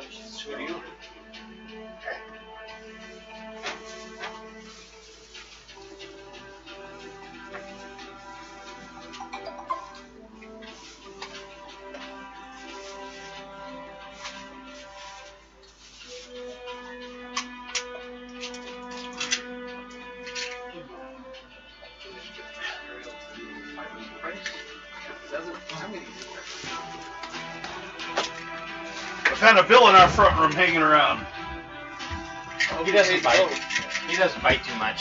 So do you. I found a bill in our front room hanging around. He doesn't bite. He doesn't bite too much.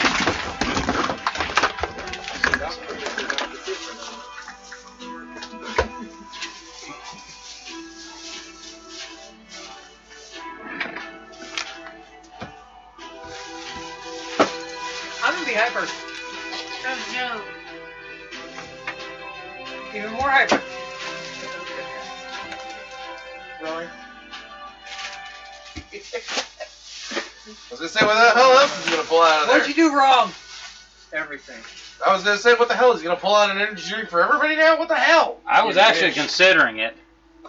I'm gonna be hyper. Oh no. Even more hyper. Really? I was gonna say, what the hell else is he gonna pull out of there? What'd you do wrong? Everything. I was gonna say, what the hell is he gonna pull out an energy drink for everybody now? What the hell? I was actually considering it,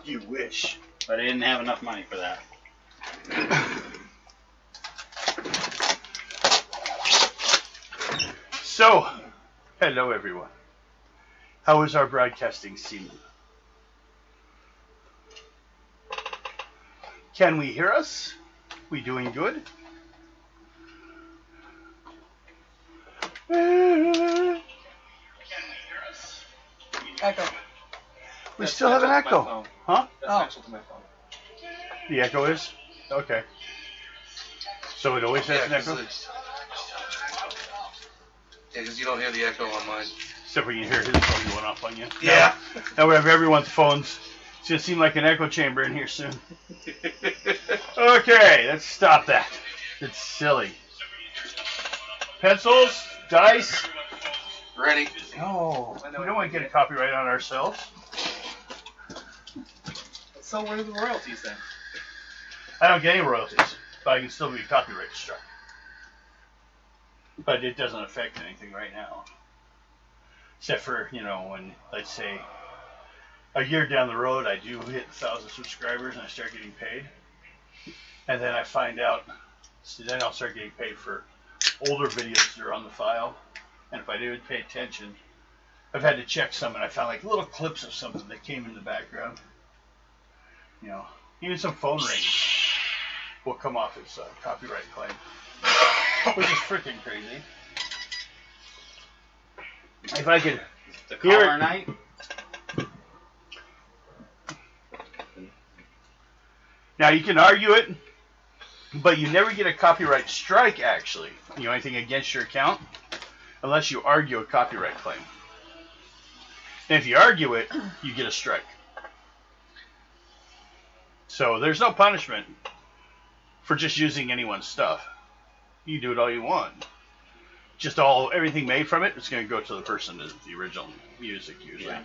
You wish. but I didn't have enough money for that. So, hello everyone. How is our broadcasting scene? Can we hear us? We doing good? Echo. We still have an echo. Huh? Oh. to my phone. The echo is? Okay. So it always has an echo? Yeah, because you don't hear the echo on mine. Except when you hear his phone going off on you. Yeah. Now we have everyone's phones. It's going to seem like an echo chamber in here soon. Okay, let's stop that. It's silly. Pencils, dice. Ready. No, we don't want to get a copyright on ourselves. So where are the royalties then? I don't get any royalties, but I can still be copyright struck. But it doesn't affect anything right now. Except for, you know, when, let's say, a year down the road, I do hit 1,000 subscribers and I start getting paid. And then I find out, so then I'll start getting paid for older videos that are on the file. And if I didn't pay attention, I've had to check some and I found like little clips of something that came in the background. You know, even some phone rings will come off as a copyright claim. Which is freaking crazy. If I could The hear caller it. night. Now you can argue it, but you never get a copyright strike actually. You know, anything against your account, unless you argue a copyright claim. And if you argue it, you get a strike. So there's no punishment for just using anyone's stuff. You do it all you want. Just everything made from it, it's going to go to the person that's the original music usually. Yeah.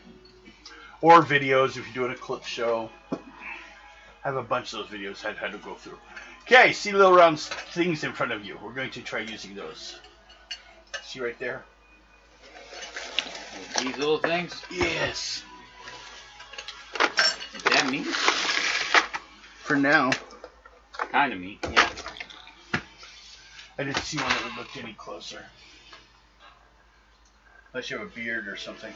Or videos if you're doing a clip show. I have a bunch of those videos I've had to go through. Okay, see the little round things in front of you. We're going to try using those. See right there? These little things. Yes. Is that me? For now. Kind of me. Yeah. I didn't see one that looked any closer. Unless you have a beard or something.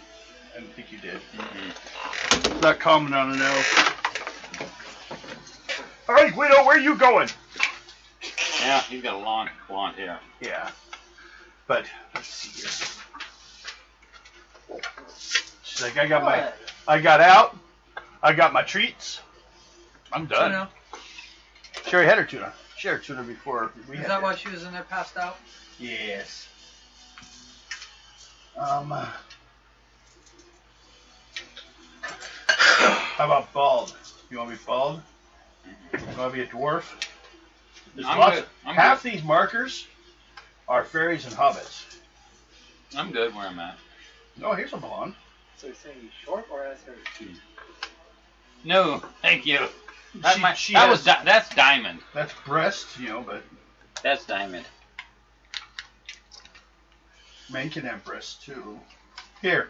I didn't think you did. Mm-hmm. Not common on an elf. Alright, Guido, where are you going? Yeah, he's got a long blonde hair. Yeah. But, let's see here. She's like, I got out. I got my treats. I'm done. Tuna. Sherry had her tuna. She had her tuna before we Is had that it. why she was in there passed out? Yes. How about bald? You want to be bald? You want to be a dwarf? There's I'm lots good. of, half these markers are fairies and hobbits. I'm good where I'm at. Oh, here's a blonde. So he's saying he's short or has hair? No, thank you. She That's diamond. That's breast, you know, but That's diamond. men can have breasts too. Here.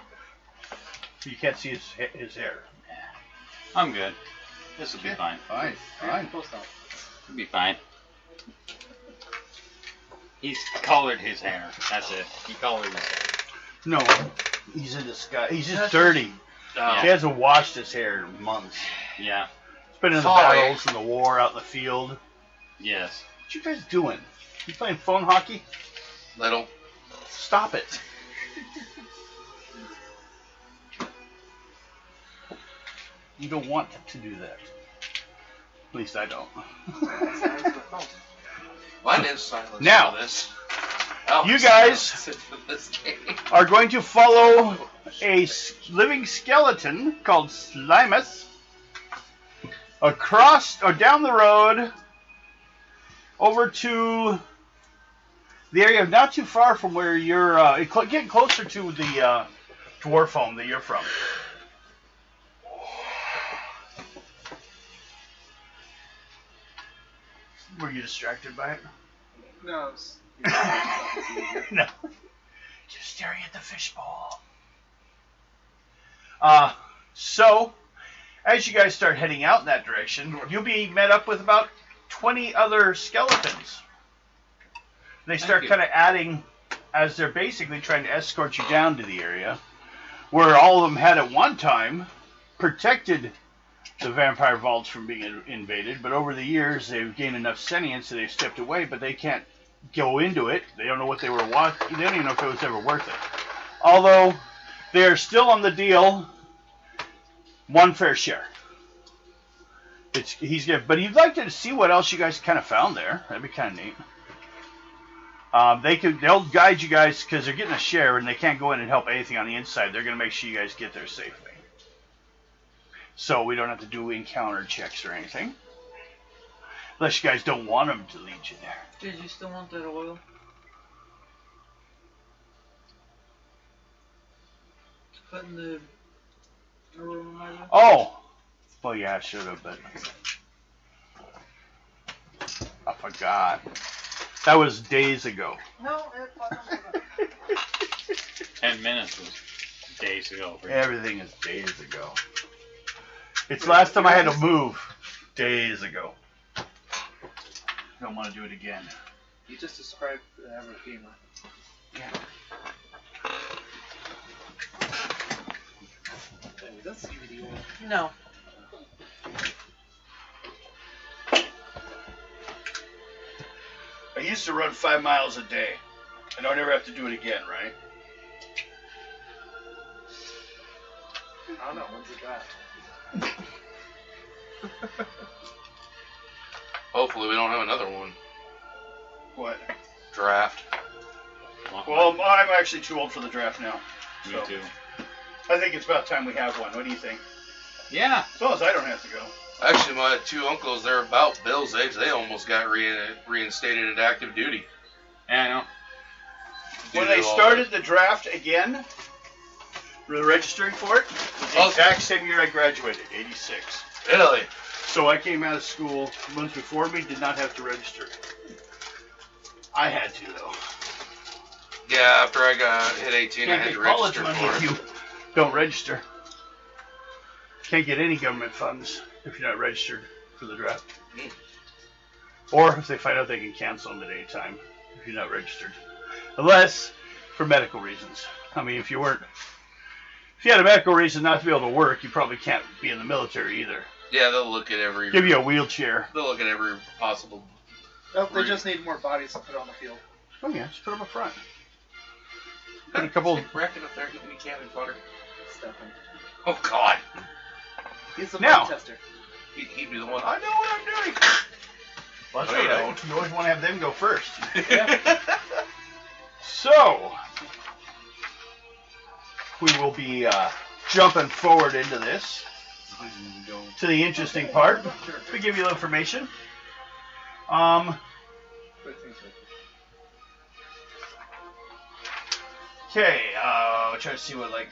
You can't see his hair. I'm good. This will be fine. Fine, fine. Post out. It'll be fine. He's colored his hair. That's it. He colored his hair. No, he's a disguise. He's just dirty. Yeah. He hasn't washed his hair in months. Yeah. He's been in the Sorry. battles and the war out in the field. Yes. What you guys doing? You playing phone hockey? Little. Stop it. You don't want to do that. At least I don't. Mine is silence. Now, for this. you guys For this game. are going to follow a living skeleton called Slimus across or down the road over to the area not too far from where you're getting closer to the dwarf home that you're from. Were you distracted by it? No. No. Just staring at the fishbowl. So, as you guys start heading out in that direction, you'll be met up with about 20 other skeletons. They start kind of adding, as they're basically trying to escort you down to the area, where all of them had at one time protected the vampire vaults from being invaded, but over the years they've gained enough sentience that they've stepped away, but they can't go into it. They don't know what they were watching. They don't even know if it was ever worth it. Although they're still on the deal, one fair share. But he'd like to see what else you guys kind of found there. That'd be kind of neat. They'll guide you guys because they're getting a share and they can't go in and help anything on the inside. They're going to make sure you guys get there safely. So we don't have to do encounter checks or anything. Unless you guys don't want them to lead you there. Did you still want that oil? Put in the aromatizer? Oh! Well, yeah, I should have, but I forgot. That was days ago. No, it wasn't. 10 minutes was days ago. For Everything is days ago. It's the last time I had to move. Days ago. Don't want to do it again. You just described the average gamer. Yeah. That's CBD oil. No. I used to run 5 miles a day. I don't ever have to do it again, right? I don't know. When's it got? Hopefully we don't have another one. What? Draft. Well, I'm actually too old for the draft now. me So too. I think it's about time we have one. What do you think? Yeah. As long as I don't have to go. Actually, my two uncles, they're about Bill's age. They almost got reinstated at active duty. Yeah, I know. When they started the draft again, registering for it, was the Oh. exact same year I graduated, 86. Really? So I came out of school months before me, did not have to register. I had to, though. Yeah, after I got hit 18, I Can't had get to college register money for if it. you don't register. Can't get any government funds if you're not registered for the draft. Or if they find out they can cancel them at any time if you're not registered. Unless for medical reasons. I mean, if you had a medical reason not to be able to work, you probably can't be in the military either. Yeah, they'll look at every. Give you a wheelchair. They'll look at every possible. Oh, they just need more bodies to put on the field. Oh yeah, just put them up front. Put a couple. Bracket up there, eating cannon fodder. Stefan. Oh God, He's the Now. bug tester. he'd be the one. I know what I'm doing. Well, that's No, you all right. don't. You always want to have them go first. Yeah. So, we will be jumping forward into this, to the interesting part. To give you the information. Okay, we'll try to see what, like...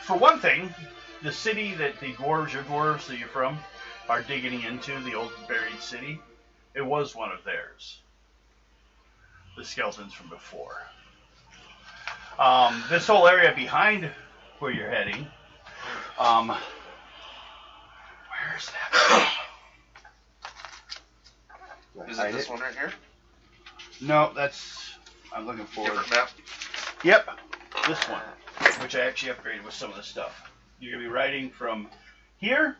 for one thing, the city that the dwarves, your dwarves that you're from, are digging into, the old buried city, it was one of theirs. The skeletons from before. This whole area behind where you're heading, where's that? Is it this one right here? No, that's, I'm looking for. Different map. Yep, this one, which I actually upgraded with some of the stuff. You're going to be riding from here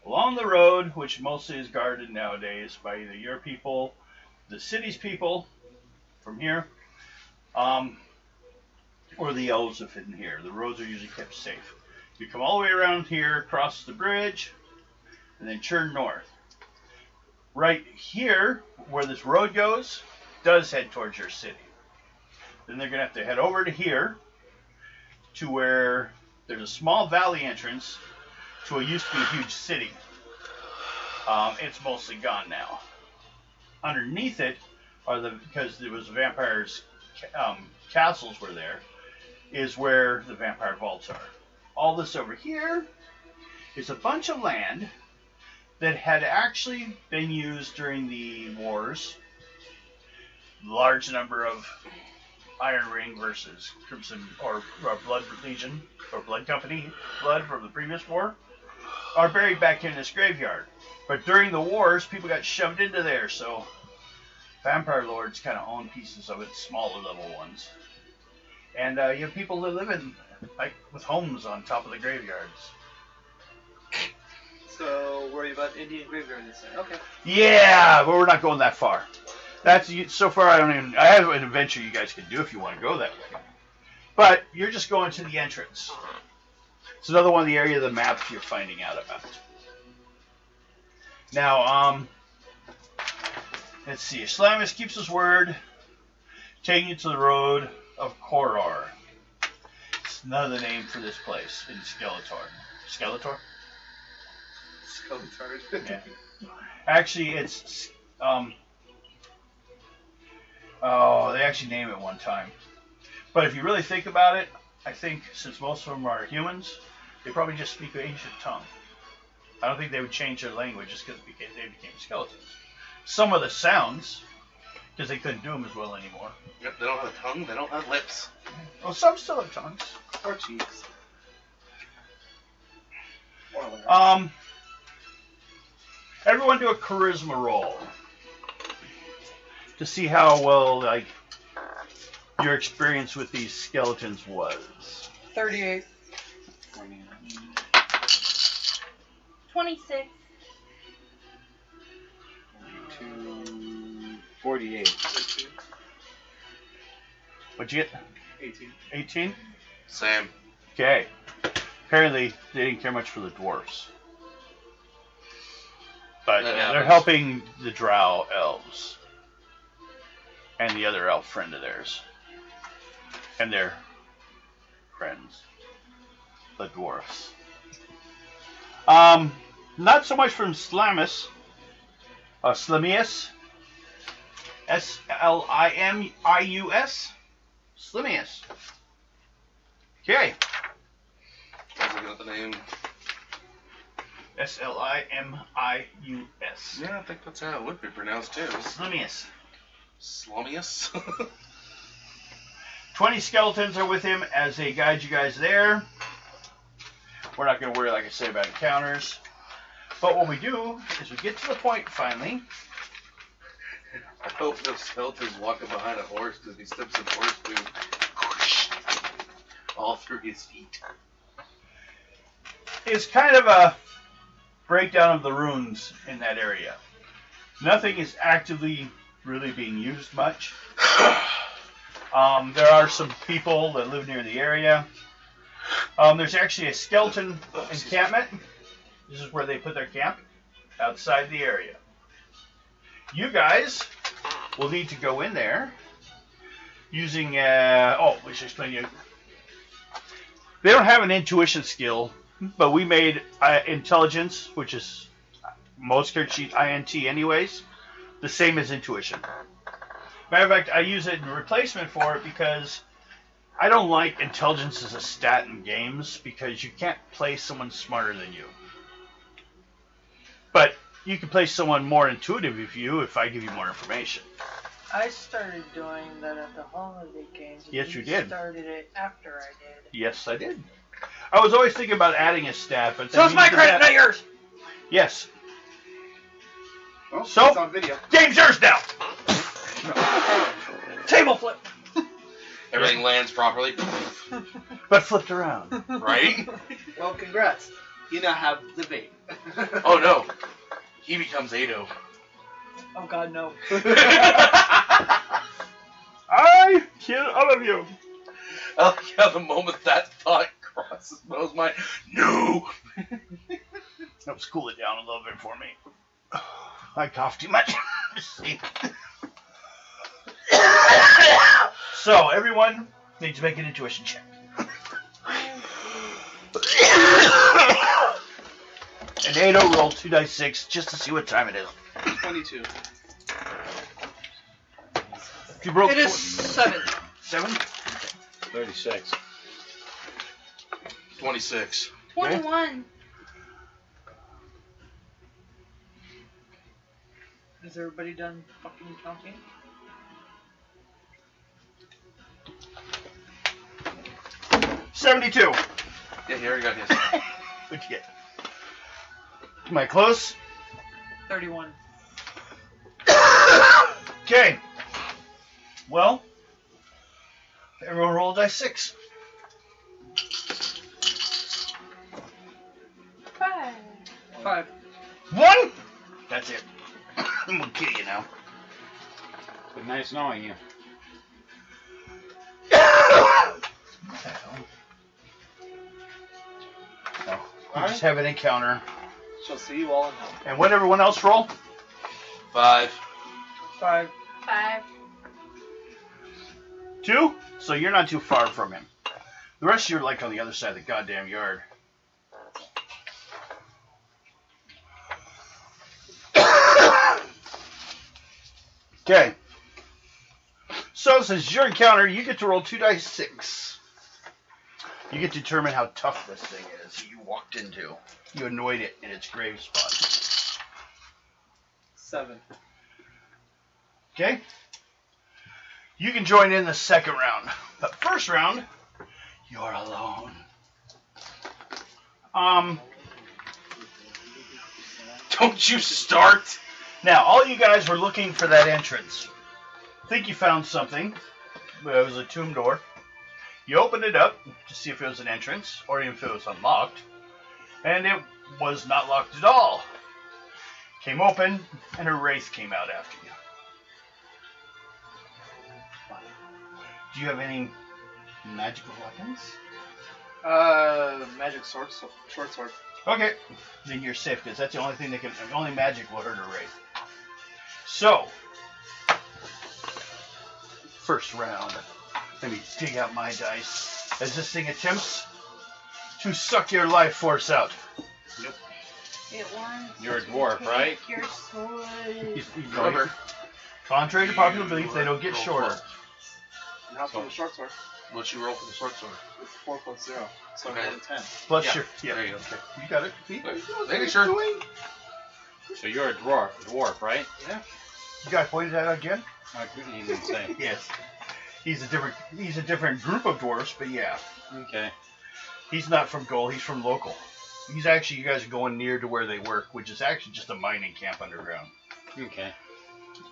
along the road, which mostly is guarded nowadays by either your people, the city's people, from here, or the elves have hidden here. The roads are usually kept safe. You come all the way around here, cross the bridge, and then turn north. Right here, where this road goes, does head towards your city. Then they're going to have to head over to here, to where there's a small valley entrance to what used to be a huge city. It's mostly gone now. Underneath it are because there was vampires' castles were there, is where the vampire vaults are. All this over here is a bunch of land that had actually been used during the wars. Large number of Iron Ring versus Crimson or Blood Legion or Blood Company blood from the previous war are buried back in this graveyard. But during the wars, people got shoved into there, so vampire lords kind of own pieces of it, smaller level ones. And you have people that live in, like, with homes on top of the graveyards. So, worry about Indian graveyard this thing. Okay. Yeah, but we're not going that far. That's so far. I have an adventure you guys can do if you want to go that way. But you're just going to the entrance. It's another one of the area of the map you're finding out about. Now, let's see. Slamus keeps his word, taking you to the road of khorror. It's another name for this place in Skeletor. Skeletor? Skeletor. Yeah. Actually, it's they actually name it one time. But if you really think about it, I think since most of them are humans, they probably just speak an ancient tongue. I don't think they would change their language just because they became skeletons. Some of the sounds, because they couldn't do them as well anymore. Yep, they don't have a tongue, they don't have lips. Well, some still have tongues. Or cheeks. Or legs. Everyone do a charisma roll to see how well, like, your experience with these skeletons was. 38. 26. 48. What'd you get? 18. 18? Same. Okay. Apparently, they didn't care much for the dwarfs. But That they're happens. helping the drow elves. And the other elf friend of theirs. And their friends. The dwarfs. Not so much from Slamius. Slimius. S-L-I-M-I-U-S. Slimius. Okay. I was looking at the name. S-L-I-M-I-U-S. Yeah, I think that's how it would be pronounced too. Slimius. Slummius? 20 skeletons are with him as they guide you guys there. We're not going to worry, like I say, about encounters. But what we do is we get to the point, finally. I hope no skeleton's walking behind a horse because he steps in horse food. All through his feet. It's kind of a breakdown of the runes in that area. Nothing is actively really being used much. There are some people that live near the area. There's actually a skeleton encampment. This is where they put their camp, outside the area. You guys will need to go in there using, we should explain to you. They don't have an intuition skill, but we made intelligence, which is most character sheet INT anyways, the same as intuition. Matter of fact, I use it in replacement for it because I don't like intelligence as a stat in games because you can't play someone smarter than you. But you can play someone more intuitive if I give you more information. I started doing that at the holiday games. And Yes, you did. Started it after I did. Yes, I did. I was always thinking about adding a stat, but So it's my credit, not yours. Yes. Oh, So- it's on video. Game's yours now. Table flip. Everything lands properly, But flipped around. right? Well, congrats. You now have the vape. Oh no, he becomes Ado. Oh God, no. I kill all of you. I like how the moment that thought crosses Mo's mind, no. Helps cool it down a little bit for me. I coughed too much. See. So, everyone needs to make an intuition check. And Ado roll 2d6 just to see what time it is. 22. If you broke It is 7. 7, 36. 26. 21. Is everybody done fucking counting? $72. Yeah, he already got his. What'd you get? Am I close? 31. Okay. Well, everyone roll dice 6. 5. 5. 1. That's it. I'm gonna kill you now. But nice knowing you. We just have an encounter. Shall see you all in hell. And what everyone else roll? 5. 5. 5. 2? So you're not too far from him. The rest of you are like on the other side of the goddamn yard. Okay. So since your encounter, you get to roll 2d6. You get to determine how tough this thing is you walked into. You annoyed it in its grave spot. 7. Okay? You can join in the second round. But first round, you're alone. Don't you start. Now, all you guys were looking for that entrance. I think you found something. It was a tomb door. You opened it up to see if it was an entrance or if it was unlocked. And it was not locked at all. Came open, and a wraith came out after you. Do you have any magical weapons? Magic sword, short sword. Okay, then you're safe because that's the only thing that can. Only magic will hurt a wraith. So, first round. Let me dig out my dice as this thing attempts to suck your life force out. It wants You're a to dwarf, take right? Your sword. Remember, Contrary to popular belief, they don't get shorter. And how's for the short sword? what you roll for the short sword? It's 4 plus 0. So Okay. I'm rolling 10. Plus Yeah, your. Yeah, there you go. okay. You got it. See? Making sure. So you're a dwarf, right? Yeah. You guys pointed that out again? I couldn't even say. Yes. He's a different group of dwarves, but yeah. Okay. He's not from Goal, he's from local. He's actually, you guys are going near to where they work, which is actually just a mining camp underground. Okay.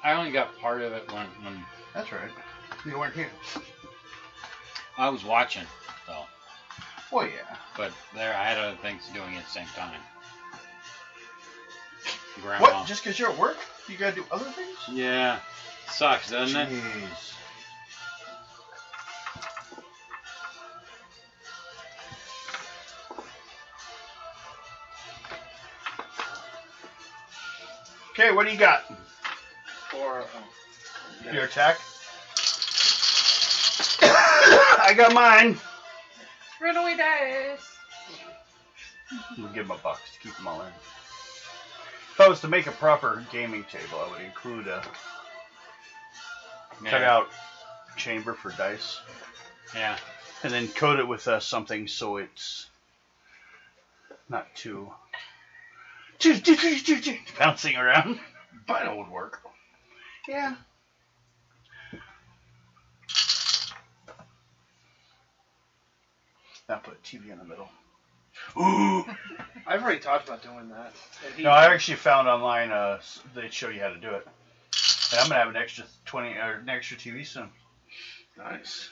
I only got part of it when That's right. You weren't here. I was watching, though. Well, yeah. But there, I had other things doing at the same time. Grandma. What? Just because you're at work? You gotta do other things? Yeah. Sucks, doesn't it? Jeez. Okay, what do you got? Your attack? I got mine. Runaway dice. We'll give them $1 to keep them all in. If I was to make a proper gaming table, I would include a cutout chamber for dice. Yeah. And then coat it with something so it's not too bouncing around. But it would work. Yeah. Now put a TV in the middle. Ooh. I've already talked about doing that. And No, I actually found online they show you how to do it. And I'm gonna have an extra 20 or an extra TV soon. Nice.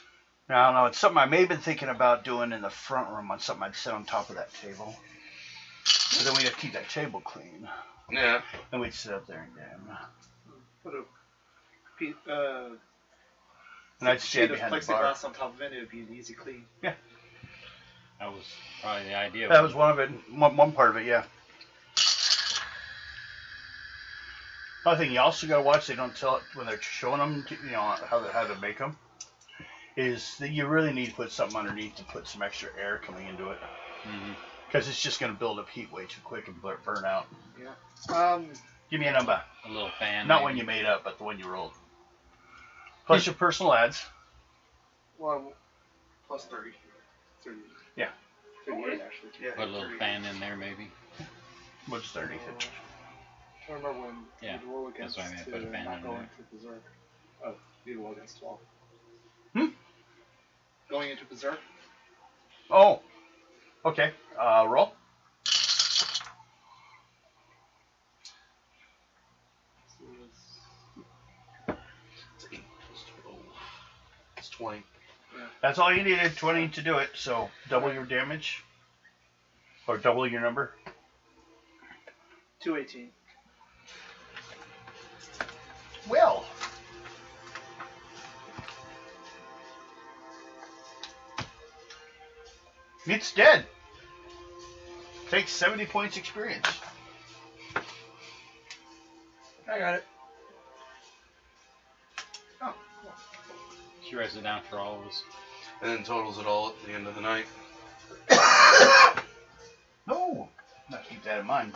I don't know. It's something I may have been thinking about doing in the front room on something I'd sit on top of that table. But then we'd have to keep that table clean. Yeah. And we'd sit up there and game. put a And I'd sheet stand of behind the bar. plexiglass on top of it. It would be an easy clean. That was probably the idea. That was one of it. One part of it, yeah. Another thing you also got to watch, they don't tell it when they're showing them, how to make them, is that you really need to put something underneath to put some extra air coming into it. Because it's just going to build up heat way too quick and burn out. Yeah. Give me a number. A little fan. Not maybe. one you made up, but the one you rolled. Plus your personal ads. Well, plus 30. 30. Yeah. 38 actually. Yeah. Put a little 38. fan in there, maybe. What's 30? I remember when Yeah, you roll against that's what I mean, to put a fan not in go there. into Berserk. Oh, you roll against 12. Going into Berserk? Oh. Okay. Roll. So It's 8 plus 12. It's 20. That's all you needed, 20 to do it. So double your damage. Or double your number. 218. Well. It's dead. Takes 70 points experience. I got it. She writes it down for all of us. And then totals it all at the end of the night. No. Not keep that in mind.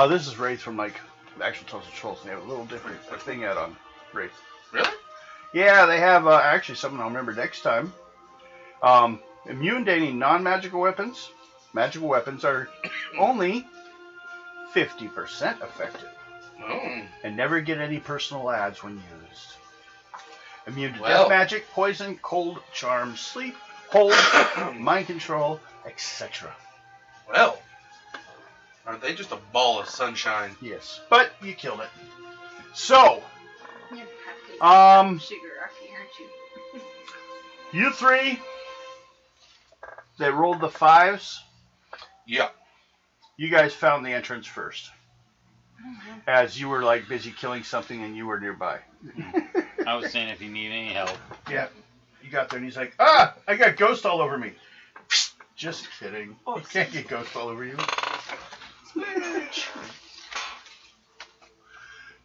This is Wraith from like actual Tales of Trolls. They have a little different thing out on Wraith. Really? Yeah, they have actually something I'll remember next time. Immune to any non-magical weapons. Magical weapons are only 50% effective. Oh. And never get any personal ads when used. Immune to Well. death magic, poison, cold, charm, sleep, hold, mind control, etc. Well. Aren't they just a ball of sunshine? Yes, but you killed it. So, You're happy. Um, Sugar Rocky, aren't you? you three that rolled the 5s, Yeah. you guys found the entrance first. As you were like busy killing something and you were nearby. I was saying if you need any help. Yeah. You got there and he's like, I got ghost all over me. Just kidding. You can't get ghost all over you.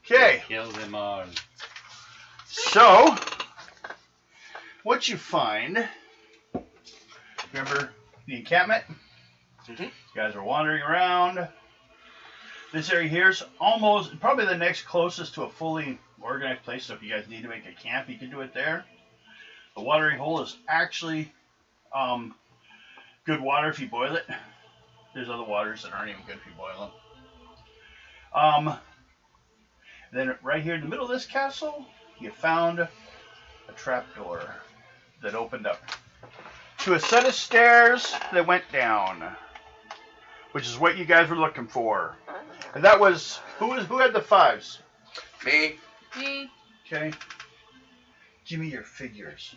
Okay. Kill them all. So, what you find, remember the encampment? Mm-hmm. You guys are wandering around. This area here is almost, probably the next closest to a fully organized place, so if you guys need to make a camp, you can do it there. The watering hole is actually good water if you boil it. There's other waters that aren't even good if you boil them. Then right here in the middle of this castle, you found a trapdoor that opened up to a set of stairs that went down, which is what you guys were looking for. And that was, who had the 5s? Me. Me. Okay. Give me your figures.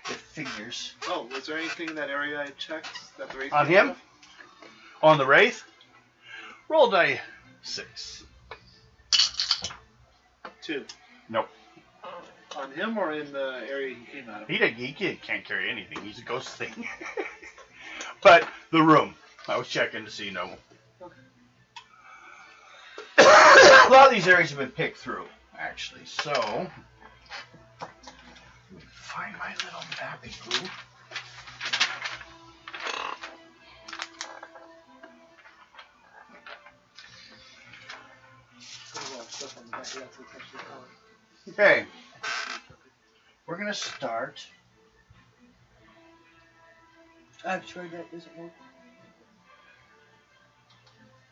The figures. Oh, was there anything in that area I checked that the Wraith On came him? out of? On the Wraith? Roll die 6. 2. Nope. On him or in the area he came out of? He can't carry anything. He's a ghost thing. But the room. I was checking to see no. A lot of these areas have been picked through, actually. So, let me find my little mappy group. There's a lot of stuff on the back. Yeah, so it's actually fine. Okay. We're going to start. I'm sure that doesn't work.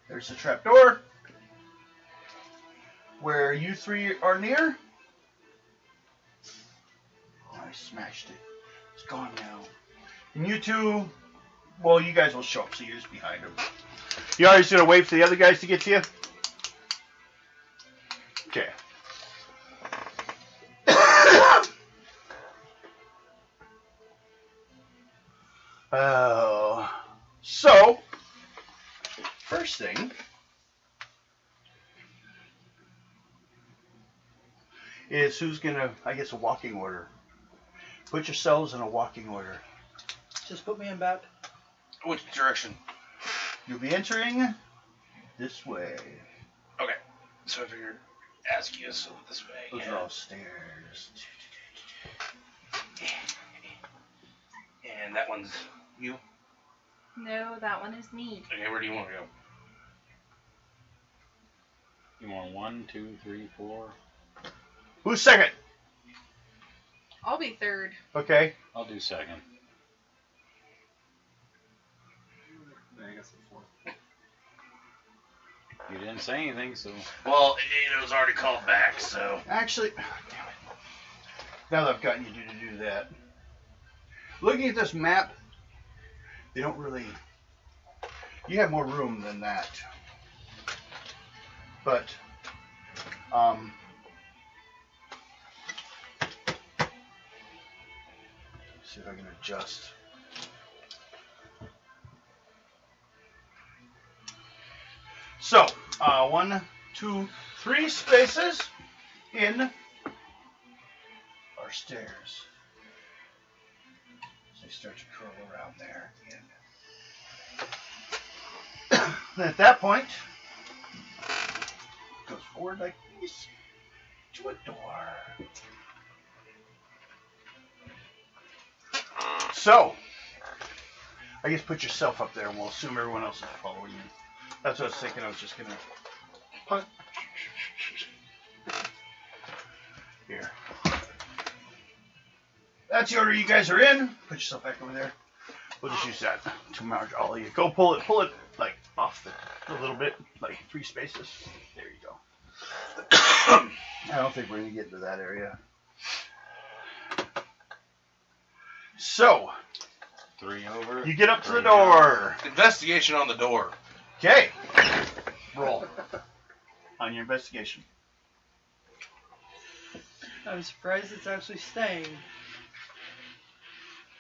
There's the trapdoor. Where you three are near. Oh, I smashed it. It's gone now. And you two, well, you guys will show up, so you're just behind them. You always gonna wait for the other guys to get to you? Okay. So, first thing is who's gonna, I guess, a walking order. Put yourselves in a walking order. Just put me in back. Which direction? You'll be entering this way. Okay. So I figured ask you so this way. Those are all stairs. And that one's you? No, that one is me. Okay, where do you want to go? You want 1, 2, 3, 4? Who's second? I'll be third. Okay. I'll do second. I guess I'm fourth. You didn't say anything, so. Well, it was already called back, so. Actually, damn it. Now that I've gotten you to do that. Looking at this map, they don't really. You have more room than that. But, see if I can adjust. So, 1, 2, 3 spaces in our stairs. So they start to curl around there again. Then at that point, it goes forward like this to a door. So, I guess put yourself up there and we'll assume everyone else is following you. That's what I was thinking. I was just going to punt. Here. That's the order you guys are in. Put yourself back over there. We'll just use that to merge all of you. Go pull it like off a little bit, like 3 spaces. There you go. I don't think we're going to get into that area. So, 3 over. you get up to the door. Investigation on the door. Okay. Roll on your investigation. I'm surprised it's actually staying.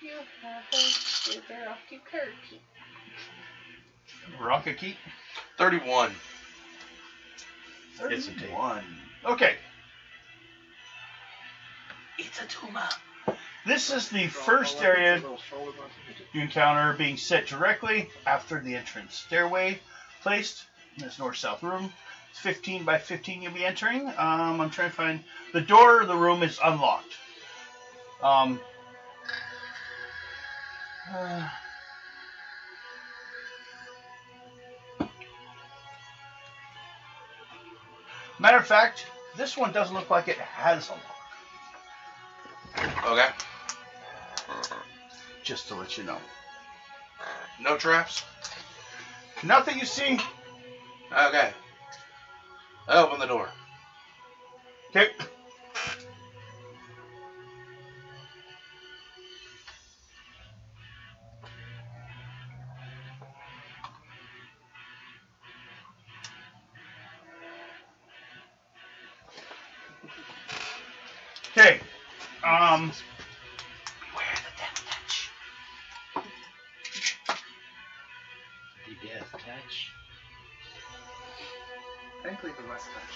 You have a super rocky turkey. Rock a key. 31. It's a tape. 1. Okay. It's a tumor. This is the first area you encounter being set directly after the entrance stairway placed in this north-south room. It's 15 by 15 you'll be entering. I'm trying to find the door of the room is unlocked. Matter of fact, this one doesn't look like it has a lock. Okay. Just to let you know. No traps? Not that you see. Okay. I open the door. Okay. Okay. Where the death touch? The death touch. Thankfully, the West touch.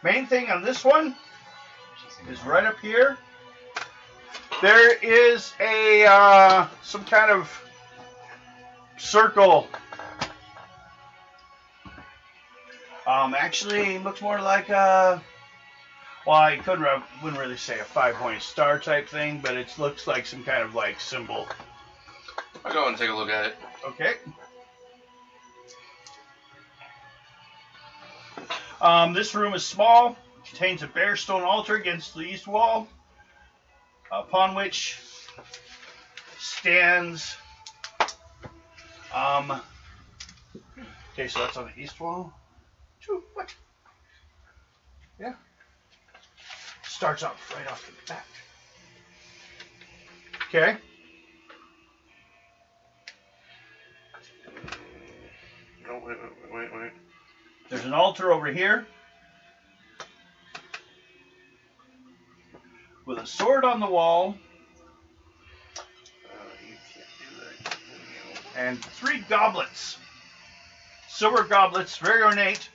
Main thing on this one is right up here. There is a some kind of circle. Actually, it looks more like a. Well, I wouldn't really say a 5-point star type thing, but it looks like some kind of like symbol. I'll go and take a look at it. Okay. This room is small. Contains a bare stone altar against the east wall, upon which stands. Okay, so that's on the east wall. What? Yeah. Starts off right off the back. Okay. No, wait. There's an altar over here with a sword on the wall You can't do that. and 3 goblets. Silver goblets, very ornate,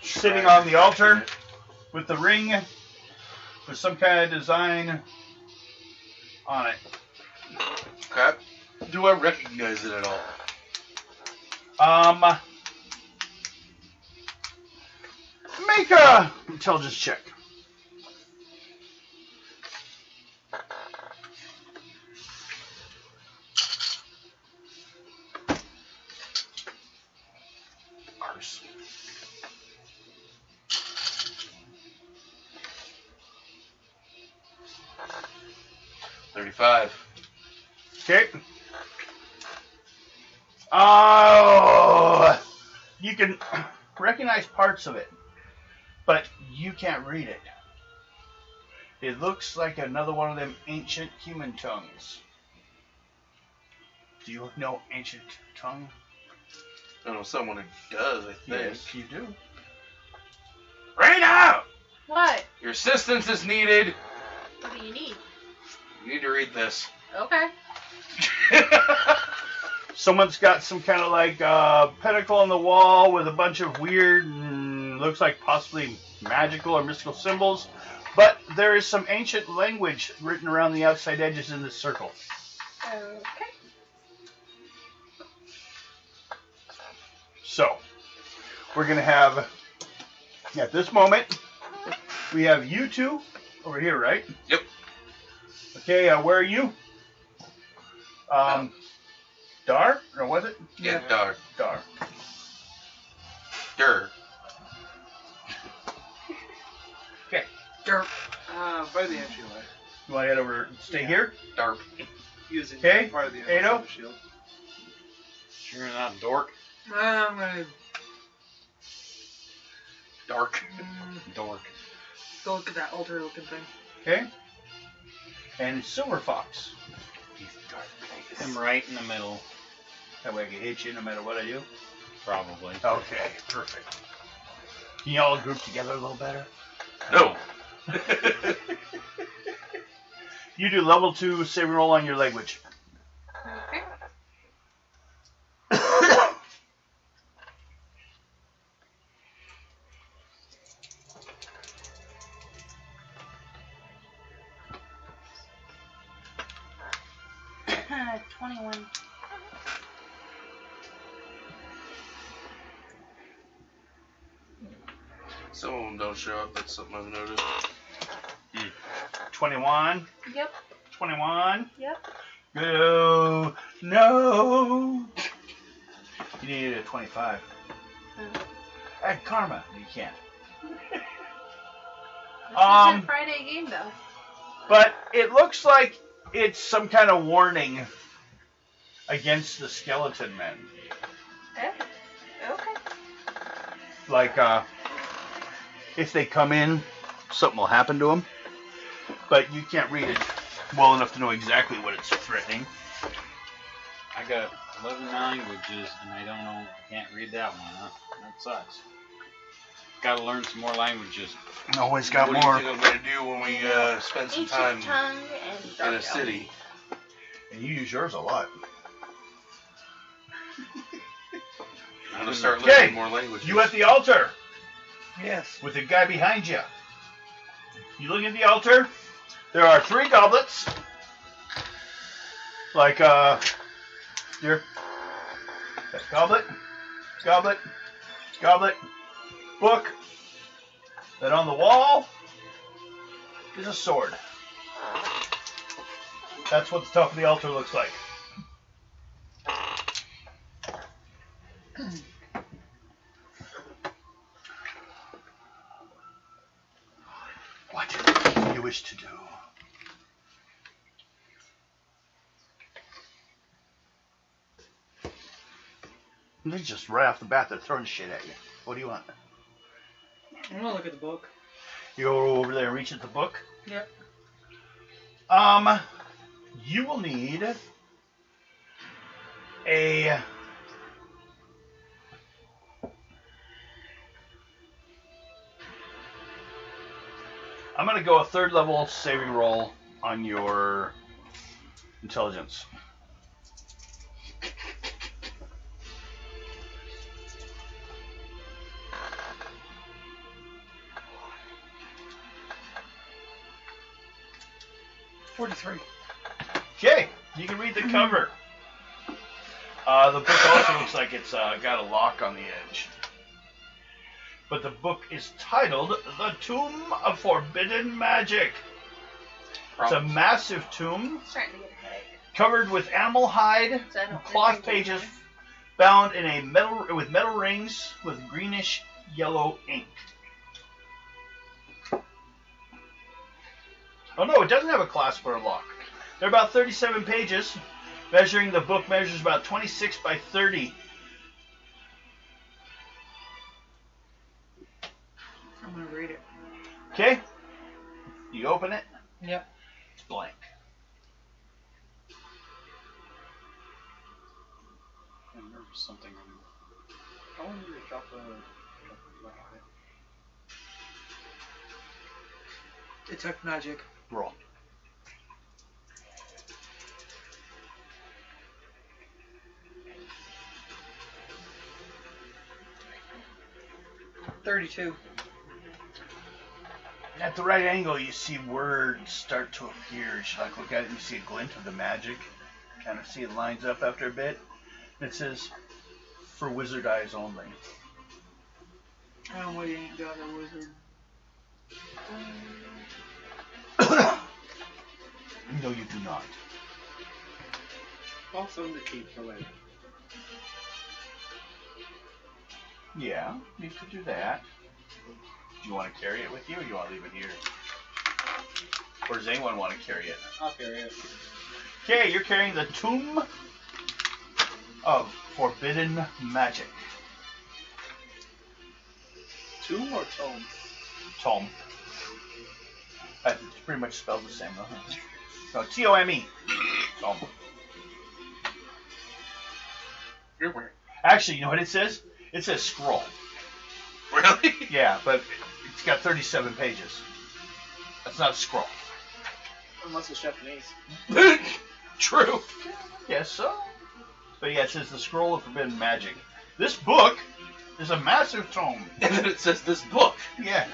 sitting on the altar with the ring with some kind of design on it. Okay. Do I recognize it at all? Make a intelligence check. Arse. 35. Okay. Oh, you can recognize parts of it, but you can't read it. It looks like another one of them ancient human tongues. Do you know ancient tongue? I know someone who does, I think. Yes, you do. Right now! What? Your assistance is needed. What do you need? You need to read this. Okay. Someone's got some kind of like pentacle on the wall with a bunch of weird, looks like possibly magical or mystical symbols. But there is some ancient language written around the outside edges in this circle. Okay. So, we're going to have, at this moment, we have you two over here, right? Yep. Okay, where are you? Dar? Or was it? Yeah, Dar. Dar. Dur. Okay. Derp. By the entryway. You want to head over, stay here? Darp. Using Okay, part of the Ado? shield. Sure not dork. I'm gonna Dark. Dork. go look at that altar looking thing. Okay. And Silver Fox. I'm right in the middle, That way I can hit you no matter what I do. probably. Okay, perfect. Can you all group together a little better? No. You do level 2 saving roll on your language. Okay. Uh, 21. Some of them don't show up. That's something I've noticed. 21. Yep. 21. Yep. Go. No. You need a 25. Add karma. You can't. This is Um, a Friday game, though. But it looks like it's some kind of warning against the skeleton men. Okay. Like, if they come in, something will happen to them. But you can't read it well enough to know exactly what it's threatening. I got 11 languages and I don't know. I can't read that one, huh? That sucks. Got to learn some more languages. Always got What more. do you think I'm going to do when we spend some time Ancient tongue and in dark a city? And you use yours a lot. I'm going to start Okay. learning more languages. You at the altar Yes. with the guy behind you. You look at the altar. There are 3 goblets. Like, here. Goblet, goblet, goblet, book. Then on the wall is a sword. That's what the top of the altar looks like. What do you wish to do? They just right off the bat, they're throwing shit at you. What do you want? I'm gonna look at the book. You go over there and reach at the book. Yep. You will need a I'm going to go a 3rd level saving roll on your intelligence. $43. Okay, you can read the cover. The book also looks like it's got a lock on the edge. But the book is titled The Tomb of Forbidden Magic. It's a massive tomb Starting to get a headache. covered with animal hide So I don't and cloth think pages bound in a metal rings with greenish yellow ink. Oh no, it doesn't have a clasp or a lock. They're about 37 pages. The book measures about 26 by 30. I'm gonna read it. Okay? You open it. Yep. It's blank. I remember something. I wanted to drop a. Detect magic. Roll. $32. At the right angle, you see words start to appear. You like look at it and you see a glint of the magic. Kind of see it lines up after a bit. It says, "For wizard eyes only." Oh, we ain't got a wizard. No, you do not. Also in the keep for later. Yeah, you could do that. Do you want to carry it with you, or do you want to leave it here? Or does anyone want to carry it? I'll carry it. Okay, you're carrying the Tomb of Forbidden Magic. Tomb or tome? Tome. It's pretty much spelled the same, though. No, T-O-M-E. Tome. You're weird. Actually, you know what it says? It says scroll. Really? Yeah, but it's got 37 pages. That's not a scroll. Unless it's Japanese. True. Yes, so. But yeah, it says the Scroll of Forbidden Magic. This book is a massive tome. And then it says this book. Yeah.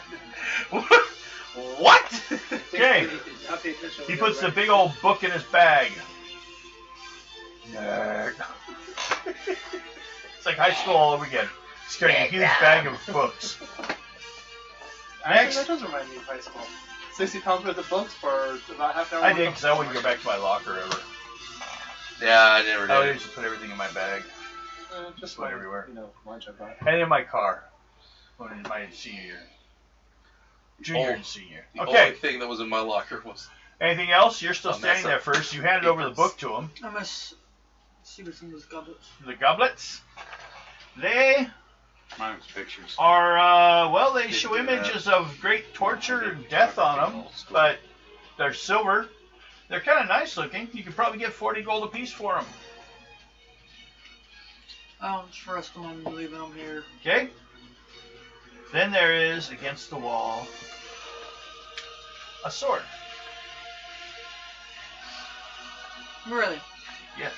What? Okay. I'll pay attention. He puts the big old book in his bag. Nerd. It's like high school all over again. He's carrying a huge bag of books. Actually, Next. that does remind me of high school. 60 pounds worth of books for about half an hour. I did because I wouldn't go back to my locker ever. Yeah, I never I did. would just put everything in my bag. Just went like, everywhere. You know, lunch I bought. And in my car. When in my senior year. Junior Oh, and senior. The Okay. only thing that was in my locker was. Anything else? You're still A mess standing there of first. You handed over the book to him. I must see what's in those goblets. The goblets. They Mine was pictures. are, well, they Didn't show do that. images of great torture and death on them, but they're silver. They're kind of nice looking. You could probably get 40 gold apiece for them. I'll just rest them and leaving them here. Okay? Then there is, against the wall, a sword. Really? Yes.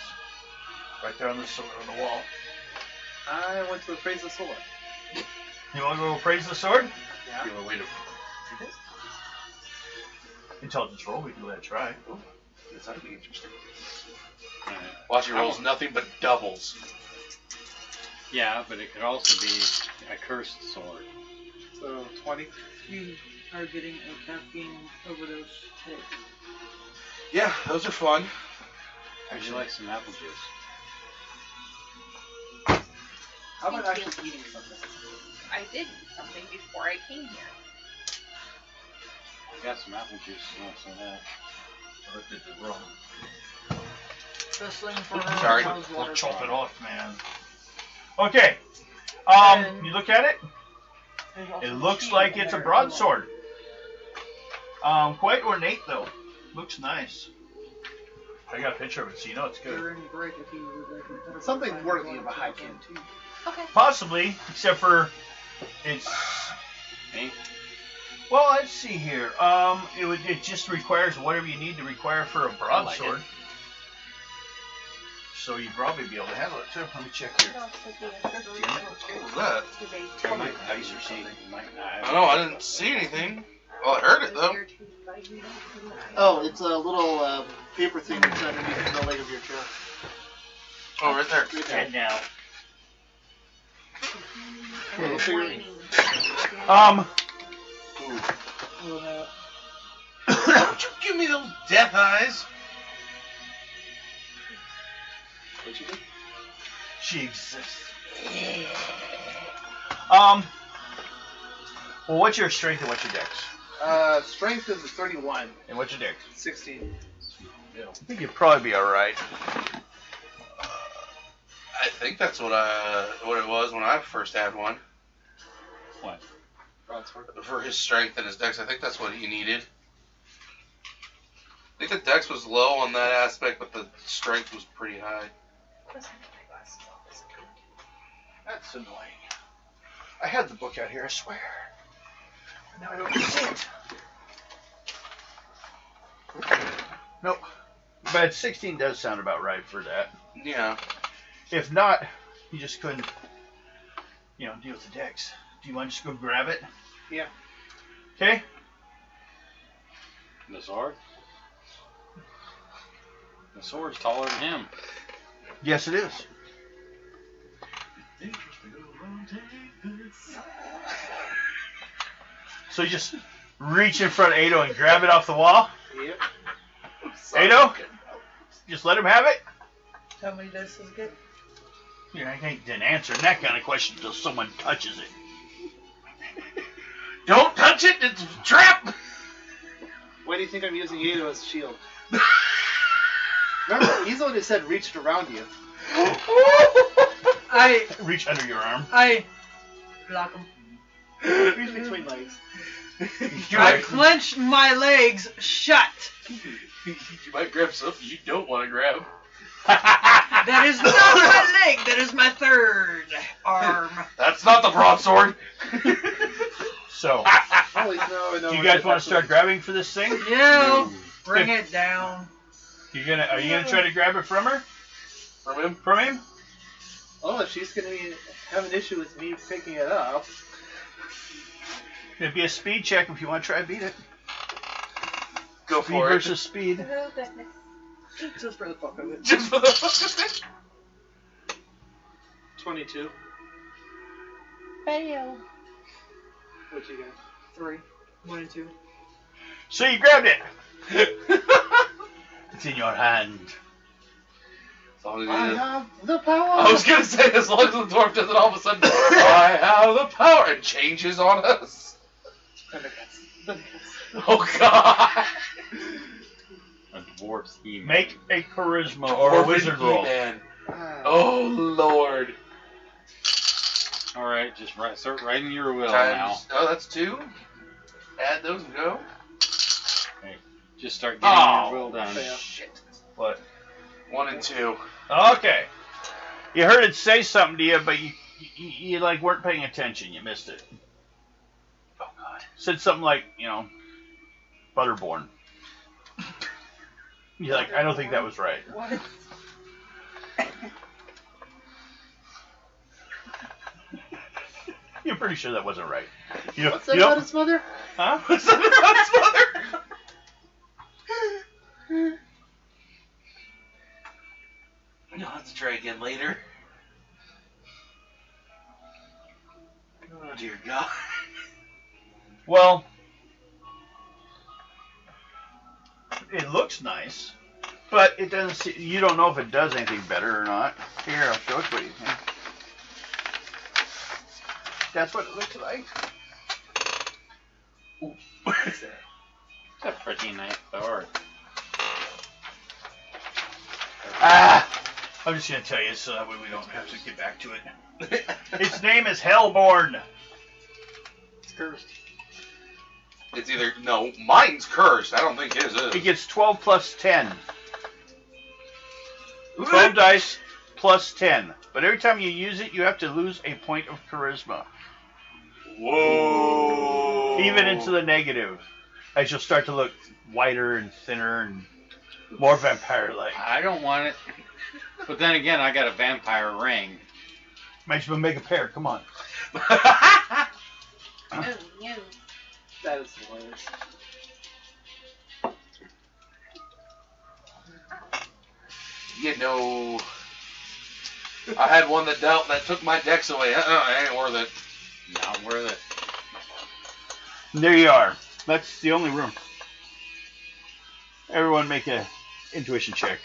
Right there on the sword on the wall. I went to appraise the sword. You want to go appraise the sword? Yeah. You know, wait a Intelligence roll, we can let it try. This ought to be interesting. Watch it rolls nothing but doubles. Yeah, but it could also be a cursed sword. So, 20. You are getting a caffeine overdose hit. Yeah, those are fun. Would you like some apple juice? How about Thank you. actually eating something? I did eat something before I came here. I got some apple juice. You want some of that? I looked at the roll. Best thing for her Sorry. is water. We'll chop it off, man. Okay. You look at it. There's also It looks tea like in it's a there. broadsword. Quite ornate though. Looks nice. I got a picture of it, so you know it's good. During break, if you would like to- Something worthy of a high king. Okay. Possibly, except for it's. Me? Well, let's see here. It just requires whatever you need to require for a broadsword. it. So you'd probably be able to handle it too. Let me check here. What was that? Probably dice or something. I don't know. I didn't see anything. Well, I heard it though. Oh, it's a little paper thing that's underneath the leg of your chair. Oh, right there. Right there. And now. Don't you give me those death eyes. What'd you do? She exists. Well, what's your strength and what's your dex? Strength is a 31. And what's your dex? 16. I think you'd probably be alright. I think that's what it was when I first had one. What? Broadsword. For his strength and his dex, I think that's what he needed. I think the dex was low on that aspect, but the strength was pretty high. That's annoying. I had the book out here, I swear. Now I don't see it. Nope. But 16 does sound about right for that. Yeah. If not, you just couldn't, deal with the dex. Do you want to just go grab it? Yeah. Okay. The sword? The sword's taller than him. Yes, it is. So you just reach in front of Ado and grab it off the wall? Yep. Ado? Just let him have it? How many dice does it get? I ain't answering that kind of question until someone touches it. Don't touch it! It's a trap! Why do you think I'm using Ado as a shield? Remember, he's the one who said reached around you. I Reach under your arm. block him. Reach between legs. I clench my legs shut. You might grab something you don't want to grab. That is not my leg. That is my third arm. That's not the broadsword. So, Holy no, do you guys want to start grabbing for this thing? No, bring it down. Are you gonna try to grab it from her? From him? From him? Oh, if she's gonna have an issue with me picking it up. It'd be a speed check if you want to try to beat it. Go Speed for versus speed. Just for the fuck of it. Just for the fuck of it. 22. Fail. What you got? 3, 1 and 2. So you grabbed it. It's in your hand. As long as I he have the power. I was gonna say, as long as the dwarf doesn't all of a sudden, I have the power, and changes on us. Oh God! A dwarf's He-Man. Make a charisma or a wizard roll. Man. Oh Lord! Alright, just start writing your will now. Oh, that's 2. Add those and go. Okay. Just start getting your will done. Shit. What? 1 and 2. Okay. You heard it say something to you, but you like weren't paying attention. You missed it. Oh God. Said something like, Butterborn. You're like, I don't think that was right. What? You're pretty sure that wasn't right. What's that about his mother? Huh? What's that about his mother? You'll have to try again later. Oh dear God. Well, it looks nice, but it doesn't. You don't know if it does anything better or not. Here, I'll show it to you. That's what it looks like. Ooh, what's that? It's a pretty nice sword. I'm just gonna tell you so that way we don't have to get back to it. Its name is Hellborn. It's cursed. It's either no, mine's cursed. I don't think his is. It gets 12 plus 10. 12 dice plus 10. But every time you use it, you have to lose a point of charisma. Whoa. even into the negative, as you'll start to look whiter and thinner and more vampire-like. I don't want it. But then again, I got a vampire ring. Might as well make a pair. Come on. Oh, no. That is hilarious. You know, I had one that dealt that took my decks away. It ain't worth it. Not worth it. There you are. That's the only room. Everyone make a intuition check.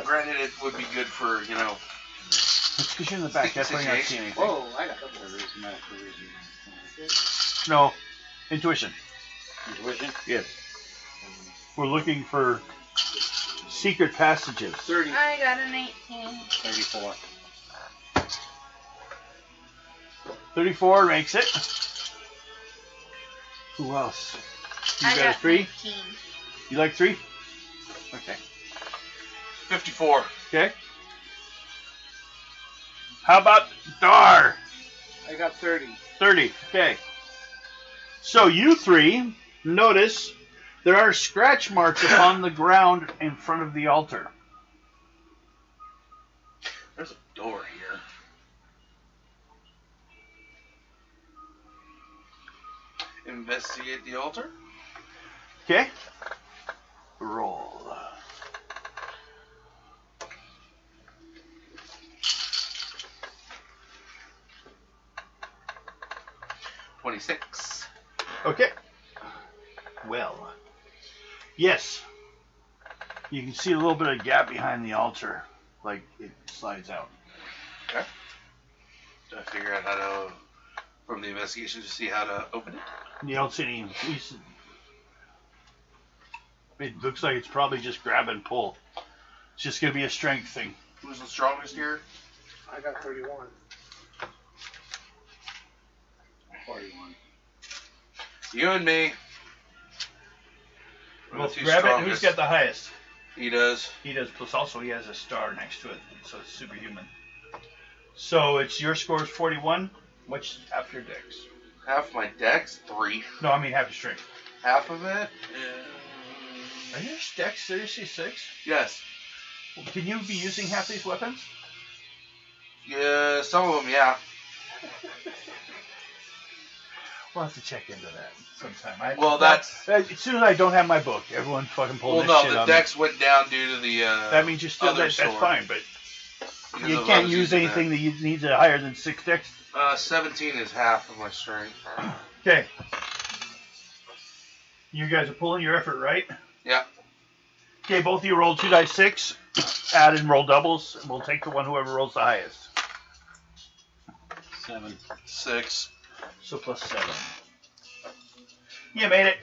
Granted, it would be good for, you know. It's because you're in the back. That's why you're not seeing anything. Whoa, I got double. No. Intuition. Intuition? Yes. We're looking for secret passages. 30. I got an 18. 34. 34 makes it. Who else? You I got a 3? 19. You like 3? Okay. 54. Okay. How about Dar? I got 30. 30. Okay. So you 3 notice there are scratch marks upon the ground in front of the altar. There's a door here. Investigate the altar. Okay. Roll. 26. Okay. Well. Yes. You can see a little bit of gap behind the altar. Like it slides out. Okay. Do I figure out how to, from the investigation, to see how to open it? You don't see any. It looks like it's probably just grab and pull. It's just going to be a strength thing. Who's the strongest here? I got 31. 41. You and me. We're the Both two grab it. Who's strongest. got the highest? He does. He does. Plus, also he has a star next to it, so it's superhuman. So it's your score is 41. What's half your dex? Half my dex, 3. No, I mean half your strength. Half of it? Are your dex seriously 6? Yes. Well, can you be using half these weapons? Yeah, some of them, yeah. We'll have to check into that sometime. Well, that's... As soon as I don't have my book, everyone fucking pull Well, this no, shit the on dex went down due to the me. That means you're still other that's sword. fine, but Because you of can't I was use using anything that you need to higher than 6 dex. 17 is half of my strength. Okay. You guys are pulling your effort, right? Yeah. Okay, both of you roll 2 dice 6. Add and roll doubles, and we'll take the one whoever rolls the highest. 7. 6. So plus 7. You made it.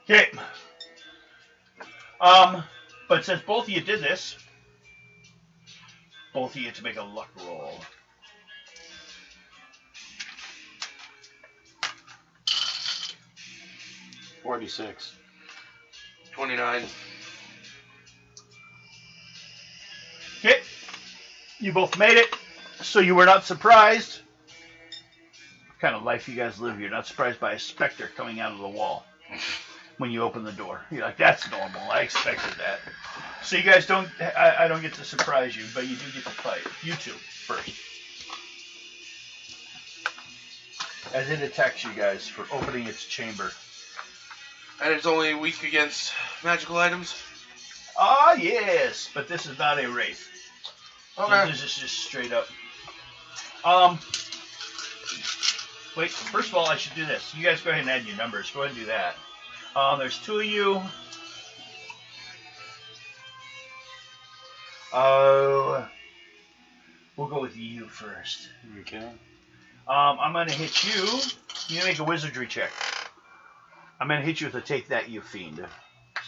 Okay. But since both of you did this, both of you have to make a luck roll. $46. 29. Okay. You both made it, so you were not surprised. What kind of life you guys live? You're not surprised by a specter coming out of the wall when you open the door. You're like, that's normal. I expected that. So you guys don't, I don't get to surprise you, but you do get to fight. You two first. As it attacks you guys for opening its chamber. And it's only weak against magical items? Ah, yes, but this is not a wraith. Okay. This is just straight up. Wait, first of all, I should do this. You guys go ahead and add your numbers. Go ahead and do that. There's 2 of you. We'll go with you first. Okay. I'm going to hit you. You make a wizardry check. I'm going to hit you with a Take That, You Fiend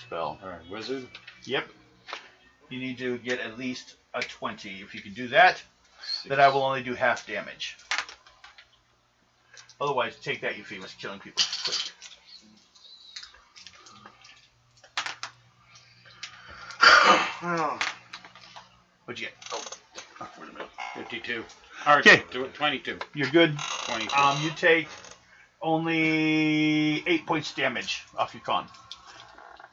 spell. Alright, wizard. Yep. You need to get at least a 20. If you can do that, then I will only do half damage. Otherwise, Take That, You Fiend was killing people quick. What'd you get? Oh, wait a minute. 52. Or Okay. 22. You're good. 22. You take only 8 points damage off your con.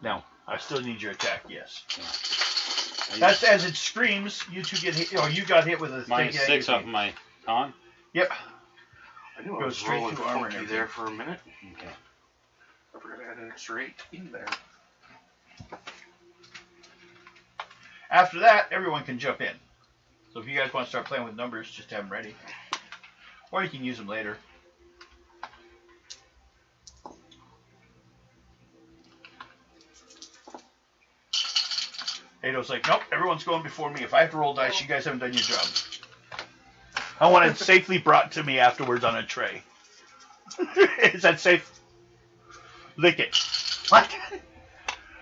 No, I still need your attack. Yes. That's as it screams. You two get hit. Oh, you got hit with a minus 6 off my con. Yep. I knew I Goes was straight rolling to armor and funky everything. there for a minute. Okay. I forgot I had an extra 8 in there. After that, everyone can jump in. So if you guys want to start playing with numbers, just have them ready. Or you can use them later. Ado's like, nope, everyone's going before me. If I have to roll dice, you guys haven't done your job. I want it safely brought to me afterwards on a tray. Is that safe? Lick it. What?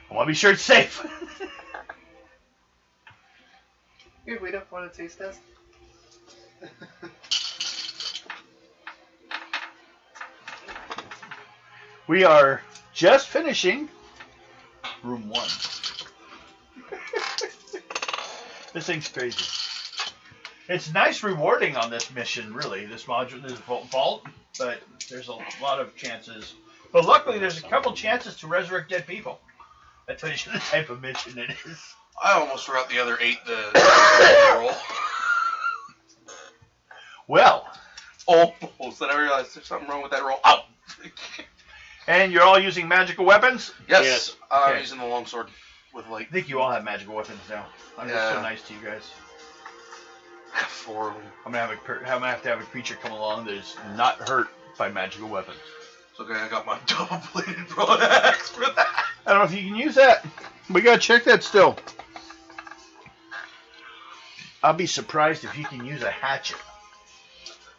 I want to be sure it's safe. Here, we don't want a taste test. We are just finishing room 1. This thing's crazy. It's nice rewarding on this mission, really. This module, this vault, but there's a lot of chances. But luckily, there's a couple chances to resurrect dead people. That tells you the type of mission it is. I almost forgot the other 8 the roll. Well, Almost. Then I realized there's something wrong with that roll. Ow! and you're all using magical weapons? Yes, Yes. I'm Okay. using the longsword with light. I think you all have magical weapons now. I'm just so Yeah. nice to you guys. 4 of them. I'm gonna have to have a creature come along that is not hurt by magical weapons. It's okay, I got my double-bladed broadaxe for that. I don't know if you can use that. We gotta check that still. I'll be surprised if you can use a hatchet.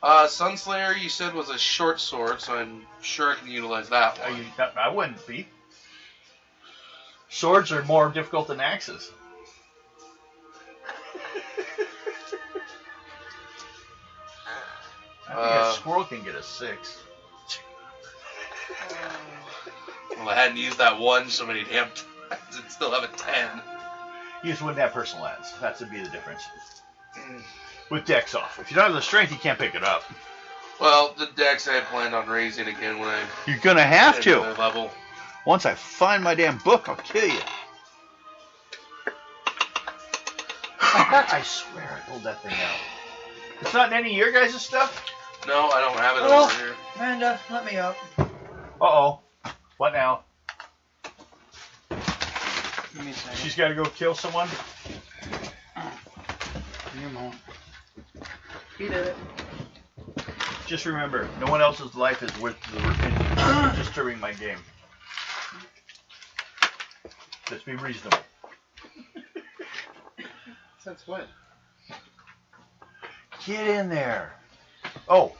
Sunslayer, you said, was a short sword, so I'm sure I can utilize that one. I wouldn't be. Swords are more difficult than axes. I think a squirrel can get a 6. Well, I hadn't used that one so many damn times and still have a 10. You just wouldn't have personal ads. That would be the difference. With dex off. If you don't have the strength, you can't pick it up. Well, the dex I had planned on raising again when I You're gonna have hit to. the level. Once I find my damn book, I'll kill you. I swear I pulled that thing out. It's not in any of your guys' stuff? No, I don't have it Oh. over here. Amanda, let me up. Uh-oh. What now? Give me a second. She's gotta go kill someone? Give me a moment. He did it. Just remember, no one else's life is worth disturbing my game. Let's be reasonable. Since when? Get in there. Oh.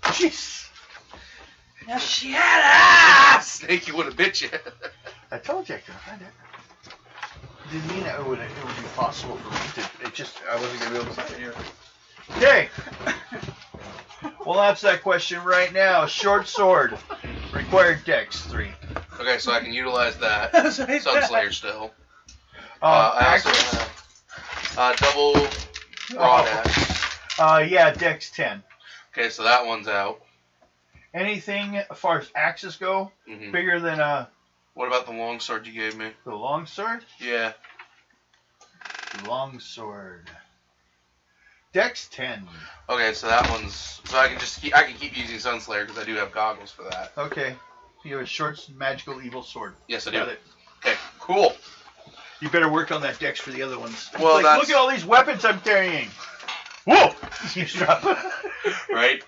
Jeez. Now she had ass! Snake, you would have bit you. I told you I couldn't find it. Didn't mean it would be possible for me to. It just, I wasn't going to be able to find it here. Okay. We'll answer that question right now. Short sword. Required dex 3. Okay, so I can utilize that. Sorry. Sunslayer still. I also Axes? have double broadaxe. Yeah, dex 10. Okay, so that one's out. Anything as far as axes go, hmm bigger than What about the longsword you gave me? the long sword? Yeah. Long sword. Dex 10. Okay, so that one's. So I can keep using Sunslayer because I do have goggles for that. Okay. You have a short magical evil sword. Yes, I Got do. it. Okay, cool. You better work on that dex for the other ones. Well, Like, that's- look at all these weapons I'm carrying. Whoa! Eavesdrop. Right?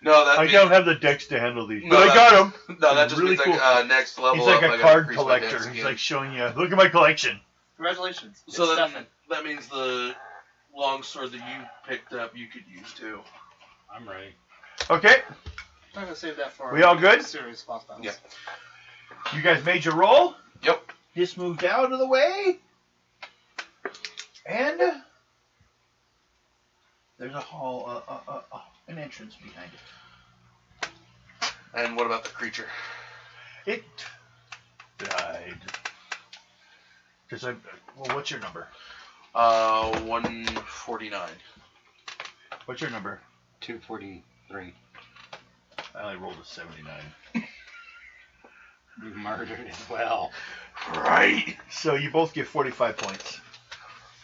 No, that I means, don't have the dex to handle these, No, but I that- got them. no, that just really means cool. next level He's like up, I a gotta card increase my collector. dex He's again. like showing you, look at my collection. Congratulations. So It's then Stefan. that means the longsword that you picked up you could use too. I'm ready. Okay, I'm gonna save that for We all good? serious boss battles. Yeah. you guys made your roll. Yep. This moved out of the way. And there's a hall, an entrance behind it. And what about the creature? It died. Well, what's your number? 149. What's your number? 243. I only rolled a 79. You murdered it well. Right. So you both get 45 points.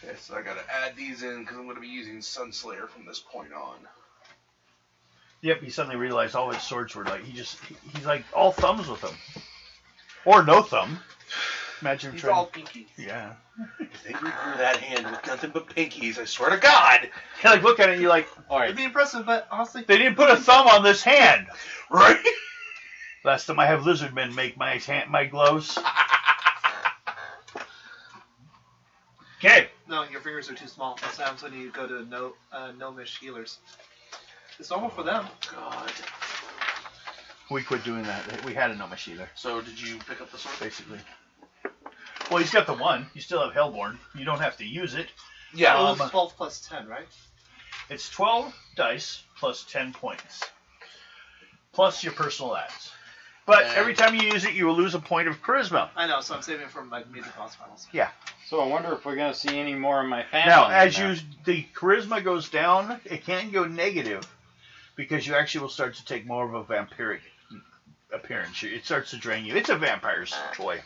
Okay, so I gotta add these in because I'm gonna be using Sunslayer from this point on. Yep, he suddenly realized all his swords were like, he's like all thumbs with them. Or no thumb. Imagine He's trying. all pinky. Yeah. If they regrew that hand with nothing but pinkies, I swear to God. You like look at it and you're like, All right. It'd be impressive, but honestly, they didn't put a thumb on this hand. Right? Last time I have lizard men make my gloves. Okay. no, your fingers are too small. That's what happens when you go to gnomish healers. It's normal for them. God. We quit doing that. We had a gnomish healer, So did you pick up the sword? basically. Well, he's got the one. You still have Hellborn. You don't have to use it. Yeah. Well, it's 12 plus 10, right? It's 12 dice plus 10 points. Plus your personal adds. But every time you use it, you will lose a point of charisma. I know, so I'm saving it for my major boss finals. Yeah. So I wonder if we're gonna see any more of my family. Now, as the charisma goes down, it can go negative because you actually will start to take more of a vampiric appearance. It starts to drain you. It's a vampire's toy.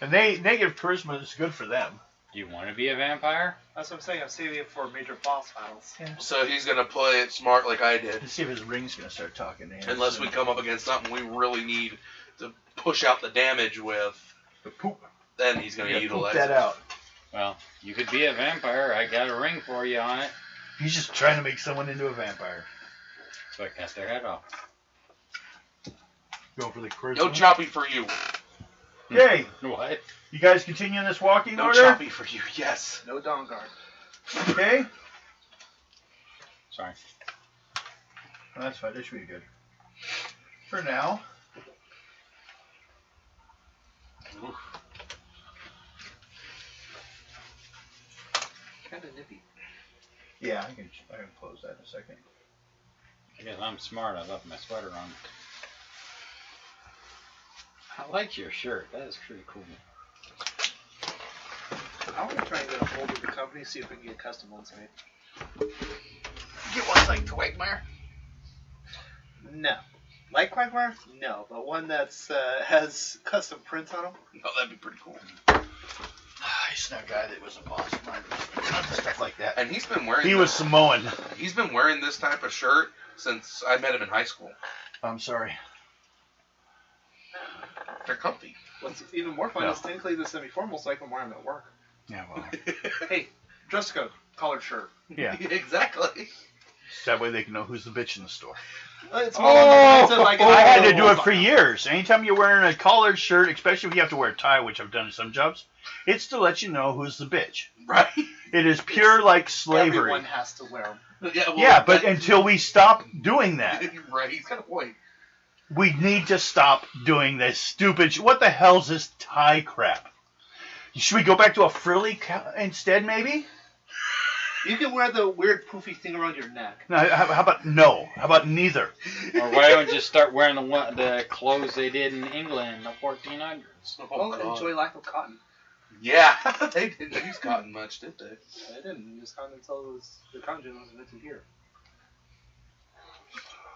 And negative charisma is good for them. Do you want to be a vampire? That's what I'm saying. I'm saving it for major boss finals. So he's gonna play it smart like I did. Let's see if his ring's going to start talking to him. Unless we come up against something we really need to push out the damage with, The poop. then he's gonna Yeah, utilize poop that it. out. Well, you could be a vampire. I got a ring for you on it. He's just trying to make someone into a vampire. So I cut their head off. Going for the charisma. No choppy for you. Okay, What? you guys continue in this walking No order? choppy for you. Yes. No dawn guard. Okay. Sorry. Well, that's fine. That should be good. For now. Kind of nippy. Yeah, I can close that in a second. I guess I'm smart. I left my sweater on. I like your shirt. That is pretty cool. I want to try and get a hold of the company, see if we can get custom ones made. Get one like Quagmire. No. Like Quagmire? No, but one that's has custom prints on them. Oh, that'd be pretty cool. He's that guy that was a boss of mine. Tons of stuff like that. And he's been wearing. He was Samoan. He's been wearing this type of shirt since I met him in high school. I'm sorry. They're comfy. What's even more fun No. is technically the semi-formal, so I can wear them at work. Yeah, well. Hey, dress code, collared shirt. Yeah. Exactly. That way they can know who's the bitch in the store. It's more on the lines of, like, I had to do it roles for on them. years. Anytime you're wearing a collared shirt, especially if you have to wear a tie, which I've done in some jobs, it's to let you know who's the bitch. Right. It is pure like slavery. Everyone has to wear them. Yeah. Well, Yeah, but until we stop doing that, Right. He's got a point. we need to stop doing this stupid. What the hell's this tie crap? Should we go back to a frilly instead, maybe? You can wear the weird poofy thing around your neck. No, how about no? How about neither? Or why don't you just start wearing the clothes they did in England in the 1400s? Oh, Well, God. enjoy lack of cotton. Yeah. They didn't use cotton much, did they? I didn't use cotton until the cotton gin was invented here.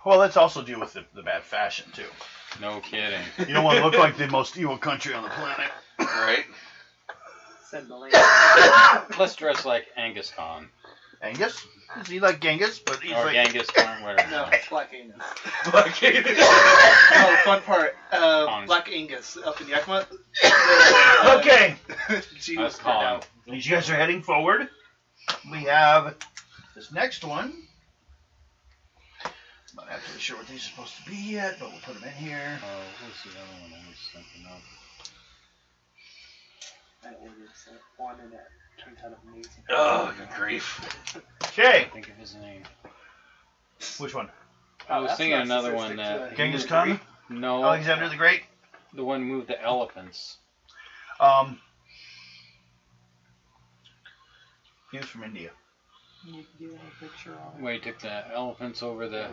Well, let's also deal with the bad fashion too. No kidding. You don't want to look like the most evil country on the planet. Right. Send the link. Let's dress like Angus Khan. Angus? Is he like Genghis? But he's Or like Genghis Khan, whatever. No, Black Angus. Black No, fun part. Kong. Black Angus up in Yakima. Okay. She That's was turned Kong. out. As you guys are heading forward, we have this next one. I'm not actually sure what these are supposed to be yet, but we'll put them in here. Oh, what's the other one? I was thinking of. I ordered one and it turned out amazing. Oh, good grief. Okay. Think of his name. Which one? I was that's thinking not another one statistic that. to Genghis Khan? No. Alexander the Great? The one who moved the elephants. He was from India. You can get a picture on Where he took the elephants over the.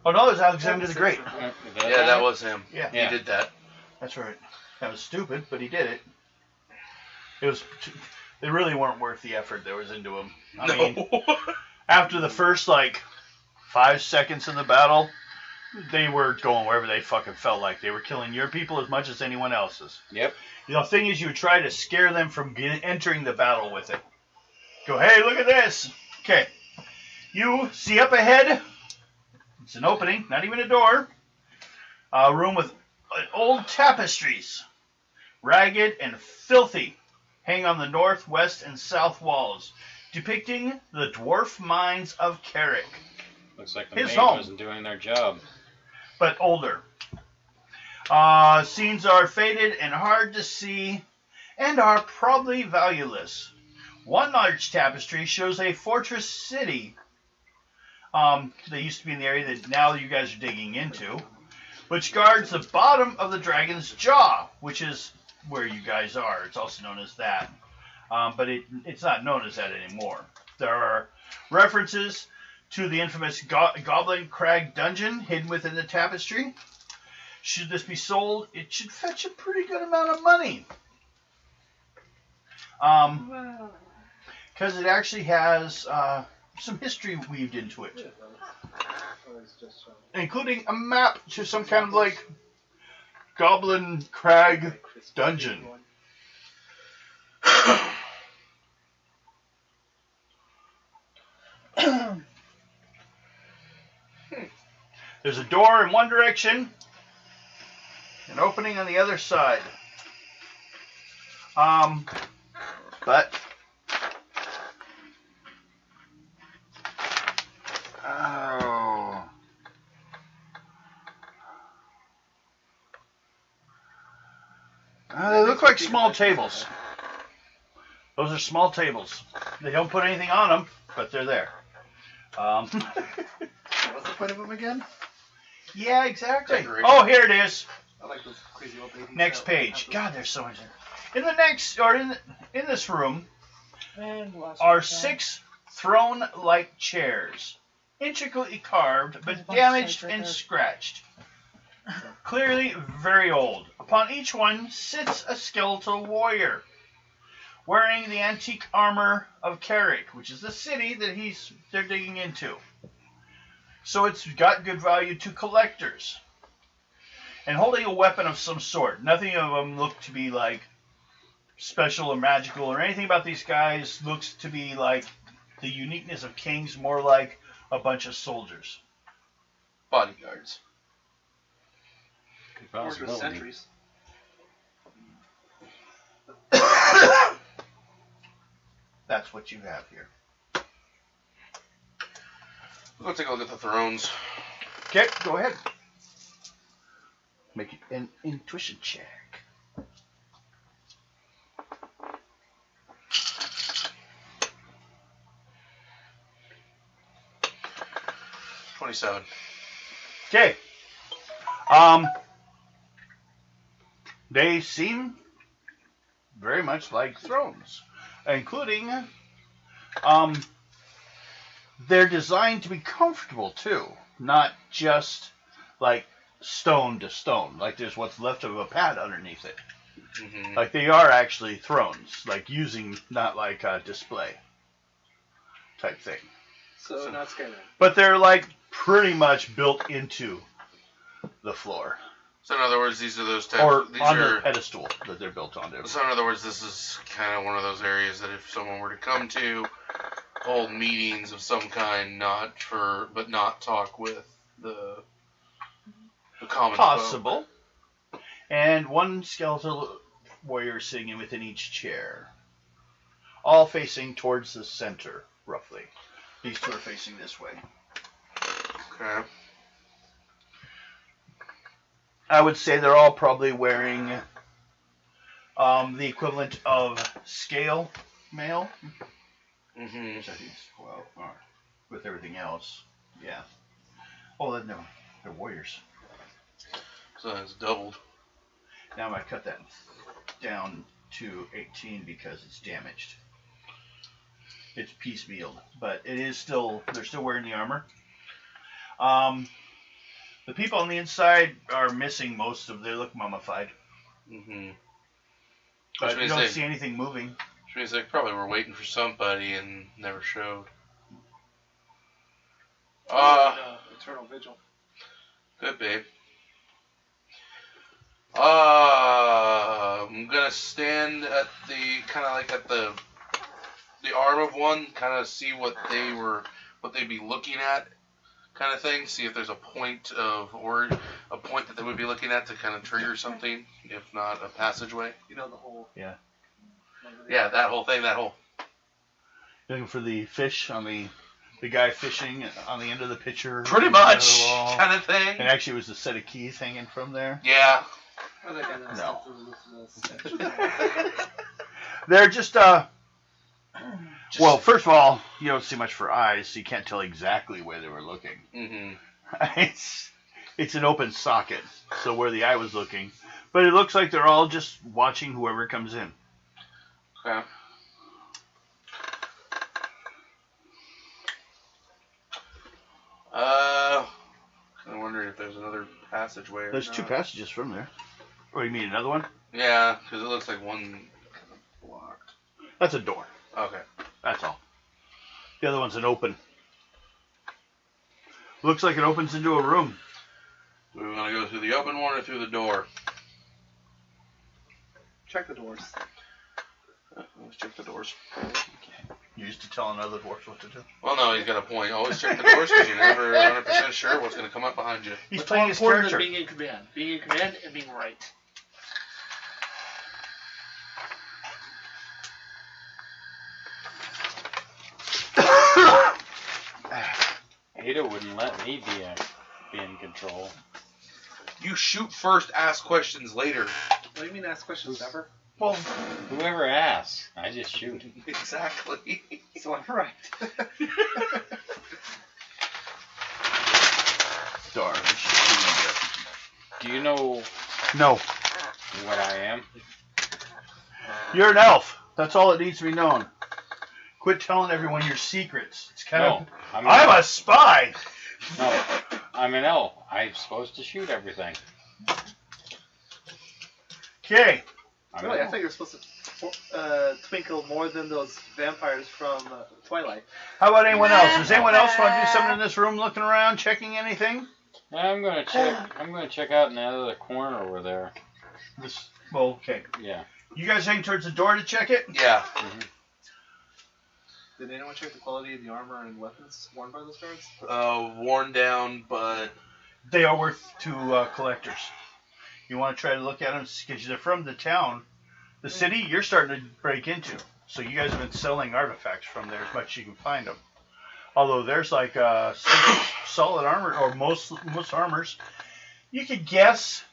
Oh no, it was Alexander the Great. Yeah, that was him. Yeah. Yeah. He did that. That's right. That was stupid, but he did it. It was. They really weren't worth the effort that was into them. I mean, No. after the first 5 seconds in the battle, they were going wherever they fucking felt like. They were killing your people as much as anyone else's. Yep. The thing is, you would try to scare them from entering the battle with it. Go, hey, look at this. Okay. You see up ahead, it's an opening, not even a door. A room with old tapestries, ragged and filthy, hang on the north, west, and south walls, depicting the dwarf mines of Carrick. Looks like the His maid home. wasn't doing their job. But older. Scenes are faded and hard to see, and are probably valueless. One large tapestry shows a fortress city. They used to be in the area that now you guys are digging into, which guards the bottom of the dragon's jaw, which is where you guys are. It's also known as that. But it's not known as that anymore. There are references to the infamous Goblin Crag dungeon hidden within the tapestry. Should this be sold, it should fetch a pretty good amount of money. Because it actually has some history weaved into it. Including a map to some kind of like Goblin Crag dungeon. There's a door in one direction, an opening on the other side. But they look like small tables. Those are small tables. They don't put anything on them, but they're there. What's the point of them again? Yeah, exactly. Decoration. Oh, here it is. I like those crazy old ladies. Next page. God, there's so much. In the next, or in this room, are 6 throne-like chairs, intricately carved but damaged and scratched. Clearly very old. Upon each one sits a skeletal warrior, wearing the antique armor of Carrick, which is the city that they're digging into. So it's got good value to collectors. And holding a weapon of some sort. Nothing of them look to be like special or magical or anything about these guys looks to be like the uniqueness of kings, more like a bunch of soldiers. Bodyguards. Good Worked with possibility. centuries. That's what you have here. Let's take a look at the thrones. Okay, go ahead. Make it an intuition check. $27. Okay. They seem very much like thrones, including they're designed to be comfortable too, not just like stone to stone, like there's what's left of a pad underneath it. Mm-hmm. Like they are actually thrones, like using, not like a display type thing. So not Skyrim. But they're like pretty much built into the floor. So in other words, these are those types. Or These on are. the pedestal that they're built onto. So in other words, this is kind of one of those areas that if someone were to come to, hold meetings of some kind, but not talk with the common folk. Possible. And one skeletal warrior sitting within each chair. All facing towards the center, roughly. These two are facing this way. Okay. I would say they're all probably wearing the equivalent of scale mail. Mm-hmm. Which I think is, well, with everything else, yeah. Oh, no, they're warriors. So it's doubled. Now I'm going to cut that down to 18 because it's damaged. It's piecemealed, but it is still, they're still wearing the armor. The people on the inside are missing most of, they look mummified. Mm-hmm. But Which you means don't they, see anything moving. which means they probably were waiting for somebody and never showed. Eternal Vigil. Could be. I'm gonna stand at the kind of like at the arm of one, kind of see what they'd be looking at, kind of thing. See if there's a point that they would be looking at to kind of trigger something, if not a passageway. You know the whole. Yeah. Yeah, that whole thing, that whole. Looking for the fish on the guy fishing on the end of the picture. Pretty much, kind of thing. And actually, it was a set of keys hanging from there. Yeah. Or that guy that was No. through this. They're just well, first of all, you don't see much for eyes, so you can't tell exactly where they were looking. Mm-hmm. It's an open socket, so where the eye was looking. But it looks like they're all just watching whoever comes in. Okay. I'm wondering if there's another passageway. Or There's not. 2 passages from there. Or you mean another one? Yeah, because it looks like one kind of blocked. That's a door. Okay. That's all. The other one's an open. Looks like it opens into a room. Do we want to go through the open one or through the door? Check the doors. Let's check the doors. You used to tell another dwarf what to do. Well, no, he's got a point. Always check the doors because you're never 100% sure what's going to come up behind you. He's What's playing more his important character. than being in command? Being in command and being right. Ada wouldn't let me be in control. You shoot first, ask questions later. What do you mean ask questions ever? Well, Whoever asks, I just shoot. Exactly. So I'm right. darn. Do you know No, what I am? you're an elf. That's all it needs to be known. Quit telling everyone your secrets. It's kind No, of. I'm I'm a spy. No, I'm an elf. I'm supposed to shoot everything. Okay. I'm Really, an I elf. thought you were supposed to twinkle more than those vampires from Twilight. How about anyone else? Does anyone else want to do something in this room? Looking around, checking anything? I'm gonna check out in the other corner over there. This. Well, okay. Yeah. You guys heading towards the door to check it? Yeah. Mm-hmm. Did anyone check the quality of the armor and weapons worn by those guards? Worn down, but They are worth to collectors. You want to try to look at them because they're from the town. The city you're starting to break into. So you guys have been selling artifacts from there as much as you can find them. Although there's like solid armor, or most armors. You could guess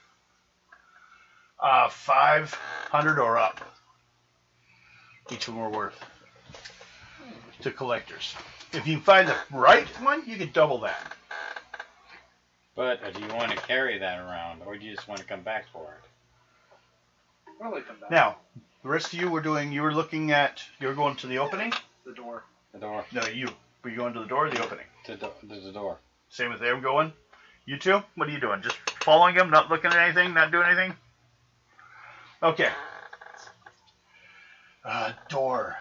500 or up. Each of them are worth to collectors. If you find the right one, you could double that. But do you want to carry that around, or do you just want to come back for it? Probably come back. Now, the rest of you were looking at, you were going to the opening? The door. The door. No, you. Were you going to the door or the opening? To the door. Same with them going? You two? What are you doing? Just following them, not looking at anything, not doing anything? Okay. Door.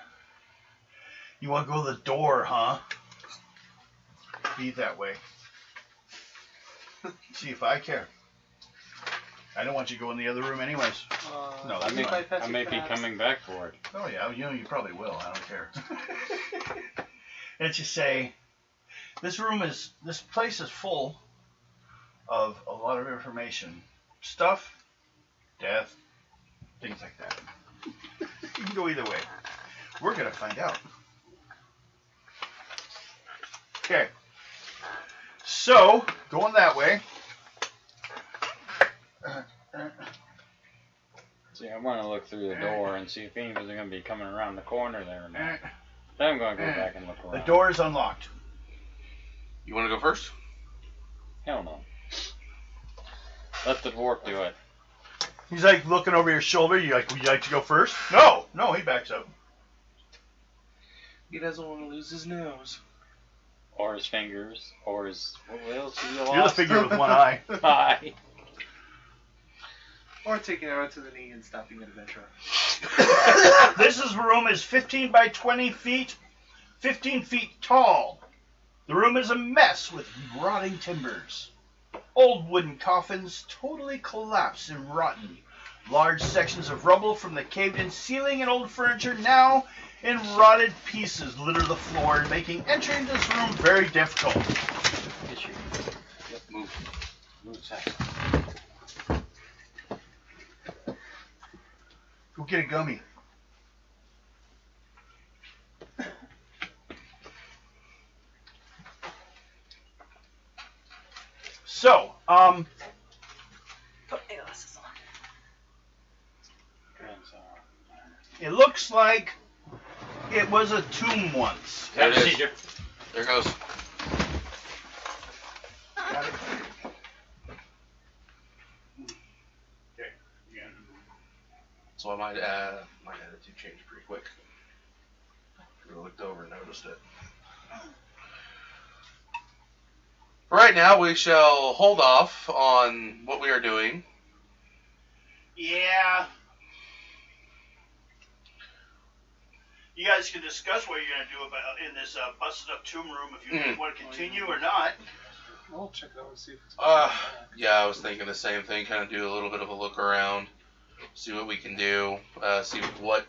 You want to go to the door, huh? Be that way. See if I care. I don't want you to go in the other room anyways. No, I that's may be coming back for it. Oh yeah, you probably will. I don't care. Let's just say, this place is full of a lot of information, stuff, death, things like that. You can go either way. We're gonna find out. Okay. So going that way. See, I want to look through the door and see if anybody's going to be coming around the corner there or not. Then I'm going to go back and look around. The door is unlocked. you want to go first? Hell no. Let the dwarf do it. He's like looking over your shoulder. Would you like to go first? No, he backs up. He doesn't want to lose his nose. Or his fingers. Or his... What else have you You're the lost? figure with one eye. Eye. Or taking it out to the knee and stopping an adventure. This room is 15 by 20 feet, 15 feet tall. The room is a mess with rotting timbers. Old wooden coffins totally collapsed and rotten. Large sections of rubble from the caved-in ceiling and old furniture now in rotted pieces litter the floor, making entering this room very difficult. Move. Move aside. Go get a gummy. So, Put my glasses on. it looks like it was a tomb once. There it is. Procedure. There goes. Got it. So I might add my attitude changed pretty quick. I looked over and noticed it. For right now, we shall hold off on what we are doing. Yeah. You guys can discuss what you're going to do about in this busted up tomb room if you want to continue or not. I'll check it out and see if it's Yeah, I was thinking the same thing. Kind of do a little bit of a look around, see what we can do, see what,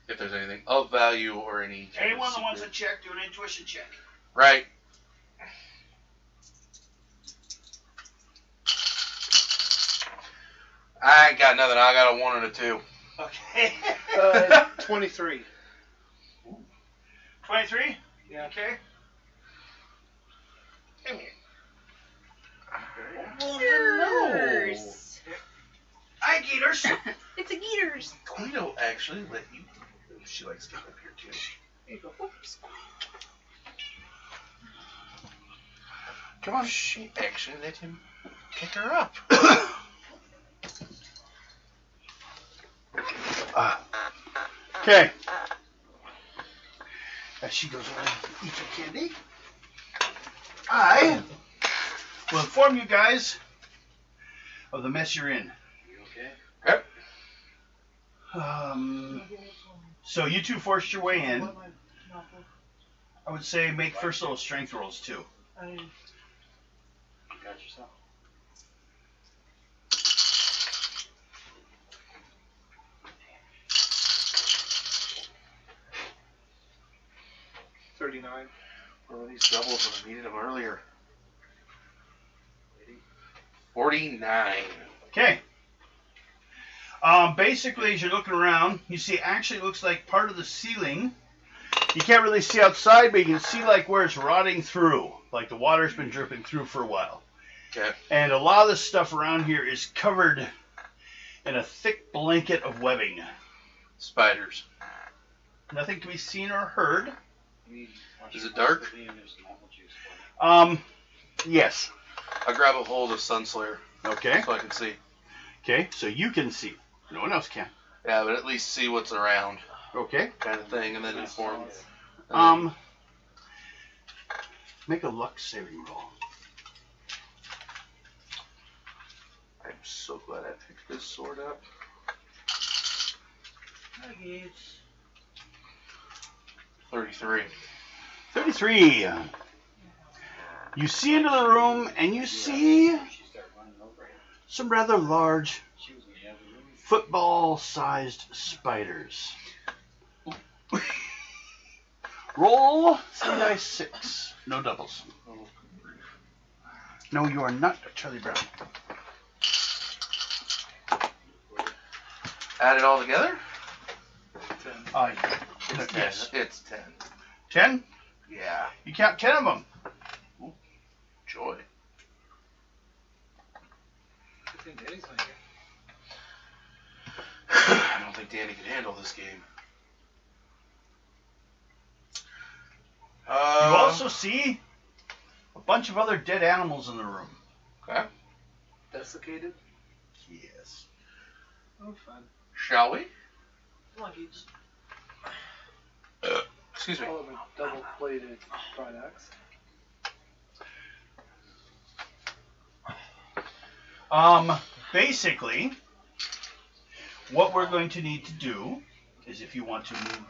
if there's anything of value or any. Anyone that wants to check, do an intuition check. Right. I ain't got nothing. I got a 1 and a 2. Okay. 23. 23? Yeah. Okay. Come here. Geeters. Hi, Geeters. It's a Geeters. Guido actually let you. She likes to get up here too. Here you go. Oops. Come on. She actually let him pick her up. Okay. As she goes away to eat her candy, I will inform you guys of the mess you're in. You okay? Yep. So you two forced your way in. I would say make first little strength rolls too. You got yourself. What are these doubles when I needed them earlier? 49. Okay. Basically, as you're looking around, you see actually it looks like part of the ceiling. You can't really see outside, but you can see like where it's rotting through. Like the water's been dripping through for a while. Okay. And a lot of this stuff around here is covered in a thick blanket of webbing. Spiders. Nothing can be seen or heard. Is it dark? Yes. I grab a hold of Sunslayer Okay. so I can see. Okay, so you can see. No one else can. Yeah, but at least see what's around, Okay. kind of thing, and then inform. Make a luck saving roll. I'm so glad I picked this sword up. 33. 33. You see into the room, and you see some rather large football-sized spiders. Roll 3d6. No doubles. No, you are not Charlie Brown. Add it all together? Yes. 10. It's 10. 10? Yeah. You count 10 of them. Joy. I think Danny's not here. I don't think Danny can handle this game. You also see a bunch of other dead animals in the room. Okay. Desiccated? Yes. Oh, fun. Shall we? Luggage. Excuse me. Call them a double-bladed fried axe. Basically, what we're going to need to do is if you want to move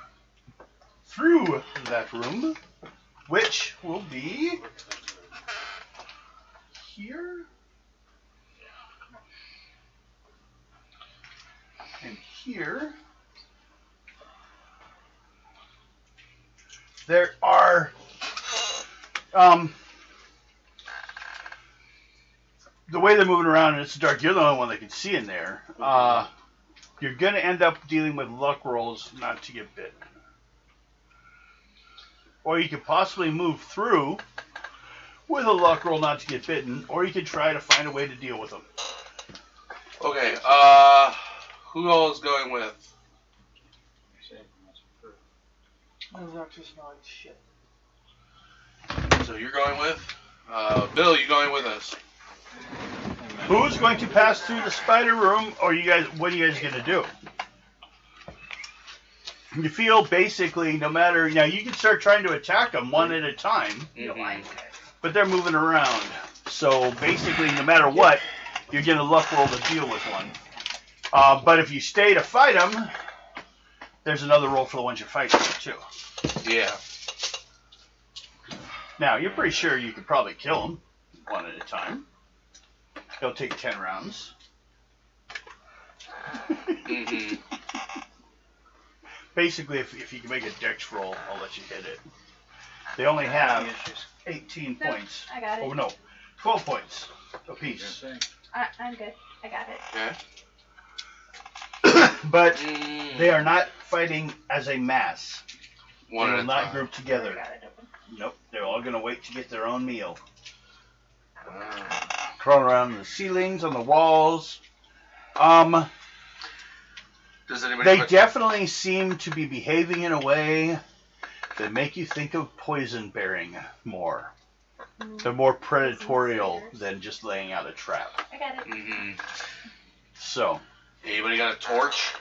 through that room, which will be here. And here. There are the way they're moving around, and it's dark, you're the only one that can see in there. You're going to end up dealing with luck rolls not to get bit. Or you could possibly move through with a luck roll not to get bitten, or you could try to find a way to deal with them. Okay, who all is going with? Those are just not shit. So you're going with? Bill, you going with us? Who's going to pass through the spider room, or you guys? What are you guys going to do? You feel basically, no matter, now you can start trying to attack them one at a time, but they're moving around. So basically, no matter what, you're going to luck roll to deal with one. But if you stay to fight them, there's another roll for the ones you're fighting too. Yeah. Now, you're pretty sure you could probably kill them one at a time. It'll take 10 rounds. Mm-hmm. Basically, if you can make a dex roll, I'll let you hit it. They only have 18 No, points. I got it. Oh, no. 12 points apiece. I'm good. I got it. Okay. But they are not fighting as a mass. One They at will a not time. group I together. got it open. Nope. They're all going to wait to get their own meal. Ah. Crawling around the ceilings, on the walls. Does anybody? They put- definitely seem to be behaving in a way that make you think of poison bearing more. They're more predatorial than just laying out a trap. I got it. Mhm. So, Anybody got a torch?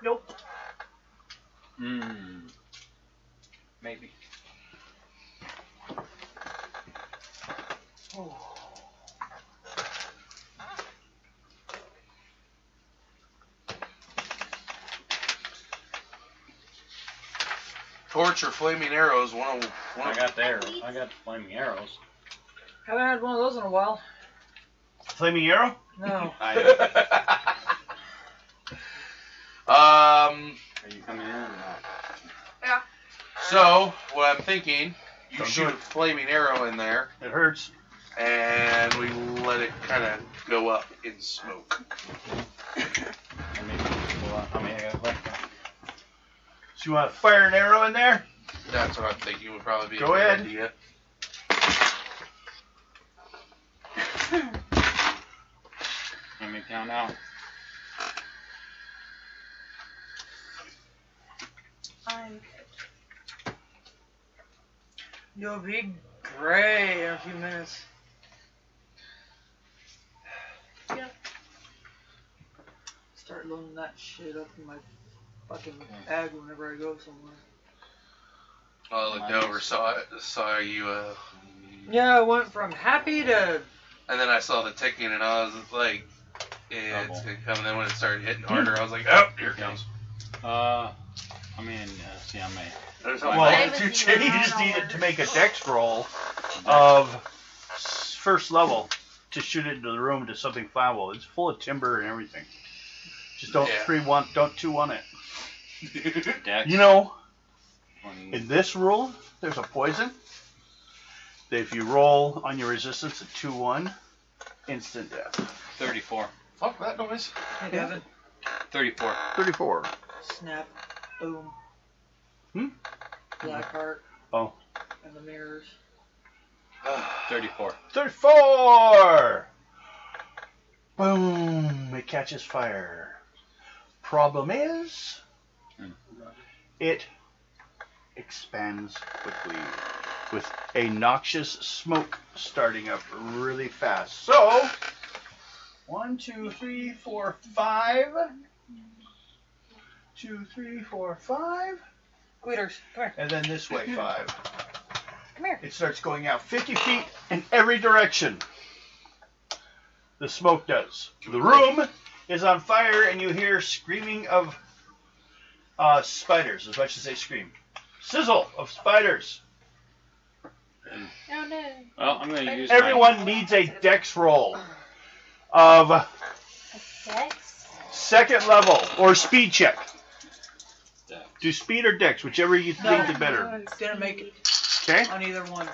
Nope. Maybe. Torch or flaming arrows? One I of got the arrow. I got the flaming arrows. Haven't had one of those in a while. flaming arrow? No. Are you coming in or not? Yeah. So what I'm thinking, you Don't do shoot it. a flaming arrow in there, It hurts. and we let it kind of go up in smoke. Or maybe, well, I mean, I got left. So you want to fire an arrow in there? That's what I'm thinking would probably be Go a good ahead. idea. Let me count out. I'm good. You'll be great in a few minutes. Yep. Start loading that shit up in my fucking bag whenever I go somewhere. I looked over, saw you, Yeah, I went from happy to and then I saw the ticking, and I was like, yeah, it's Trouble. gonna come. And then when it started hitting harder, I was like, oh, here it Okay. comes. I mean, see, I may. There's Well, I you was just not need on it to make a dex roll of first level to shoot it into the room to something flammable. It's full of timber and everything. Just don't Yeah. 3-1, don't 2-1 it. Dex. You know, 20. in this rule, there's a poison. That if you roll on your resistance at 2-1, instant death. 34. Fuck that noise. hey, Devin, 34. 34. snap, boom. Hmm? Blackheart. Oh. And the mirrors. 34. 34! Boom! It catches fire. Problem is, it expands quickly with a noxious smoke starting up really fast. So, 1, 2, 3, 4, 5. 2, 3, 4, 5. Queeters, come here. And then this way, 5. Come here. It starts going out 50 feet in every direction. The smoke does. The room is on fire, and you hear screaming of spiders, as much as they scream. Sizzle of spiders. Oh no. Well, I'm going to use Everyone needs a dex roll of Dex? second level or speed check. my... Do speed or dex, whichever you think is better. Didn't make it Okay? on either one.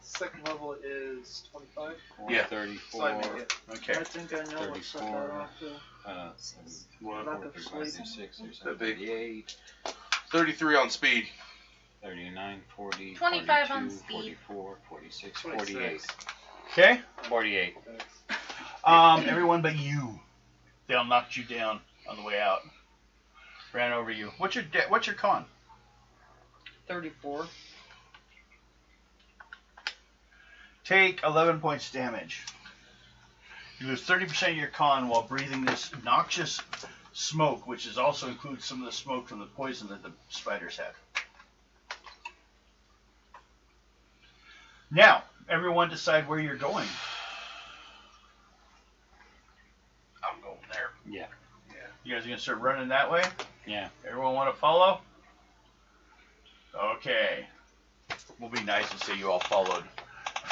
Second level is 25. Yeah. 34. So I make it. Okay. I think I know what's up 34. that off the What? lack of 35, sleep. 36, That big. 38, 33 on speed. 39, 40, 25 42, on speed. 44, 46, 26. 48. Okay? 48. Everyone but you. They'll knocked you down on the way out. Ran over you. What's your con? 34. Take 11 points damage. You lose 30% of your con while breathing this noxious smoke, which is also includes some of the smoke from the poison that the spiders had. Now, everyone decide where you're going. I'm going there. Yeah. You guys are going to start running that way? Yeah. Everyone want to follow? Okay. We'll be nice and say you all followed.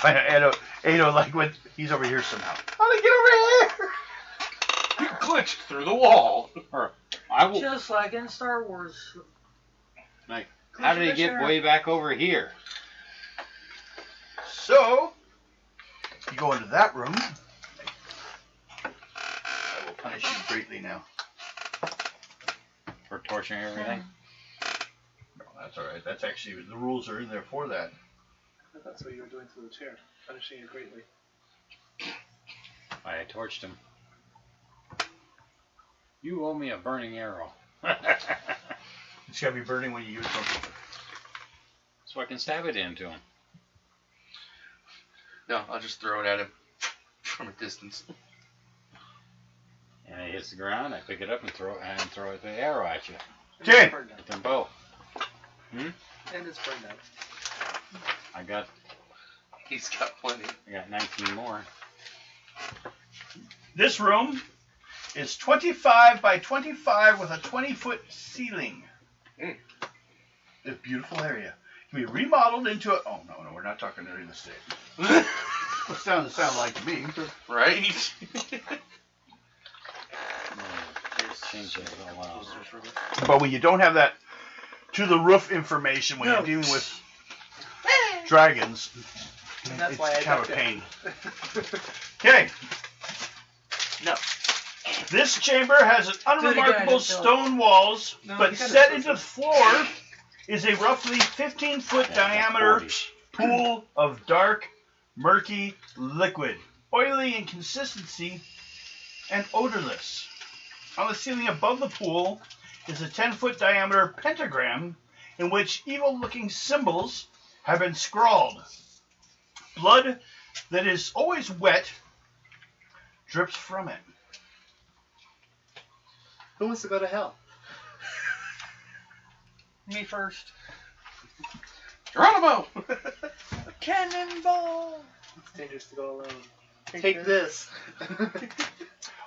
Ado, like when he's over here somehow. How did I get over here? You glitched through the wall. Or I will. Just like in Star Wars. Like, how did he get way back over here? So, you go into that room. I will punish you greatly now. For torturing everything? No, that's alright. That's actually, the rules are in there for that. That's what you were doing to the chair, punishing it greatly. I torched him. You owe me a burning arrow. It's gotta be burning when you use something. So I can stab it into him. No, I'll just throw it at him from a distance. And it hits the ground, I pick it up and throw it the arrow at you. Okay. It's burned out. With them both. And it's burned out. I got He's got plenty. 19 more. This room is 25 by 25 with a 20-foot ceiling. Mm. It's a beautiful area. It can be remodeled into a... Oh, no, we're not talking real estate. What sound like to me. Right? Just change it all out. But when you don't have that to-the-roof information when you're dealing with dragons, And that's it's why I kind of a ducked pain. Okay. No. This chamber has an unremarkable didn't tell stone walls, No, but you gotta set say into the floor is a roughly 15-foot Yeah, diameter 40. pool of dark, murky liquid, oily in consistency and odorless. On the ceiling above the pool is a 10-foot diameter pentagram in which evil-looking symbols have been scrawled. Blood that is always wet drips from it. Who wants to go to hell? Me first. Geronimo! Cannonball! It's dangerous to go alone. Take this.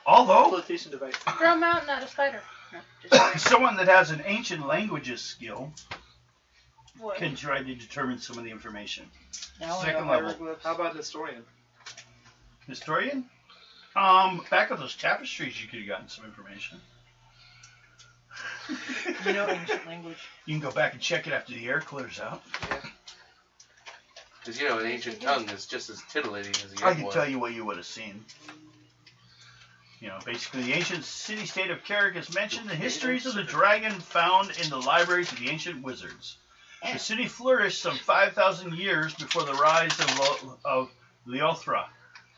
Although, Flotation device. Throw him out, not a spider. No, just kidding. someone that has an ancient languages skill What? can try to determine some of the information. Now I Second know level. hieroglyphs. How about historian? Historian? Back of those tapestries you could have gotten some information. You know ancient language. You can go back and check it after the air clears out. Because, you know, an ancient tongue is just as titillating as a I young can one. tell you what you would have seen. You know, basically the ancient city-state of Carrick is mentioned the histories of the dragon found in the libraries of the ancient wizards. The city flourished some 5,000 years before the rise of Leothra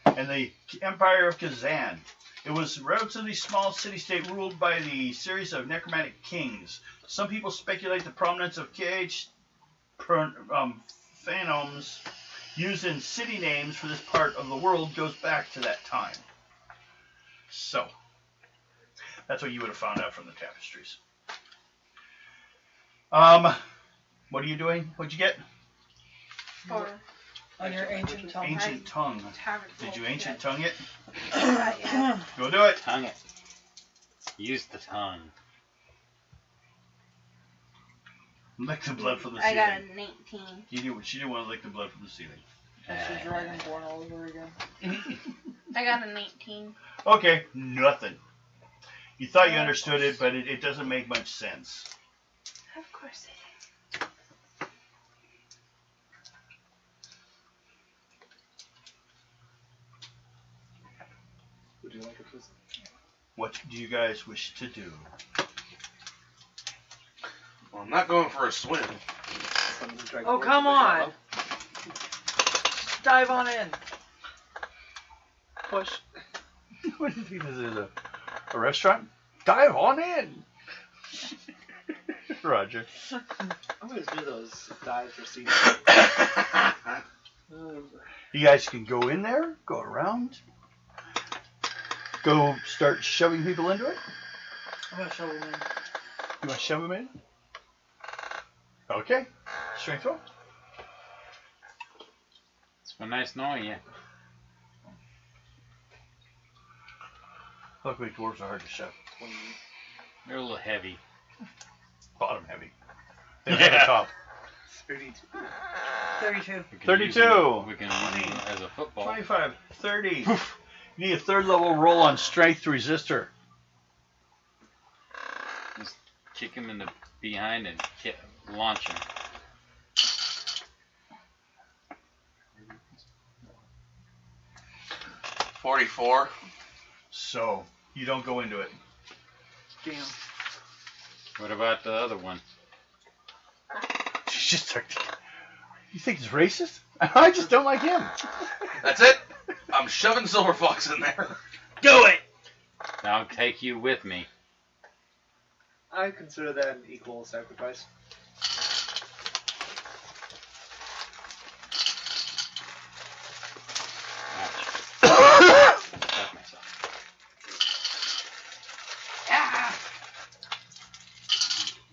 and the Empire of Kazan. It was a relatively small city-state ruled by the series of necromantic kings. Some people speculate the prominence of KH phenoms used in city names for this part of the world goes back to that time. So, that's what you would have found out from the tapestries. What are you doing? What'd you get? Or On your ancient tongue. Ancient tongue. haven't Did you rolled ancient yet. tongue it? Not yet. Go do it. Tongue it. Use the tongue. Lick the blood from the I ceiling. got a 19. She didn't want to lick the blood from the ceiling. That's the Dragonborn all over again. I got a 19. Okay, nothing. You thought you understood it, but it doesn't make much sense. Of course Would you like a twist? What do you guys wish to do? Well, I'm not going for a swim. Summon the dragon Oh, board come to the on. shallow. Dive on in. Push. What do you think this is? A restaurant? Dive on in! Roger. I'm gonna do those dives for season. You guys can go in there, go around, go start shoving people into it. I'm gonna shovel him in. You want to shove them in? Okay. Strength roll. It's been nice knowing you. Luckily, dwarves are hard to shove. You're a little heavy. Bottom heavy. They don't have a top. 32. 32. We can 32. use them- We can use them as a football. 25, 30. You need a third level roll on strength to resist her. Just kick him in the behind and launch him. $44. So, you don't go into it. Damn. What about the other one? She's just like, you think it's racist? I just don't like him. That's it. I'm shoving Silver Fox in there. Do it! I'll take you with me. I consider that an equal sacrifice. Ouch. Cut myself.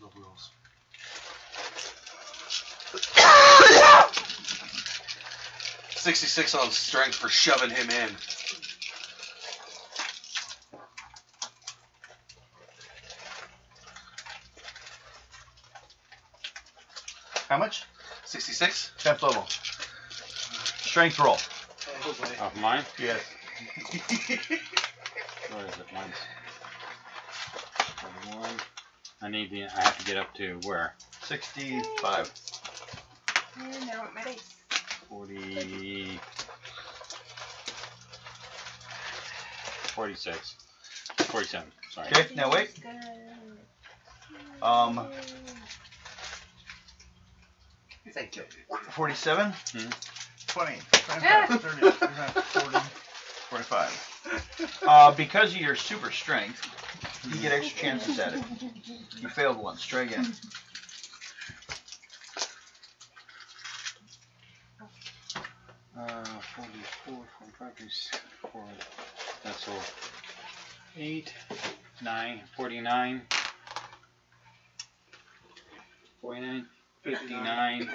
The wheels. $66 on strength for shoving him in. How much? 66? 10th level. Strength roll. Oh boy. Off mine? Yes. Where is it? Mine's 41. I have to get up to where? 65. And now at my base. 40. 46. 47. Sorry. Okay, now wait. Thank you. 47, Hmm. 20, 25, 30, 35, 40, 45. Because of your super strength, you get extra chances at it. You failed once. Try again. Uh, 44, 45, 46, that's all. 8, 9, 49, 49, 59,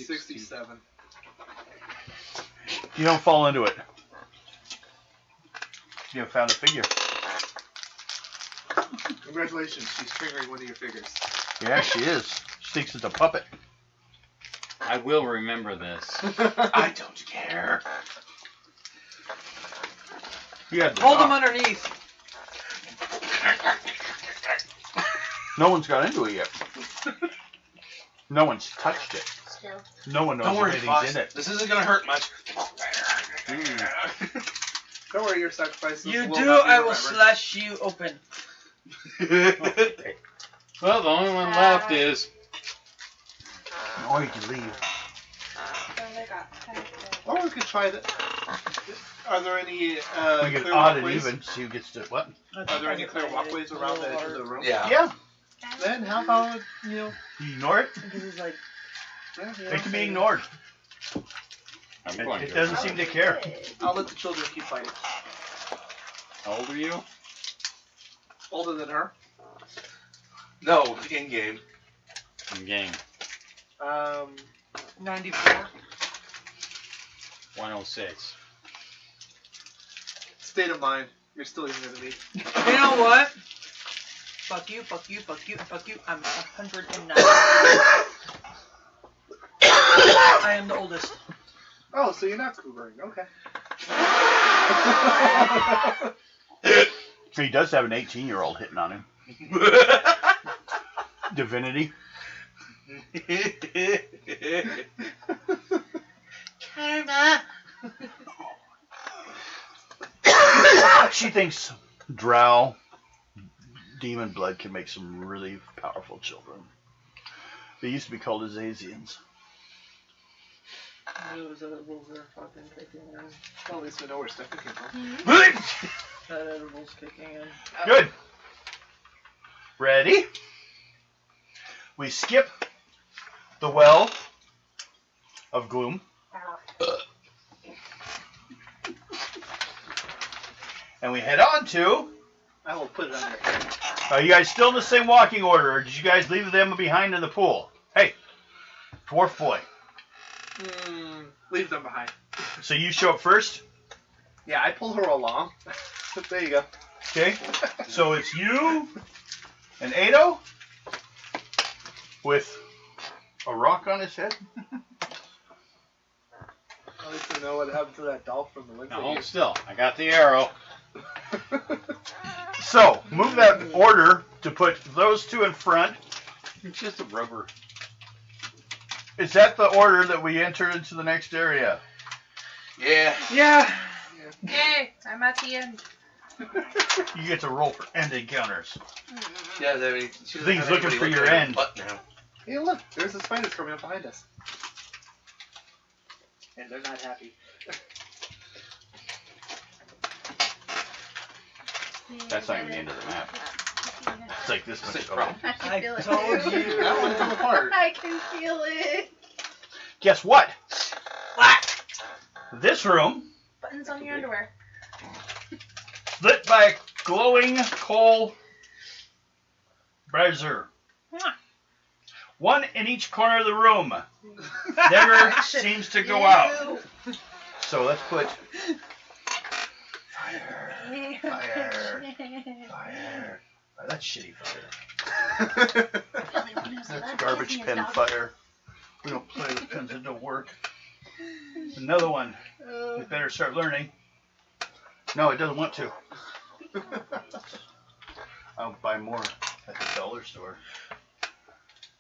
67. You don't fall into it. You have found a figure. Congratulations, she's triggering one of your figures. Yeah, she is. She thinks it's a puppet. I will remember this. I don't care. You had the Hold him top. underneath. No one's got into it yet. No one's touched it. Still. No one knows Don't worry, anything's Fox. in it. This isn't going to hurt much. Don't worry, your sacrifices You will do, not be I will remembered. slash you open. Well, the only one left is. Or you can leave. So they got 10. Or we could try that. Are there any We clear can odd and walkways? even. See who gets to what? Are there any clear walkways around the edge of the room? Yeah. Yeah. Then how about, you know, You ignore it. Because it's like, yeah, you know, It can be ignored. I'm going It to. doesn't seem to care. I'll let the children keep fighting. How old are you? Older than her. No, in game. In game. 94. 106. State of mind. You're still younger than me. You know what? Fuck you, fuck you, fuck you, fuck you. I'm 109. I am the oldest. Oh, so you're not cougering. Okay. So he does have an 18-year-old hitting on him. Divinity. Karma. She thinks drow, demon blood can make some really powerful children. They used to be called Azazians. Those edibles are fucking kicking in. Well, at least we know where Stephanie came from. That edible's kicking in. Good. Ready? We skip the well of gloom. And we head on to... I will put it under. Are you guys still in the same walking order, or did you guys leave them behind in the pool? Hey, dwarf boy. Leave them behind. So you show up first? Yeah, I pull her along. There you go. Okay. So it's you and Ado with a rock on his head. At least we know what happened to that doll from the winter. Now hold still. I got the arrow. So move that order to put those two in front. It's just a rubber. Is that the order that we enter into the next area? Yeah. Yeah. Hey, I'm at the end. You get to roll for end encounters. Yeah, I mean, she doesn't Things have looking anybody for your at her end. butt now. Hey, look, there's the spiders coming up behind us. And they're not happy. That's not even the end of the map. It's like this much. Six Okay. problems. I can I feel it. told too. you. That one fell apart. I can feel it. Guess what? What? This room, Buttons on your underwear. lit by a glowing coal brazier. Huh. One in each corner of the room. Never seems to go out. So let's put fire, fire, fire. Oh, that's shitty fire. That's garbage pen fire. We don't play with pens that don't work. Another one. We better start learning. No, it doesn't want to. I'll buy more at the dollar store.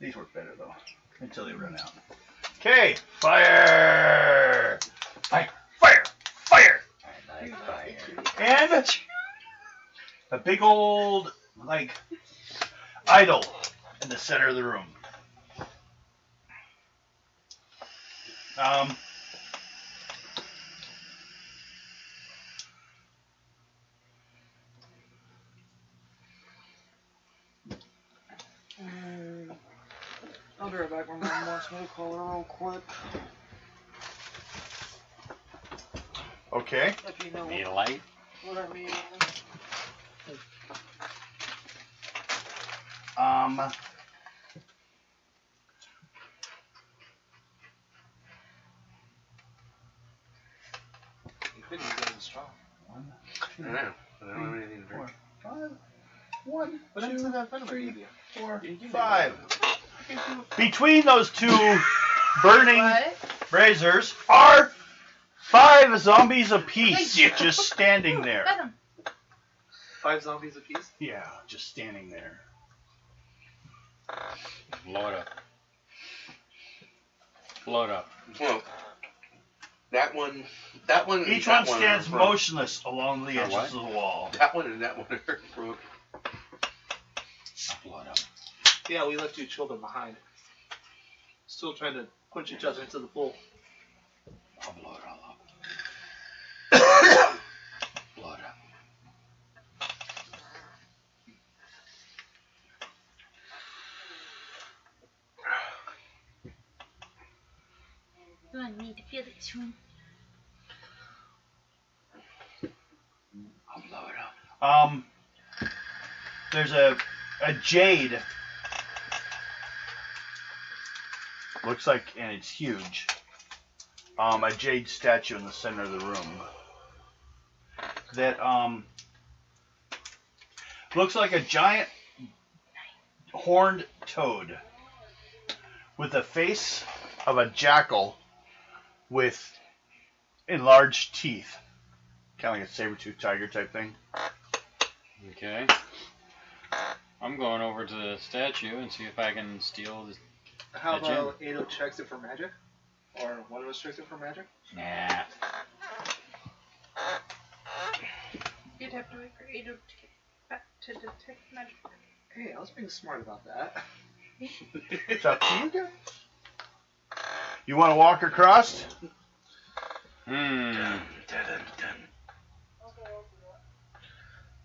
These work better though, until they run out. Okay, fire! Fire! Fire! Fire! I like fire. And a big old, like, idol in the center of the room. I'll be right back. My mom wants me to call her real quick. Okay. If you know Need a light? what I mean. You couldn't use it as strong. 1, I don't know. I don't have anything to drink. 4, 5. 1, What happened to that venom I 3, gave you? 4, You gave me 5. venom. Between those two burning What? braziers are 5 zombies apiece, just standing there. Venom. 5 zombies apiece? Yeah, just standing there. Blow it up. Blow it up. Well, that one. Each that one stands are broke. motionless along the edges what? of the wall. That one and that one are broke. Blow it up. Yeah, we left 2 children behind. Still trying to punch each other into the pool. I'll blow it all up. Blow it up. I need to feel it soon. I'll blow it up. There's a jade. Looks like, and it's huge. A jade statue in the center of the room. That looks like a giant horned toad with the face of a jackal with enlarged teeth. Kind of like a saber-toothed tiger type thing. Okay. I'm going over to the statue and see if I can steal this. How The gem. about Ado checks it for magic? Or one of us checks it for magic? Nah. You'd have to wait for Ado to get back to detect magic. Hey, I was being smart about that. It's up to you guys. You want to walk across? Hmm.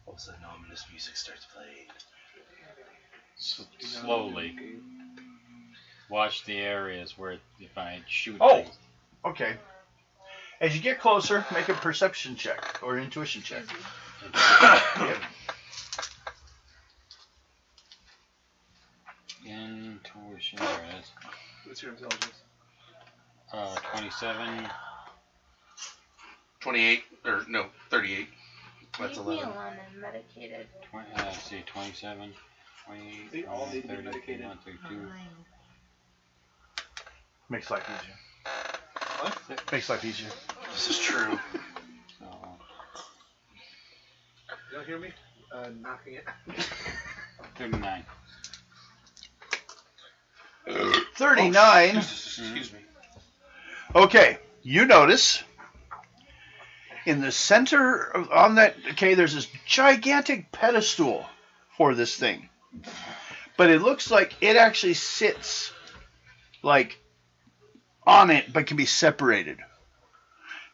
All of a sudden, ominous music starts playing. Slowly. Watch the areas where if I shoot Oh. things. Okay. As you get closer, make a perception check or intuition check. Yep. Intuition, there it is. What's your intelligence? 27. 28, or no, 38. That's Leave me 11. alone and medicated. 27, 28, They all need to be 30, medicated. 31, 32. Makes life easier. What? Makes life easier. This is true. So, You don't hear me? Knocking it. 39. 39. Excuse me. Okay, you notice in the center of, on that, okay, there's this gigantic pedestal for this thing. But it looks like it actually sits like on it, but can be separated.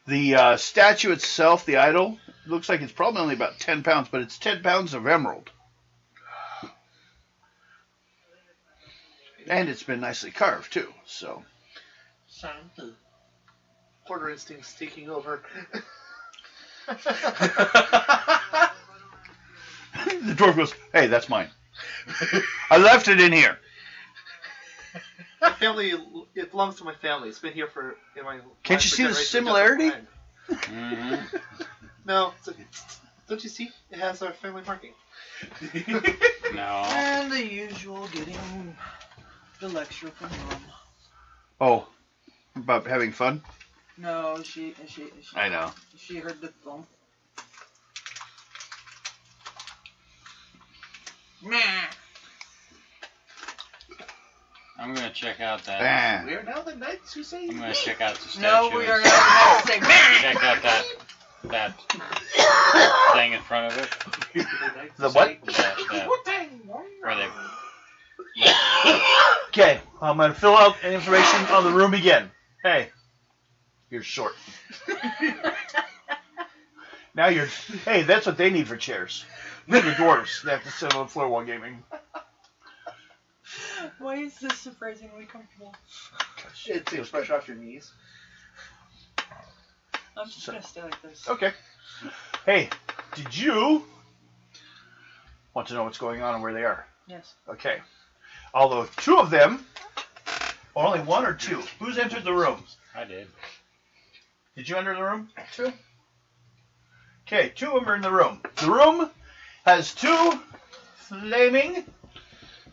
The statue itself, the idol, looks like it's probably only about 10 pounds, but it's 10 pounds of emerald. And it's been nicely carved, too, so. Hoarder instinct's taking over. The dwarf goes, hey, that's mine. I left it in here. My family, it belongs to my family. It's been here for in my. Can't you see the generation, similarity? just behind. Mm-hmm. No, don't you see? It has our family marking. No. And the usual getting the lecture from mom. Oh, about having fun? No, she I know. she heard the thump. Meh. I'm going to check out that. Ah. We are now the knights who say. I'm going to check out the statue. No, we are not allowed to say meh. Check out that thing in front of it. The what? That, where they. Okay, I'm going to fill out information on the room again. Hey, you're short. Now you're. Hey, that's what they need for chairs. Look at the dwarves. They have to sit on the floor while gaming. Why is this surprisingly comfortable? It takes pressure off your knees. I'm just gonna stay like this. Okay. Hey, did you want to know what's going on and where they are? Yes. Okay. Although two of them, or only one or two, who's entered the room? I did. Did you enter the room? True. Okay, two of them are in the room. The room has two flaming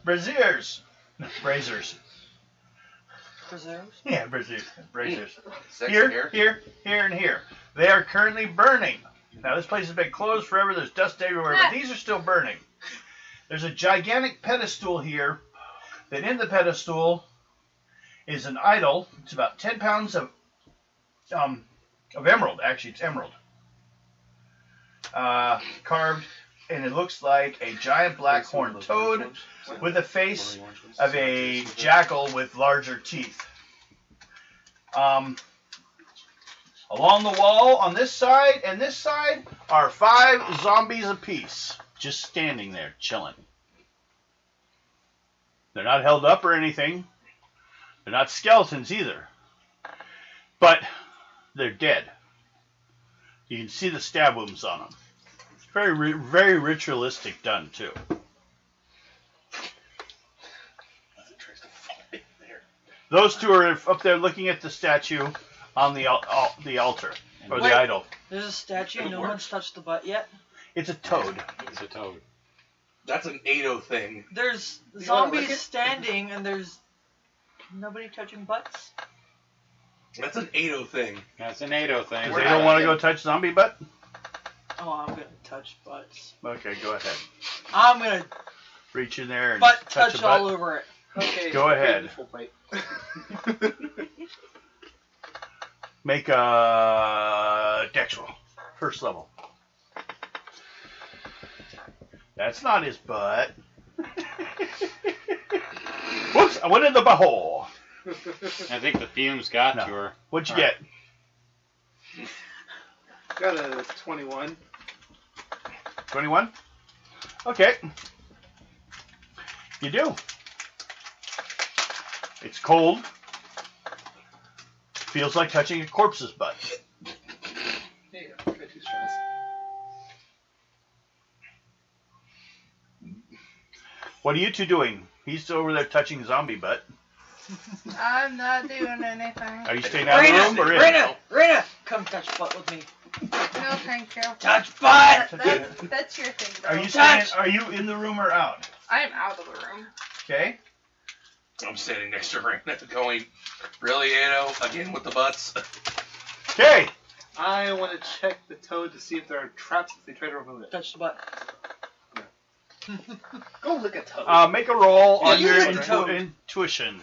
braziers. Braziers. Preserves. Yeah, braziers. Braziers. Sexy Here, hair. here, here, and here. They are currently burning. Now, this place has been closed forever. There's dust everywhere, but these are still burning. There's a gigantic pedestal here. That in the pedestal is an idol. It's about 10 pounds of emerald. Actually, it's emerald. Carved, and it looks like a giant black horned toad with the face of a jackal with larger teeth. Along the wall on this side and this side are 5 zombies apiece, just standing there, chilling. They're not held up or anything. They're not skeletons either. But they're dead. You can see the stab wounds on them. It's very ritualistic done, too. Those two are up there looking at the statue on the altar, or the Wait. idol. There's a statue. No one's touched the butt yet. It's a toad. It's a toad. That's an 8-0 thing. There's You wanna zombies lick it? standing and there's nobody touching butts. That's an 8-0 thing. That's an 8-0 thing. Does anyone want to go touch zombie butt? Oh, I'm gonna touch butts. Okay, go ahead. I'm gonna Reach in there and butt touch touch a butt. all over it. Okay. Go ahead. Full plate. Make a dex roll. First level. That's not his butt. Whoops, I went in the butthole. I think the fumes got No. to her. What'd you All get? Got a 21. 21? Okay. You do. It's cold. Feels like touching a corpse's butt. There you go. Try 2 straws. What are you two doing? He's over there touching zombie butt. I'm not doing anything. Are you staying out of the room or in? Rena, come touch butt with me. No, thank you. Touch butt. That's your thing, bro. Are you staying? Touch. Are you in the room or out? I am out of the room. Okay. I'm standing next to Rena going, really, 8-0? Again with the butts? Okay. I want to check the toad to see if there are traps if they try to remove it. Touch the butt. Go lick a toad. Make a roll Yeah, on you your lick the toad. intuition.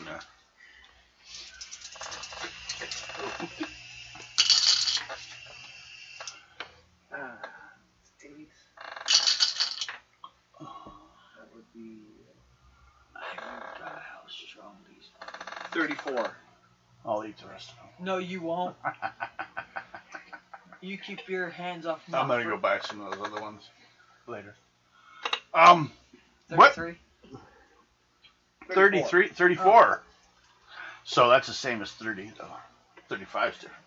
Date. That would be I forgot how strong these are. 34. I'll eat the rest of them. No, you won't. You keep your hands off me. I'm gonna go buy some of those other ones later. What? 33. 33, 34. So that's the same as 30, though. 35 is different.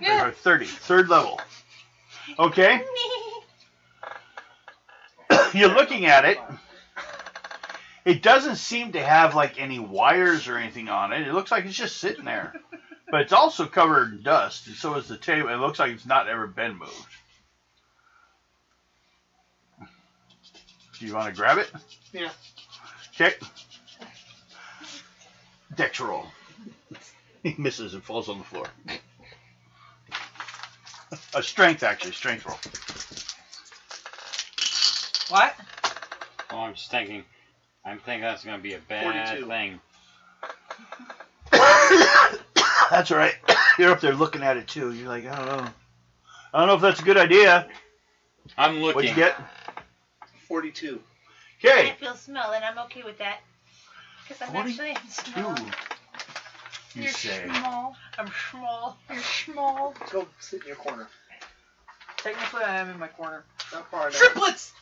Yeah. 30, third level. Okay. You're looking at it. It doesn't seem to have like any wires or anything on it. It looks like it's just sitting there. But it's also covered in dust, and so is the table. It looks like it's not ever been moved. Do you want to grab it? Yeah. Okay. Dex roll. He misses and falls on the floor. A strength, actually. Strength roll. What? Oh, I'm just thinking. I'm thinking that's going to be a bad 42. thing. That's all right. You're up there looking at it, too. You're like, I don't know. I don't know if that's a good idea. I'm looking. What'd you get? 42. I Okay. feel small, and I'm okay with that. Because I'm not 42. saying small. You You're say. small. I'm small. You're small. Go sit in your corner. Technically, I am in my corner. Not far enough. Triplets!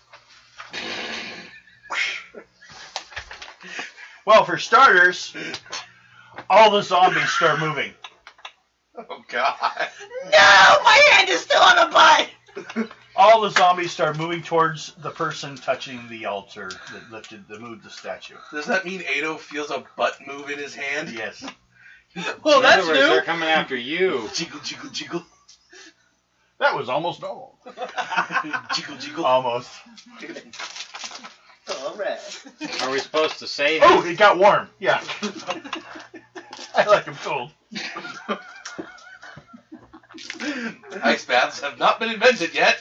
Well, for starters, all the zombies start moving. Oh, God. No! My hand is still on the butt! All the zombies start moving towards the person touching the altar that moved the statue. Does that mean 8-0 feels a butt move in his hand? Yes. Well, In that's other words, new. they're coming after you. Jiggle, jiggle, jiggle. That was almost normal. Jiggle, jiggle. Almost. All right. Are we supposed to say Oh, this? it got warm. Yeah. I like them cold. Ice baths have not been invented yet.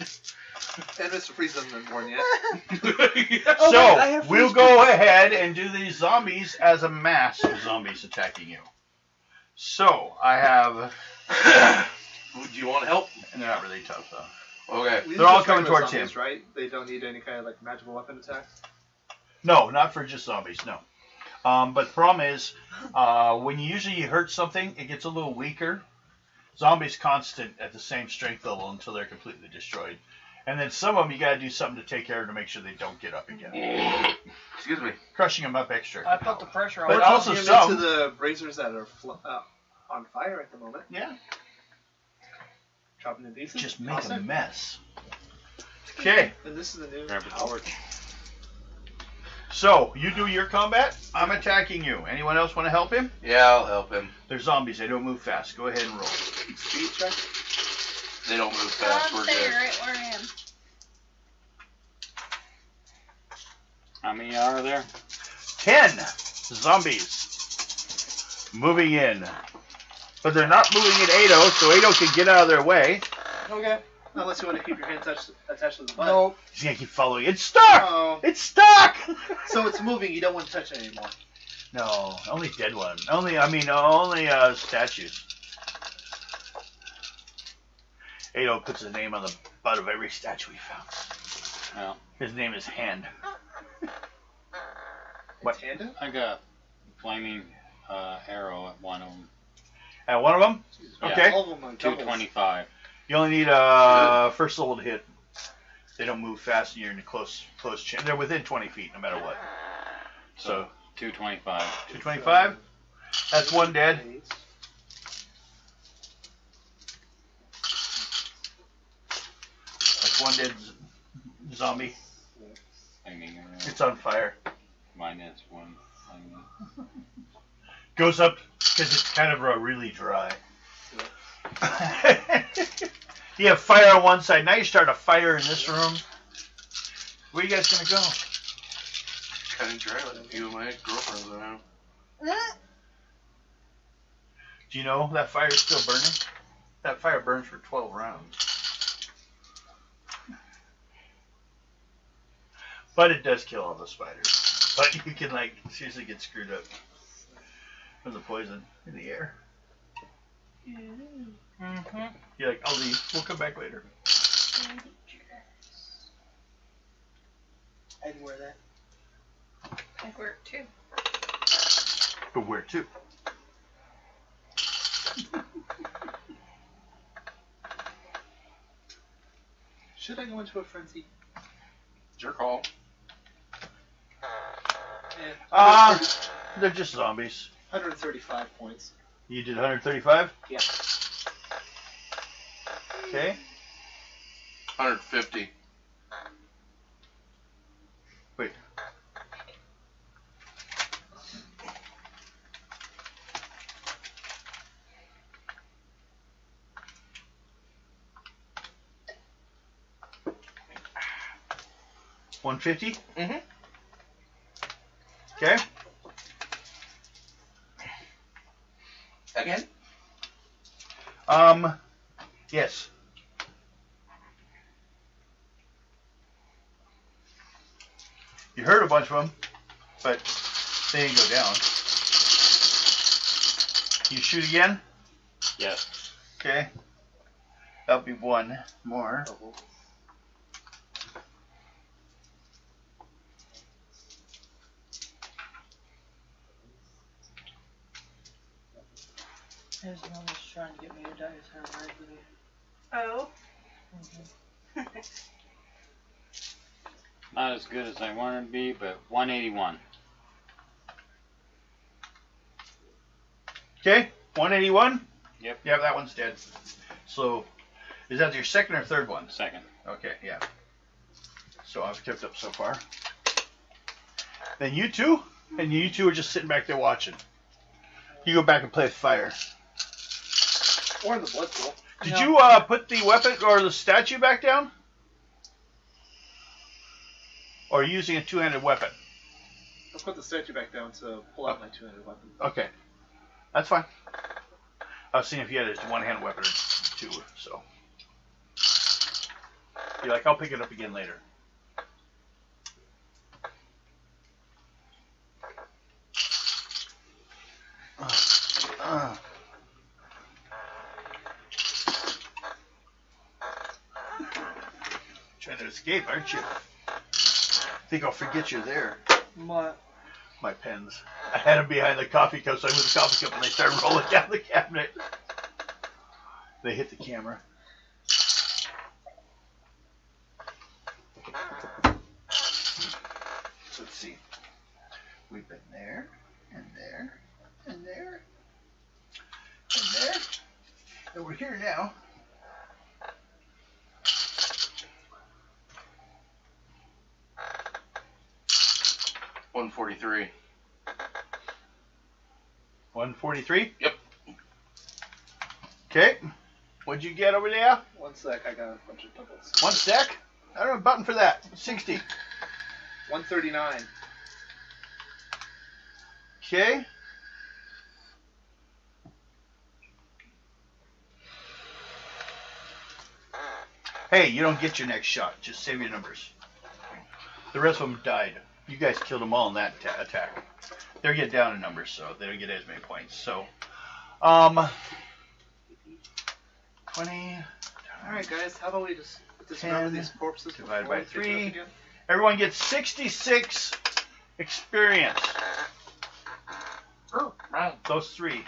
And Mr. Freeze hasn't been born yet. Oh, So, wait, I have we'll freeze go ahead and do these zombies as a mass of zombies attacking you. So, I have... Would you want help? And they're not really tough, though. Okay. These They're are all just coming regular towards zombies, him. right? They don't need any kind of like magical weapon attacks. No, not for just zombies, no. But the problem is, when you usually hurt something, it gets a little weaker. Zombies constant at the same strength level until they're completely destroyed. And then some of them you gotta do something to take care of to make sure they don't get up again. Excuse me. Crushing them up extra. I felt the pressure on But Or my also tossing them some- into the braziers that are on fire at the moment. Yeah, Chopping in pieces. just make Toss a it. mess. Okay, And this is the new Grab a house. torch. so you do your combat. I'm attacking you. Anyone else want to help him? Yeah, I'll help him. They're zombies. They don't move fast. Go ahead and roll. Speed check. They don't move fast. I'm We're staying good. right where I am. How many are there? 10 zombies moving in. But they're not moving at Ado, so Ado can get out of their way. Okay. Unless you want to keep your hand attached to the button. Nope. He's going to keep following. It's stuck! Oh. It's stuck! So it's moving. You don't want to touch it anymore. No, only dead one. Only statues. Ado puts his name on the butt of every statue he found. Well, His name is Hand. What? Tandem? I got flaming arrow at one of them. And one of them? Yeah. Okay. All of them are doubles. 225. You only need first level to hit. They don't move fast and you're in a close chance. They're within 20 feet no matter what. So 225. 225. That's one dead. That's one dead zombie. Flaming arrow. It's on fire. Minus one. Goes up because it's kind of really dry. You have fire on one side. Now you start a fire in this room. Where are you guys gonna go? Kind of dry like a few of my ex-girlfriends I know. Do you know that fire is still burning? That fire burns for 12 rounds. But it does kill all the spiders. But you can seriously get screwed up from the poison in the air. Mm-hmm. You're like, I'll leave. We'll come back later. I'd wear that. I'd wear it too. But where to? Should I go into a frenzy? It's your call. Yeah. They're just zombies. 135 points. You did 135? Yeah. Okay. 150. Wait. $150? Mm-hmm. Okay. Again? Yes. You heard a bunch of them, but they didn't go down. You shoot again? Yes. Okay. That'll be one more. His mom was trying to get me to dye his hair red with it. Oh. Not as good as I wanted to be, but 181. Okay. 181? Yep. Yeah, that one's dead. So, is that your second or third one? Second. Okay, yeah. So I've kept up so far. Then you two, and you two are just sitting back there watching. You go back and play with fire. Or in the blood pool. Did No. you put the weapon or the statue back down? Or are you using a two-handed weapon? I'll put the statue back down to pull out my two-handed weapon. Okay. That's fine. I was seeing if you had a one-handed weapon or two, so. You're like, I'll pick it up again later. Trying to escape, aren't you? Think I'll forget you're there. What? My pens. I had them behind the coffee cup, so I moved the coffee cup and they started rolling down the cabinet. They hit the camera. So let's see. We've been there, and there, and there, and there. And we're here now. $143. 143? Yep. Okay. What'd you get over there? 1 sec, I got a bunch of doubles. One stack? I don't have a button for that. 60. 139. Okay. Hey, you don't get your next shot. Just save your numbers. The rest of them died. You guys killed them all in that attack. They're getting down in numbers, so they don't get as many points. So, 20. Alright, guys, how about we just Ten dismember these corpses divided before by we pick it up 3. again? Everyone gets 66 experience. Those 3.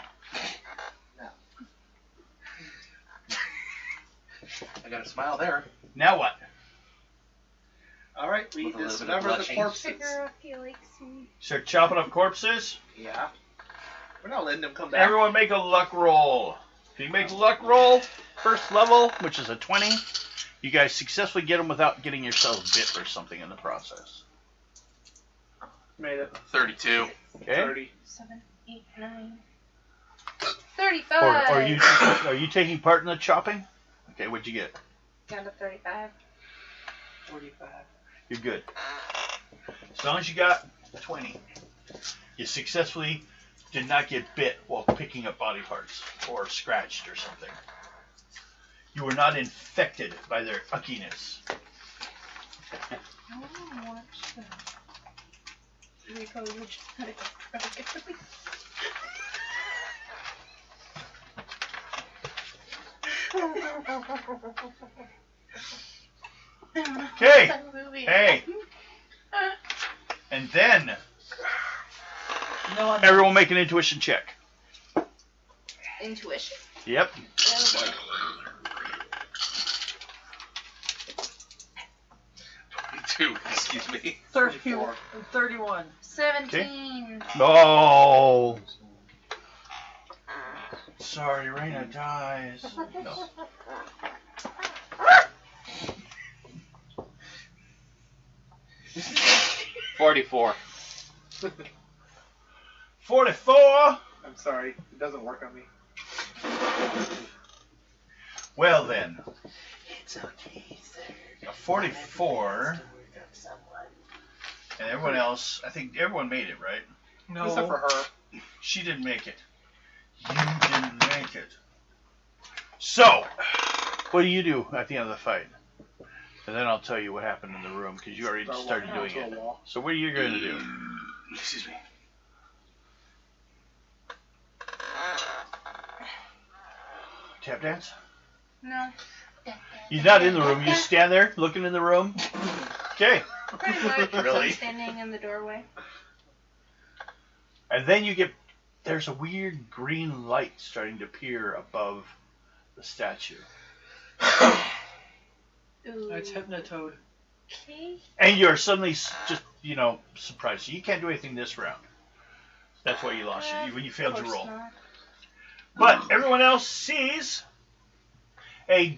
I got a smile there. Now what? Alright, we With a little bit of dismember the blushing. corpses. Figure out Felix and Start chopping up corpses. Yeah. We're not letting them come back. Everyone make a luck roll. If you make a luck roll, first level, which is a 20, you guys successfully get them without getting yourselves bit or something in the process. Made it. 32. Okay? 30. 7, 8, 9. 35. Or are you taking part in the chopping? Okay, what'd you get? Down to 35. 45. You're good. As long as you got 20, you successfully did not get bit while picking up body parts or scratched or something. You were not infected by their uckiness. I want to watch the Rico, you just had it go. Okay. Movie. Hey. And then No one. everyone make an intuition check. Intuition. Yep. Oh, boy. 22, excuse me. 31. 17. No. Sorry, Raina dies. No. $44. 44. I'm sorry. It doesn't work on me. Well then, It's okay, sir. a 44. And everyone else, I think everyone made it, right? No. Except for her. She didn't make it. You didn't make it. So, what do you do at the end of the fight? And then I'll tell you what happened in the room, because you already started doing it. So what are you going to do? Excuse me. Tap dance? No. You're not in the room. You just stand there looking in the room. Okay. Pretty much. Really? Standing in the doorway. And then you get, there's a weird green light starting to appear above the statue. Ooh. That's Hypnotoad. Okay. And you're suddenly just, surprised. So you can't do anything this round. That's why you lost it, when you failed your Of course roll. not. But everyone else sees a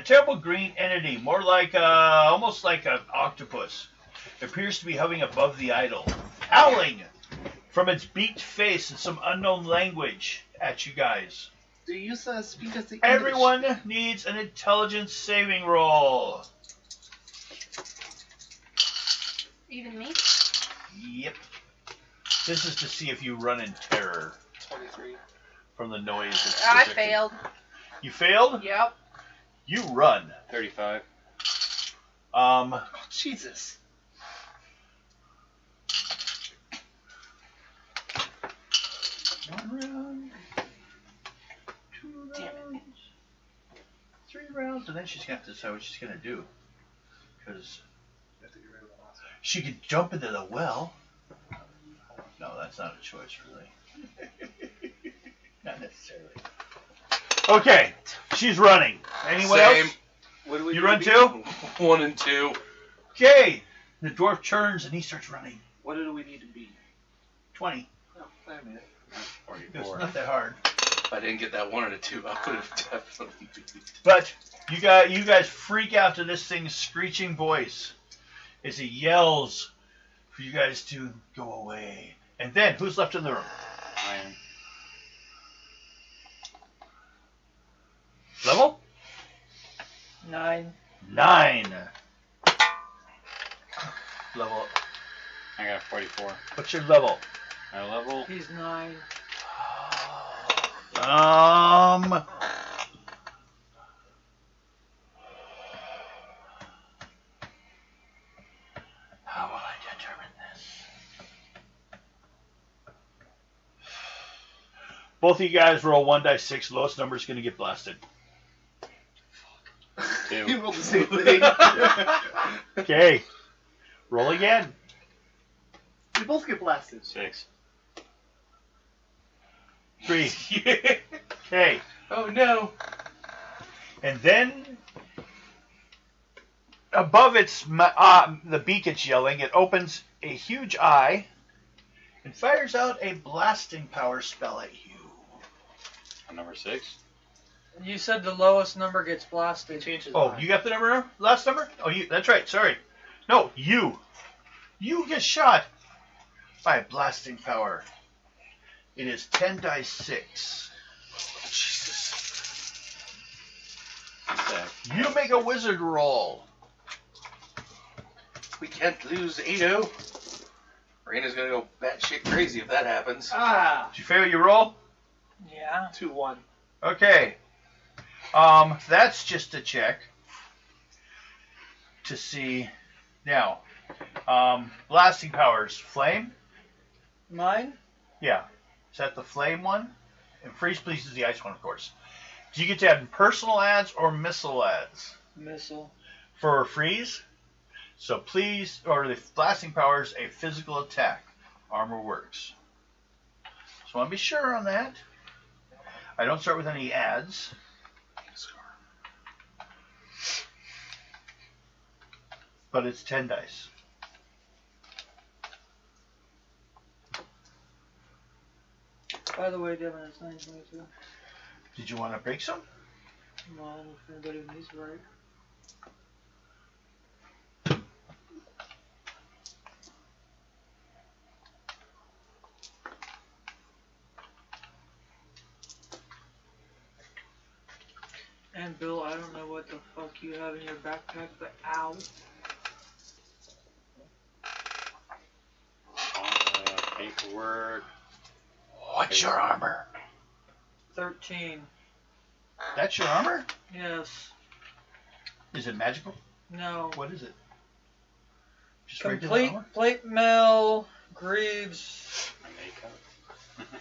terrible green entity, more like almost like an octopus. It appears to be hovering above the idol, howling from its beaked face in some unknown language at you guys. Do you speak as the English? Everyone needs an intelligence saving roll. Even me? Yep. This is to see if you run in terror 23. from the noise. That's I projected. failed. You failed? Yep. You run. 35. Oh, Jesus. One round, 2 rounds, 3 rounds, and then she's got to decide what she's going to do. Because she could jump into the well. No, that's not a choice, really. Not necessarily. Okay, she's running. Anyone Same. else? What do we You do run to too? beat? 1 and 2. Okay, the dwarf turns and he starts running. What do we need to beat? 20. Oh, wait a minute. It's 44. not that hard. If I didn't get that 1 and a 2, I would have definitely beat. But you guys freak out to this thing's screeching voice as it yells for you guys to go away. And then, who's left in the room? Iron. Level? 9. 9. Level I got 44. What's your level? My level? He's 9. How will I determine this? Both of you guys roll 1d6. Lowest number is going to get blasted. Two. You rolled the same thing. Okay. Roll again. We both get blasted. 6. 3. Okay. Oh no. And then above the beak it's yelling, it opens a huge eye and fires out a blasting power spell at you. Number 6. You said the lowest number gets blasted. Oh, you got the number? Last number? Oh, that's right. Sorry. No, you. You get shot by a blasting power. It is 10d6. Jesus. You make a wizard roll. We can't lose 8-0. Raina's gonna go batshit crazy if that happens. Ah! Did you fail your roll? Yeah. 2-1. Okay. That's just a check to see. Now, blasting powers. Flame? Mine? Yeah. Is that the flame one? And freeze please is the ice one, of course. Do you get to add personal adds or missile adds Missile. for freeze? So please, or the blasting power is a physical attack. Armor works. So I want to be sure on that. I don't start with any adds. But it's 10 dice. By the way, Devin, it's 922. Did you want to break some? Well, if anybody needs to break. And Bill, I don't know what the fuck you have in your backpack, but ow. Paperwork. What's your armor? 13. That's your armor? Yes. Is it magical? No. What is it? Just regular Complete armor? plate mail, greaves. My makeup.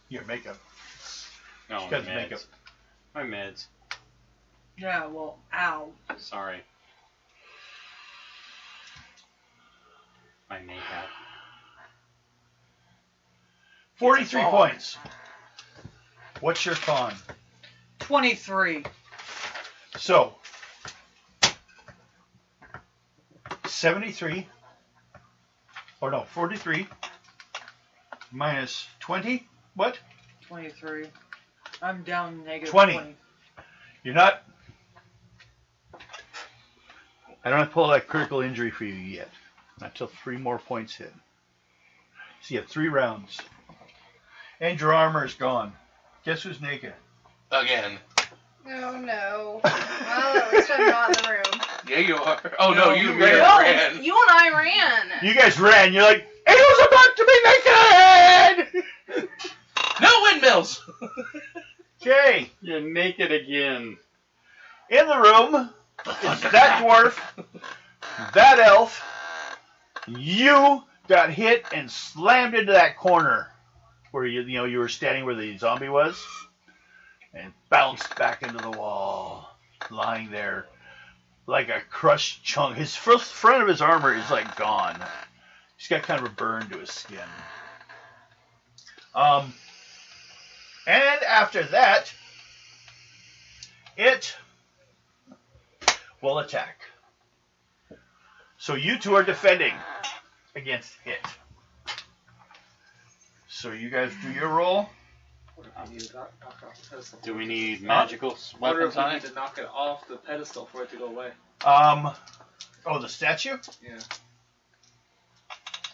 Your makeup. No, She's my got meds. makeup. My meds. Yeah, well, ow. Sorry. My makeup. 43 points. What's your con? 23. So, 73, or no, 43 minus 20, what? 23. I'm down negative 20. You're not, I don't have to pull that critical injury for you yet. Not till 3 more points hit. So you have 3 rounds. And your armor is gone. Guess who's naked? Again. Oh no. Well, at least I'm not in the room. Yeah, you are. Oh no, you No, ran. you and I ran. You guys ran. You're like, Angel's about to be naked! No windmills. Okay. You're naked again. In the room is that dwarf, that elf. You got hit and slammed into that corner where you were standing where the zombie was, and bounced back into the wall, lying there like a crushed chunk. His front of his armor is like gone. He's got kind of a burn to his skin. And after that, it will attack. So you two are defending against it. So you guys do your roll. What if we need to knock off the pedestal? Do we need magical Wonder weapons if we on need it? to knock it off the pedestal for it to go away. Oh, the statue? Yeah.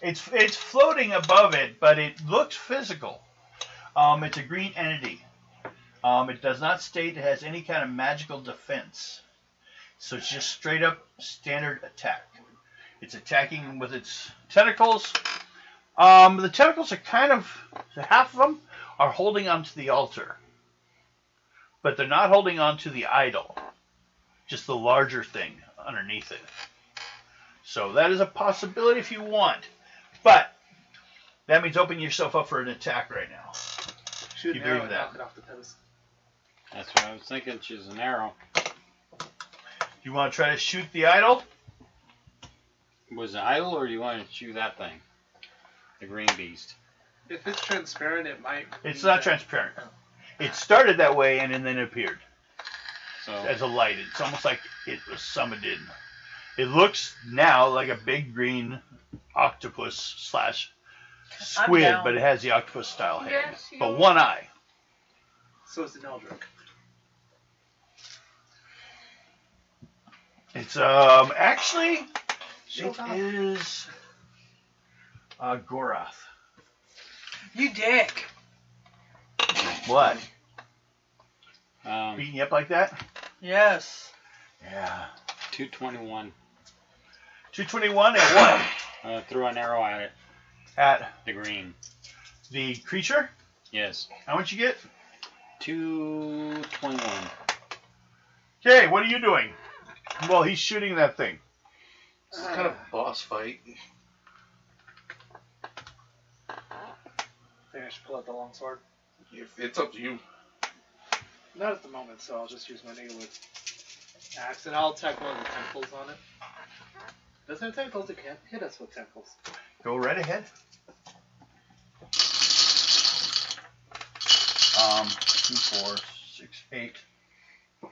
It's floating above it, but it looks physical. It's a green entity. It does not state it has any kind of magical defense. So it's just straight up standard attack. It's attacking with its tentacles. The tentacles are kind of, half of them are holding onto the altar. But they're not holding onto the idol. Just the larger thing underneath it. So that is a possibility if you want. But that means opening yourself up for an attack right now. Shoot You an arrow believe and that? knock it off the pedestal. That's what I was thinking. Choose an arrow. You want to try to shoot the idol? Was it idle, or do you want to shoot that thing? The green beast. If it's transparent, it might. It's be not that- transparent. It started that way and then it appeared So as a light. It's almost like it was summoned in. It looks now like a big green octopus slash squid, down. but it has the octopus style head. Yes, you But are. one eye. So it's an Eldrick. It's actually Show it off. is Gorath. You dick. What? um, Beating you up like that? Yes. Yeah. 221. 221 at what? Threw an arrow at it. At The green. the creature? Yes. How much you get? 221. Okay, what are you doing? Well, he's shooting that thing. This is kind of a boss fight. I think I should pull out the longsword. It's up to you. Not at the moment, so I'll just use my Needlewood axe, and I'll attack one of the tentacles on it. Doesn't have tentacles, it can't hit us with tentacles. Go right ahead. 2, 4, 6, 8, So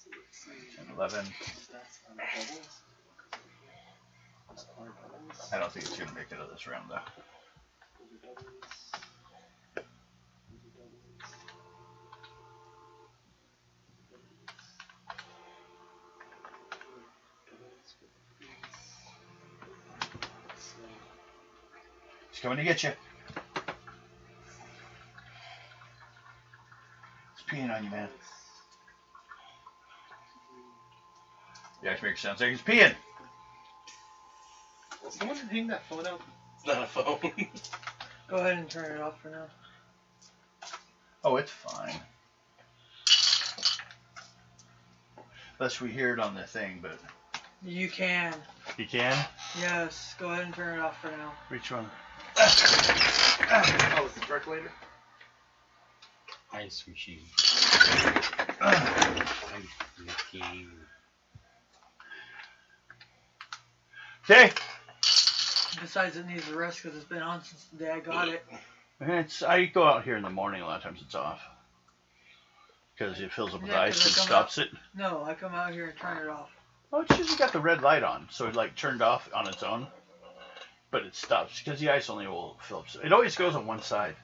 let's see. 10, 11. That's on the doubles. That's our doubles. I don't think it's going to make it out of this round, though. Those are doubles. Those are doubles. He's coming to get you. He's peeing on you, man. The axe maker sounds like he's peeing. Will someone hang that phone out? It's not a phone. Go ahead and turn it off for now. Oh, it's fine. Unless we hear it on the thing, but You can. you can? Yes. Go ahead and turn it off for now. Which one? Oh, it's the percolator? Ice machine. Ice machine. Okay. Besides, it needs a rest because it's been on since the day I got it. I go out here in the morning. A lot of times it's off because it fills up with Yeah, 'cause ice and I come stops it. No, I come out here and turn it off. Oh, it's usually got the red light on, so it like turned off on its own, but it stops because the ice only will fill up. It always goes on one side.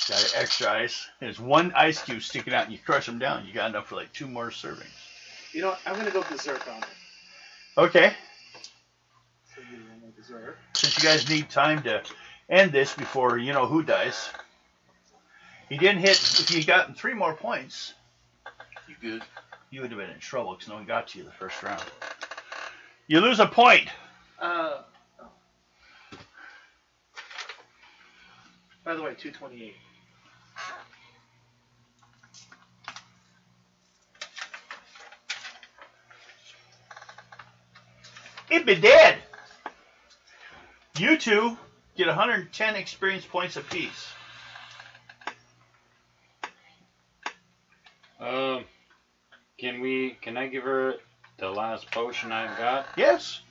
Got extra ice. There's one ice cube sticking out, and you crush them down. You got enough for like 2 more servings. You know what? I'm gonna go berserk on it. Okay. So you will know berserk. Since you guys need time to end this before you know who dies. He didn't hit. If he had gotten 3 more points, You good? you would have been in trouble because no one got to you the first round. You lose a point. Oh. By the way, 228. It'd be dead. You two get 110 experience points apiece. Can I give her the last potion I've got? Yes.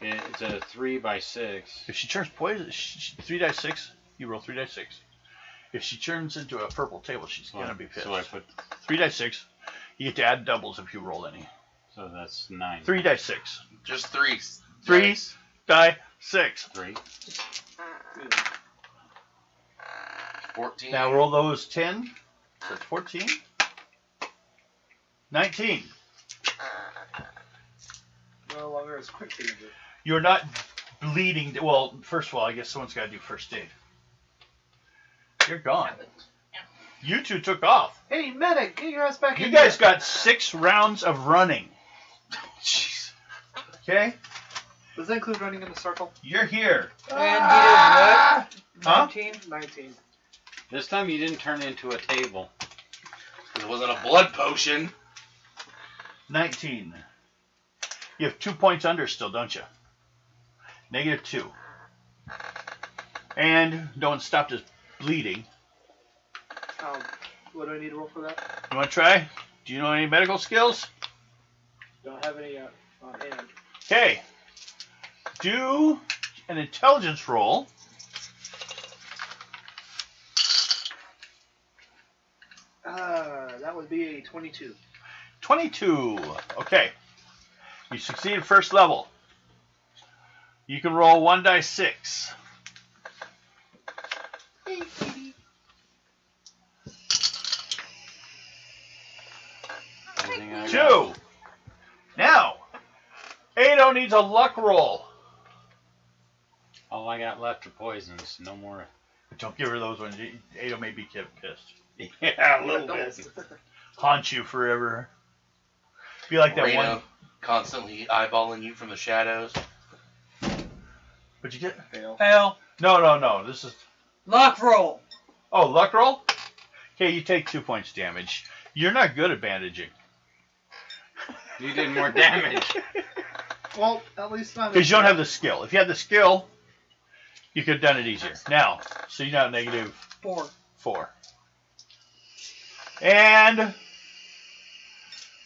It's a 3x6. If she turns poison, 3 dice 6. You roll 3 dice 6. If she turns into a purple table, she's gonna be pissed. So I put 3 dice 6. You get to add doubles if you roll any. so that's 9. 3 dice 6. Just 3. 3 dice. die 6. 3. 14. Now roll those 10. So that's 14. 19. No longer as quick danger. You're not bleeding. Well, first of all, I guess someone's got to do first aid. You're gone. You two took off. Hey, medic, get your ass back You in guys here. got 6 rounds of running. Jeez. Okay? Does that include running in a circle? You're here. And he did what? Huh? 19? 19. This time you didn't turn into a table. It wasn't a blood potion. 19. You have 2 points under still, don't you? -2. And no one stopped his bleeding. What do I need to roll for that? You want to try? Do you know any medical skills? Don't have any on hand. Okay. Do an intelligence roll. That would be a 22. 22. Okay. You succeeded first level. You can roll 1 die 6. Everything I got. 2. Now, Ado needs a luck roll. All I got left are poisons. No more. Don't give her those ones. Ado may be pissed. Yeah, a little Doubles. bit. Haunt you forever. Be like that Reno one. constantly eyeballing you from the shadows. What'd you get? Fail. Fail. No. This is. Luck roll. Oh, luck roll? Okay, you take 2 points damage. You're not good at bandaging. You did more damage. Well, at least not. Because you don't have the skill. If you had the skill, you could have done it easier. Now, so you're now -4. 4. And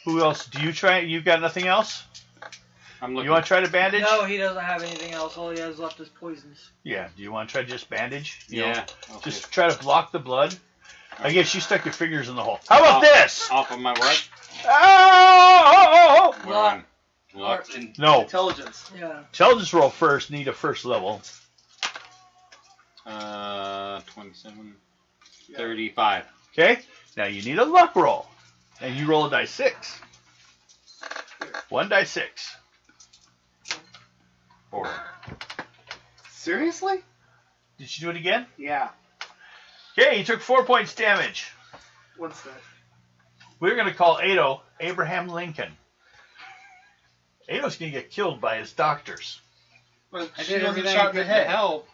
who else? Do you try? You've got nothing else? I'm looking. You want to try to bandage? No, he doesn't have anything else. All he has left is poisons. Yeah. Do you want to try just bandage? You know, Yeah. Okay. just try to block the blood. I guess you stuck your fingers in the hole. How about this? Off of my what? Oh! Where am I? Luck. No. Intelligence. Yeah. Intelligence roll first. Need a first level. 27, 35. Okay. Now you need a luck roll, and you roll a die 6. 1 die 6. 4. Seriously? Did you do it again? Yeah. Okay, you took 4 points damage. What's that? We're going to call Ado Abraham Lincoln. Ado's going to get killed by his doctors. But I she did wasn't everything shot I in the could to head. help.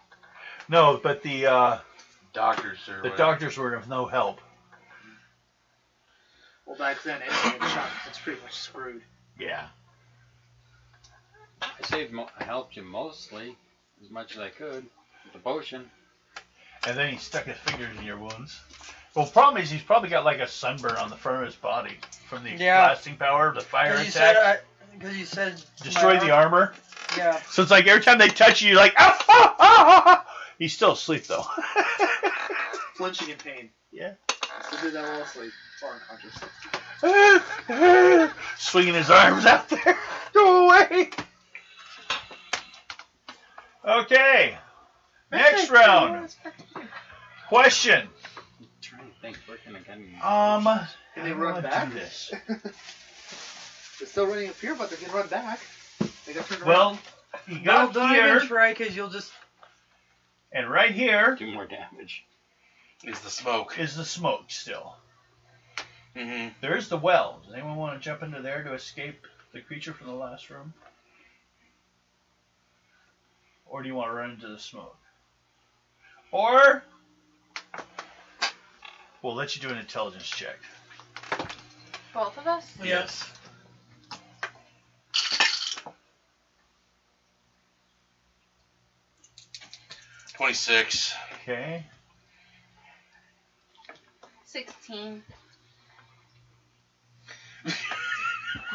No, but the Doctors or whatever. doctors were of no help. Well, back then, anything getting shot, it's pretty much screwed. Yeah. I helped you mostly, as much as I could, with the potion. And then he stuck his fingers in your wounds. Well, the problem is he's probably got like a sunburn on the front of his body from the Yeah. blasting power of the fire Because attack. you said Destroyed the armor. Yeah. So it's like every time they touch you, you're like, ah, ah, ah, ah. He's still asleep though. Flinching in pain. Yeah. So did that while asleep. Or unconscious. Swinging his arms out there. Go away. Okay. Next round. Question. I'm trying to think. Where can I get him? Can they How run do I back? do this? They're still running up here, but they can run back. They got turned around. Well, he No, got don't here, even try because you'll just. and right here Do more damage. Is the smoke. is the smoke still. Mm-hmm. There is the well. Does anyone want to jump into there to escape the creature from the last room? Or do you want to run into the smoke? Or we'll let you do an intelligence check. Both of us? Yes. $26. Okay. 16.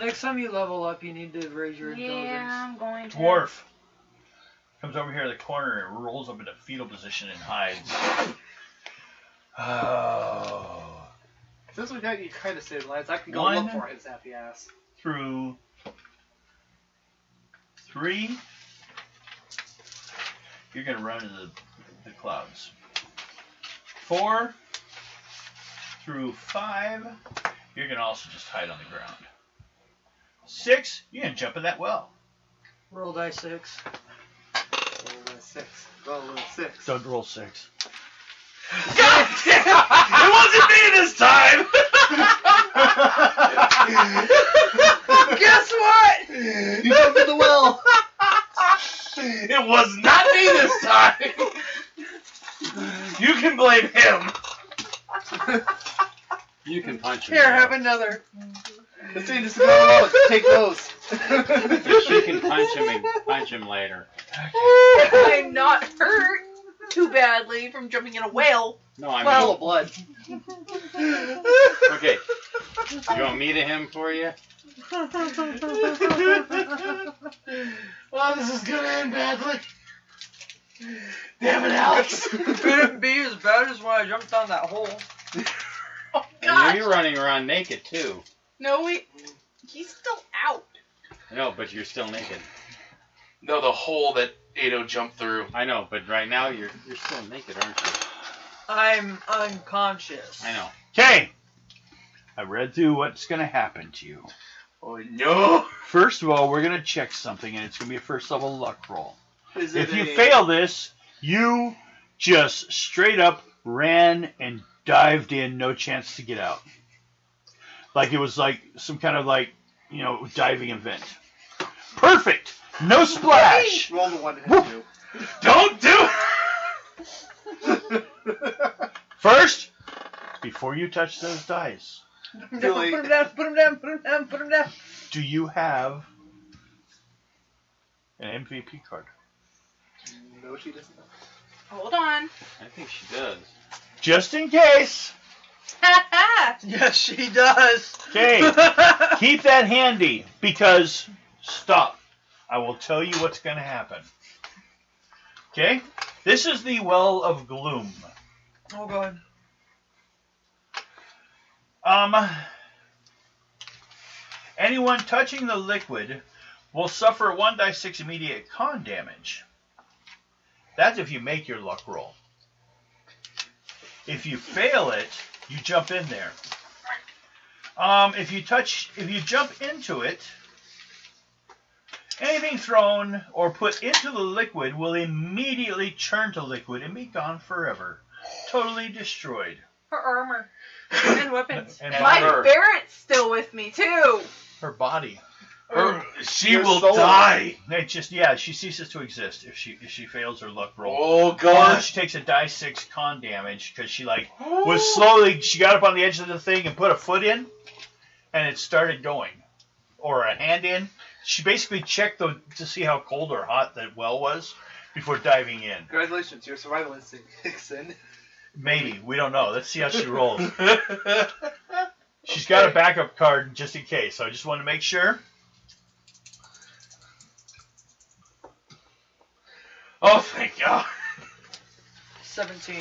Next time you level up, you need to raise your Yeah, intelligence. I'm going to. Dwarf comes over here in the corner and rolls up into fetal position and hides. Oh. Since we got you kind of saved lives, I can go One. look for his happy ass. Through 3. You're going to run into the clouds. 4 through 5. You're going to also just hide on the ground. 6. You're going to jump in that well. Roll die 6. Roll a 6. Roll a 6. Don't roll 6. God damn! It wasn't me this time! Guess what? You jumped in the well! You can punch him. Here, later. have another. The thing is to take those. She can punch him later. I'm not hurt too badly from jumping in a whale. No, I mean. Full of blood. Okay. You want me to him for you? Well, this is gonna end badly. Damn it, Alex. It couldn't be as bad as when I jumped down that hole. Oh And God! you're running around naked too. No, he's still out. I know, but you're still naked. No, the hole that Ado jumped through. I know, but right now you're still naked, aren't you? I'm unconscious. I know. Okay. I read through what's going to happen to you. Oh no! First of all, we're going to check something, and it's going to be a first level luck roll. Is If it you a- fail this, you just straight up ran and dived in, no chance to get out. Like it was like some kind of like, diving event. Perfect! No splash! Roll the 1 and 2. Don't do it! First, before you touch those dice, Put him down, put him down, put him down, put him down. do you have an MVP card? No, she doesn't. Hold on. I think she does. Just in case. Yes, she does. Okay. Keep that handy because stop. I will tell you what's going to happen. Okay? This is the Well of Gloom. Oh God. Anyone touching the liquid will suffer 1d6 immediate con damage. That's if you make your luck roll. If you fail it, you jump in there. If you jump into it, anything thrown or put into the liquid will immediately turn to liquid and be gone forever. Totally destroyed. Her armor and weapons. And My her. ferret's still with me too. her body. She Your will soul. die. It just she ceases to exist if she fails her luck roll. Oh Or God! she takes a die 6 con damage because she was slowly. She got up on the edge of the thing and put a foot in, and it started going, or a hand in. She basically checked to see how cold or hot that well was before diving in. Congratulations, your survival instinct kicks in. Maybe we don't know. Let's see how she rolls. She's got a backup card just in case. So I just wanted to make sure. Oh, thank God. 17.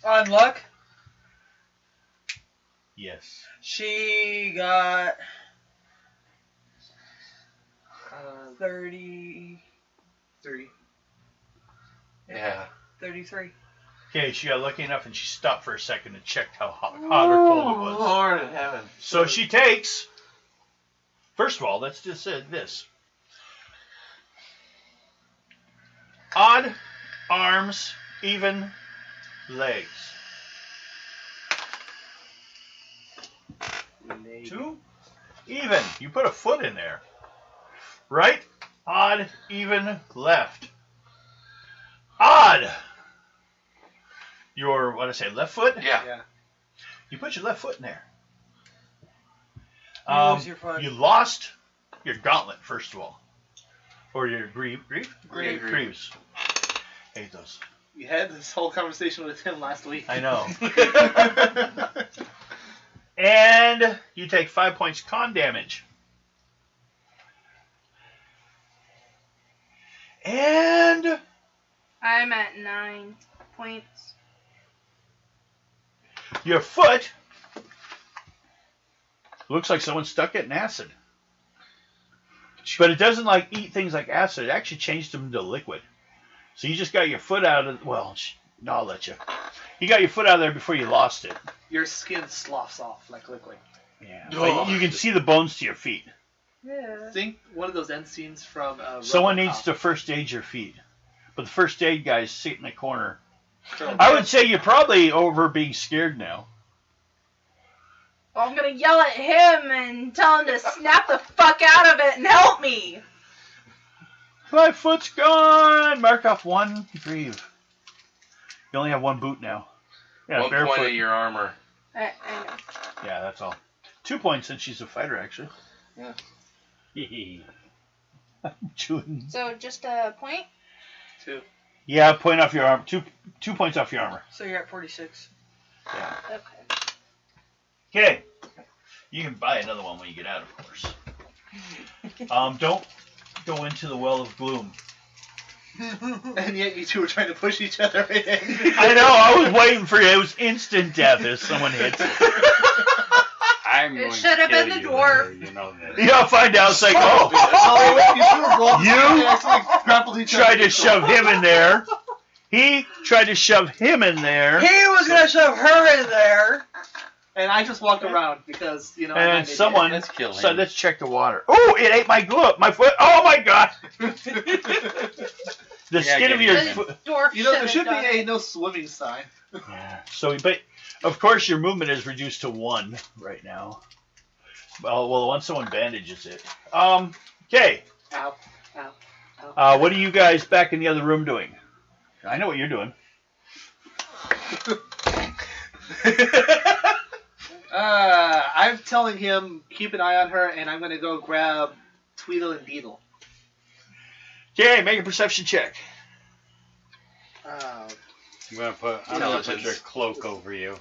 On luck, Yes. she got 30. 33. Okay, she got lucky enough and she stopped for a second and checked how hot or cold it was. Lord in heaven. So she takes. First of all, let's just say this. Odd arms, even legs. 2 even. You put a foot in there. Right? Odd, even, left. Odd. Your, what did I say, left foot? Yeah. Yeah. You put your left foot in there. You lose your foot. You lost your gauntlet, first of all. Or your greaves. Greaves. Hate those. You had this whole conversation with him last week. I know. And you take 5 points con damage. And I'm at 9 points. your foot looks like someone stuck it in acid. But it doesn't eat things like acid. It actually changed them to liquid. So you just got your foot out of... Well, no, I'll let you. You got your foot out of there before you lost it. Your skin sloughs off like liquid. Yeah. Oh. But you can see the bones to your feet. Yeah. Think one of those end scenes from. Someone RoboCop. needs to first aid your feet. But the first aid guy's sitting in the corner. From- I would say you're probably over being scared now. Well, I'm gonna yell at him and tell him to snap the fuck out of it and help me. My foot's gone! Mark off 1 grieve. You only have 1 boot now. Yeah, One point barefoot. of your armor. I know. Yeah, that's all. 2 points since she's a fighter, actually. Chewing. So just a point? 2. Yeah, point off your arm. 2 points off your armor. So you're at 46. Yeah. Okay. Okay. You can buy another one when you get out, of course. Don't go into the well of gloom. And yet you two were trying to push each other in. I know. I was waiting for you. It was instant death if someone hits it. I'm It going should to have been kill the you dwarf. later, you know that. Yeah, I'll find out. It's like, you tried to shove him in there. He tried to shove him in there. He was gonna shove her in there. And I just walked around because, you know. I'm And an someone Let's kill him. said, let's check the water. Oh, it ate my glove, my foot. Oh my god. The skin of your The foot. dwarf You know, there should should have be done a it. no swimming sign. Yeah. So, but of course, your movement is reduced to 1 right now. Well, once someone bandages it. Okay. Ow. Ow. What are you guys back in the other room doing? I know what you're doing. I'm telling him, keep an eye on her, and I'm going to go grab Tweedle and Beetle. Okay, make a perception check. I'm gonna put your Intelligence. cloak over you.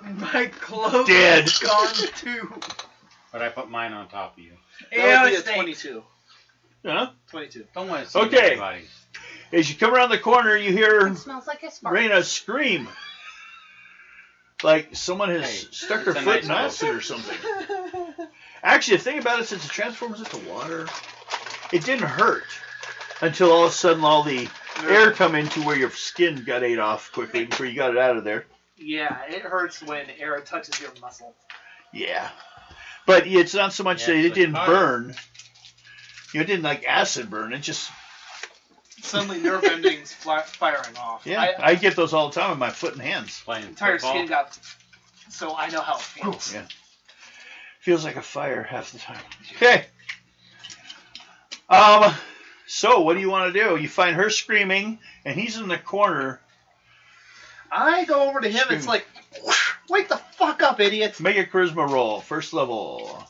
My cloak Dead. is gone too. But I put mine on top of you. That would be a snake. 22. Huh? 22. Don't want to see Okay. anybody. As you come around the corner, you hear It smells like a spark. Raina scream. Like someone has Hey, stuck her it's a foot nice in acid or something. Actually, the thing about it, since it transforms into water, it didn't hurt until all of a sudden all the air come into where your skin got ate off quickly before you got it out of there. Yeah, it hurts when air touches your muscle. Yeah. But it's not so much Yeah, that it's it like didn't fire. burn. You know, it didn't like acid burn. It just, Suddenly nerve endings firing off. yeah. I get those all the time with my foot and hands. Playing Entire football. skin got... So I know how it feels. Yeah. Feels like a fire half the time. Okay. So what do you want to do? You find her screaming, and he's in the corner. I go over to him, it's like, wake the fuck up, idiot! Make a charisma roll, first level.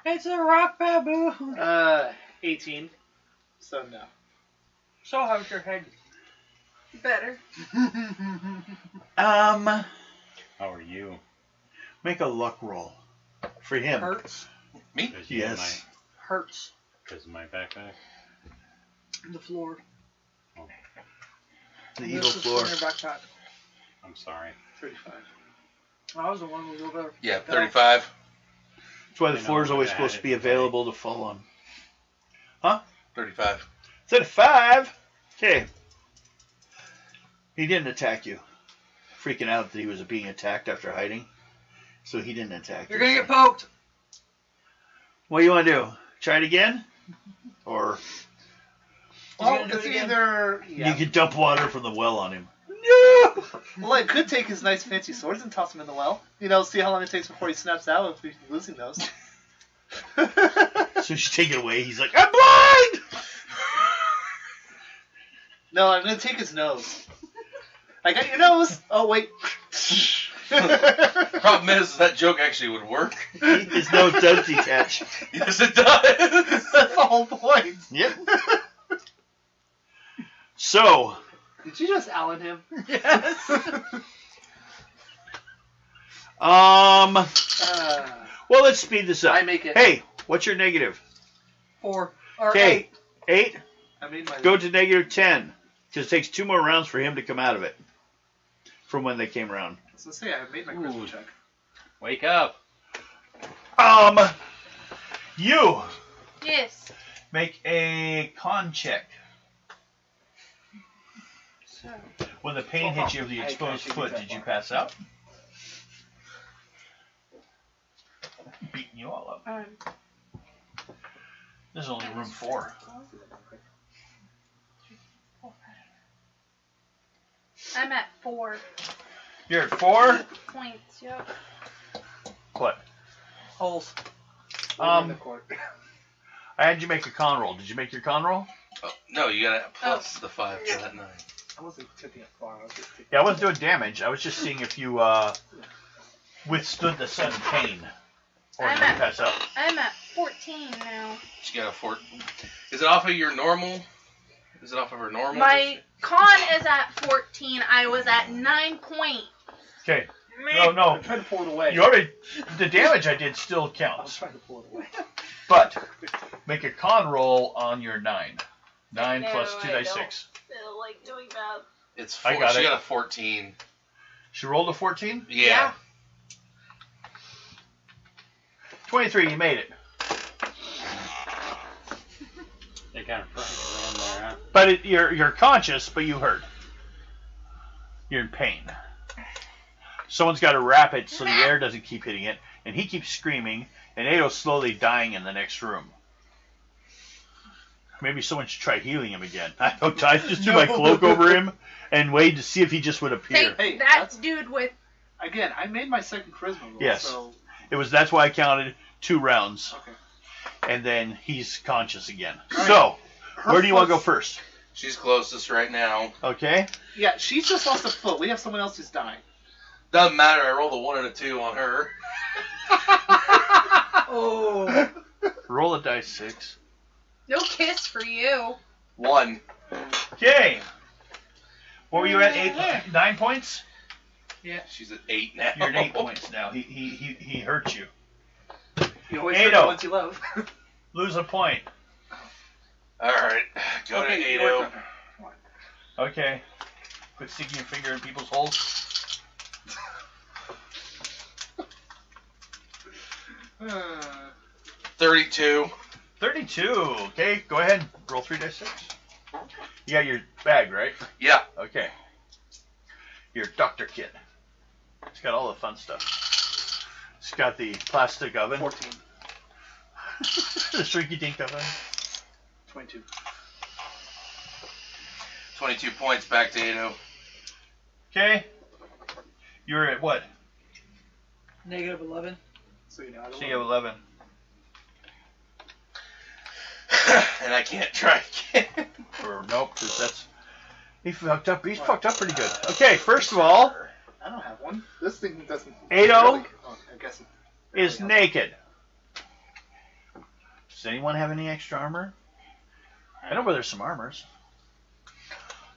It's a rock baboon. 18. So no. So how's your head? Better. How are you? Make a luck roll for him. Hurts. Me? Because you Yes. Hurts. Because of my backpack. The floor. The evil This is floor. in your backpack. I'm sorry. 35. I was the one who was over there. Yeah, 35. That's why the I know, floor is always but I supposed had to be it today. available to fall on. 35. Is that a 5? Okay. He didn't attack you. Freaking out that he was being attacked after hiding. So he didn't attack You're you. gonna get poked. What do you want to do? Try it again? Or Well, gonna do it's it again? either... Yeah. you could dump water from the well on him. No! Well, I could take his nice fancy swords and toss them in the well. You know, see how long it takes before he snaps out if he's losing those. So she take it away. He's like, I'm blind! No, I'm gonna take his nose. I got your nose! Oh, wait. Problem is, that joke actually would work. His nose does detach. Yes, it does. That's the whole point. Yep. So, Did you just Alan him? Yes. well, let's speed this up. I make it. Hey, what's your negative? 4 or Okay, 8. 8. I made my... Go to negative 10. Because it takes 2 more rounds for him to come out of it. From when they came around. So say I made my charisma check. Wake up. You Yes. make a con check. So, When the pain hit you of the exposed foot, did you pass out? Beating you all up. There's only room 4. I'm at 4 You're at 4? points, yep. What? Holes. In the court. I had you make a con roll. Did you make your con roll? Oh, no, you got to plus the 5 for that 9. I wasn't tipping it far. I was just tipping Yeah, I wasn't doing damage. I was just seeing if you withstood the sudden pain. Or I'm did you at- pass out. I'm at 14 now. She got a 4. Is it off of your normal? Is it off of her normal? My con is at 14. I was at 9 point. Okay. No. I'm trying to pull it away. You already. The damage I did still I was counts. trying to pull it away. But make a con roll on your 9. 9 No, plus 2 I dice don't. 6. Feel like doing that. It's I 4. got She it. got a 14. She rolled a 14? Yeah. 23, you made it. They kind of frightened around there, huh? But you're conscious, but you hurt. You're in pain. Someone's got to wrap it so the air doesn't keep hitting it, and he keeps screaming, and Ado's slowly dying in the next room. Maybe someone should try healing him again. I don't. I just threw my cloak over him and waited to see if he just would appear. Hey, that that's- dude with. Again, I made my second charisma roll. Yes. So, That's why I counted 2 rounds, okay. and then he's conscious again. All right. So, Her where do you want to go foot's- first? She's closest right now. Okay. Yeah, she's just lost a foot. We have someone else who's dying. Doesn't matter. I rolled a 1 and a 2 on her. Oh. Roll a dice 6. No kiss for you. 1. Okay. What were you at? 8, 9 points? She's at 8 now. You're at 8 points now. He hurt you. You always Ado. hurt the ones you love. Lose a point. All right. Go to you 8-0. work on Okay. Quit sticking your finger in people's holes. her. 32. 32. Okay, go ahead. Roll 3 dice 6. You got your bag, right? Yeah. Okay. Your doctor kit. It's got all the fun stuff. It's got the plastic oven. 14. The shrinky dink oven. 22. 22 points back to 8-0. Okay. You're at what? Negative 11. So you know, I don't So you have 11. And I can't try again. Or nope, because that's... He's fucked up pretty good. Okay, first of all, I don't have one. This thing doesn't. 8-0 I guess. is naked. Does anyone have any extra armor? I know where there's some armors.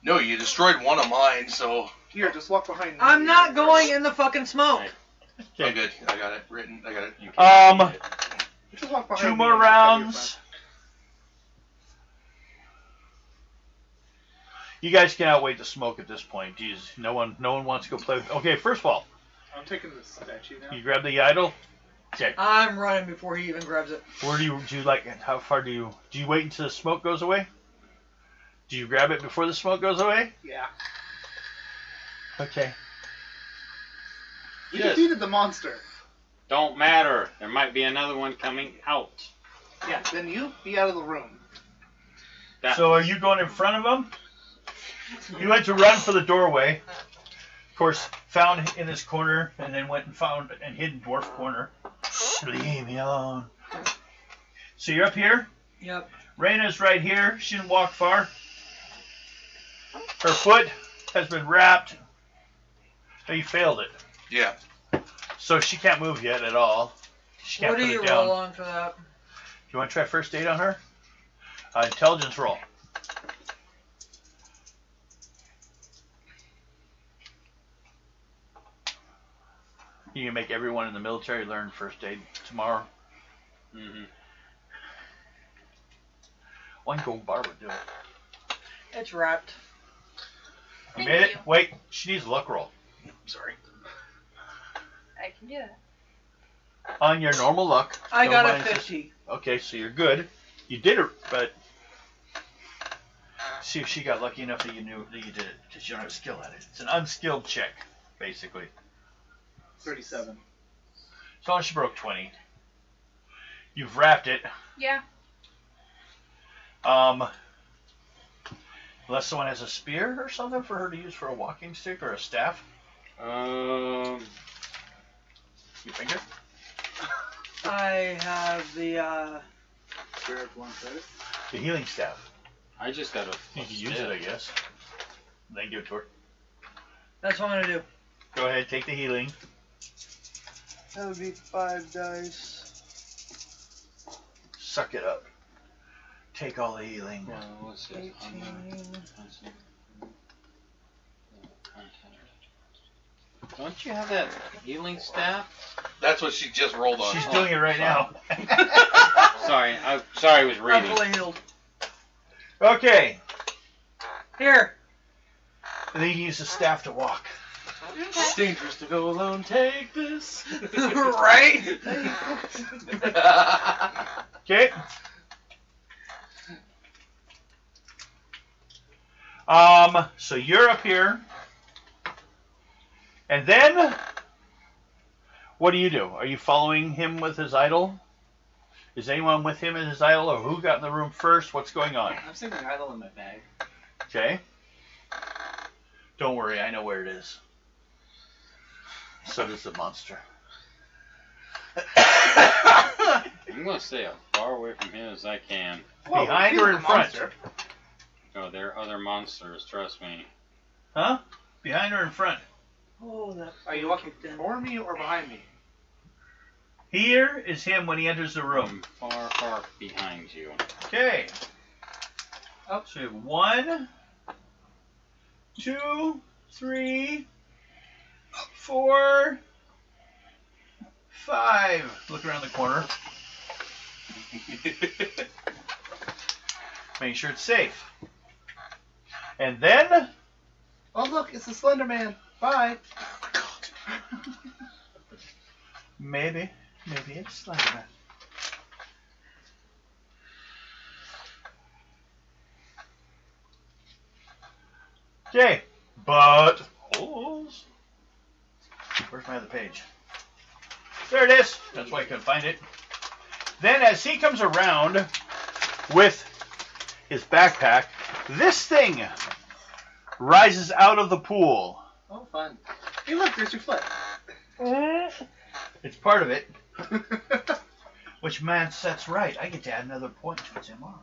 No, you destroyed one of mine, so Here, just walk behind me. I'm not going in the fucking smoke. I'm good. I got it written. I got it. You can't eat it. Just walk behind 2 me more and I'll cover your rounds. You guys cannot wait to smoke at this point. Jeez, no one wants to go play with... Okay, first of all, front. I'm taking the statue now. you grab the idol. Okay. I'm running before he even grabs it. Where do you like... How far do you wait until the smoke goes away? Do you grab it before the smoke goes away? Yeah. Okay. You Yes. defeated the monster. Don't matter. There might be another one coming out. Yeah, then you be out of the room. That, So are you going in front of him? You went to run for the doorway. Of course, found in this corner, and then went and found and hid in dwarf corner. Leave me alone. So you're up here. Yep. Raina's right here. She didn't walk far. Her foot has been wrapped. Oh, you failed it. Yeah. So she can't move yet at all. She can't What do put you it down. roll on for that? You want to try first aid on her? Intelligence roll. You can make everyone in the military learn first aid tomorrow. hmm One gold bar would do it. It's wrapped. You Thank made it? you. Wait, she needs a luck roll. Sorry. I can do that. On your normal luck. I no got a minuses. 50. Okay, so you're good. You did it, but see if she got lucky enough that you knew that you did it, because you don't have skill at it. It's an unskilled check, basically. 37. As long as she broke 20. You've wrapped it. Yeah. Unless someone has a spear or something for her to use for a walking stick or a staff. Um, You think it? I have the, Spirit of one credit. The healing staff. I just got a. You can use it, I guess. Then give it to her. That's what I'm gonna do. Go ahead, take the healing. That would be 5 dice. Suck it up. Take all the healing. What's this? 18. Don't you have that healing staff? That's what she just rolled on. She's doing it right now. Sorry, I was I'm reading. fully healed. Okay. Here. And then you use the staff to walk. It's dangerous to go alone. Take this. Right? Okay. So you're up here. And then, what do you do? Are you following him with his idol? Is anyone with him in his idol, or who got in the room first? What's going on? I'm sticking the idol in my bag. Okay. Don't worry, I know where it is. So does the monster. I'm going to stay as far away from him as I can. Whoa, Behind he's or a in front? monster. Oh, there are other monsters, trust me. Huh? Behind or in front? Oh, that. Are you walking before me or behind me? Here is him when he enters the room. I'm far, far behind you. Okay. Oh. So 1, 2, 3, 4, 5. Look around the corner. Make sure it's safe. And then, Oh, look, it's the Slender Man. Bye. maybe it's like that. Okay, but holes. Where's my other page? There it is. That's why I couldn't find it. Then, as he comes around with his backpack, this thing rises out of the pool. Oh, fun. Hey, look, there's your foot. It's part of it. Which man sets right. I get to add another point to its MR.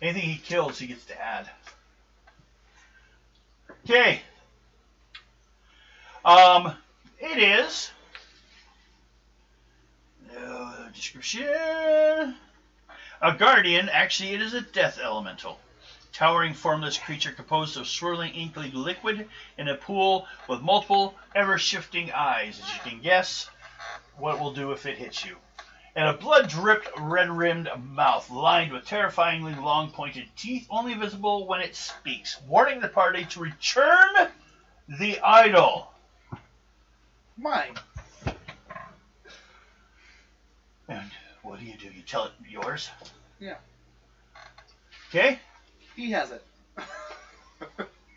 Anything he kills, he gets to add. Okay. It is. Description. A guardian. Actually, it is a death elemental. Towering, formless creature composed of swirling inky liquid in a pool with multiple ever-shifting eyes. As you can guess, what it will do if it hits you. And a blood-dripped, red-rimmed mouth lined with terrifyingly long, pointed teeth, only visible when it speaks, warning the party to return the idol. Mine. And what do? You tell it yours? Yeah. Okay? He has it.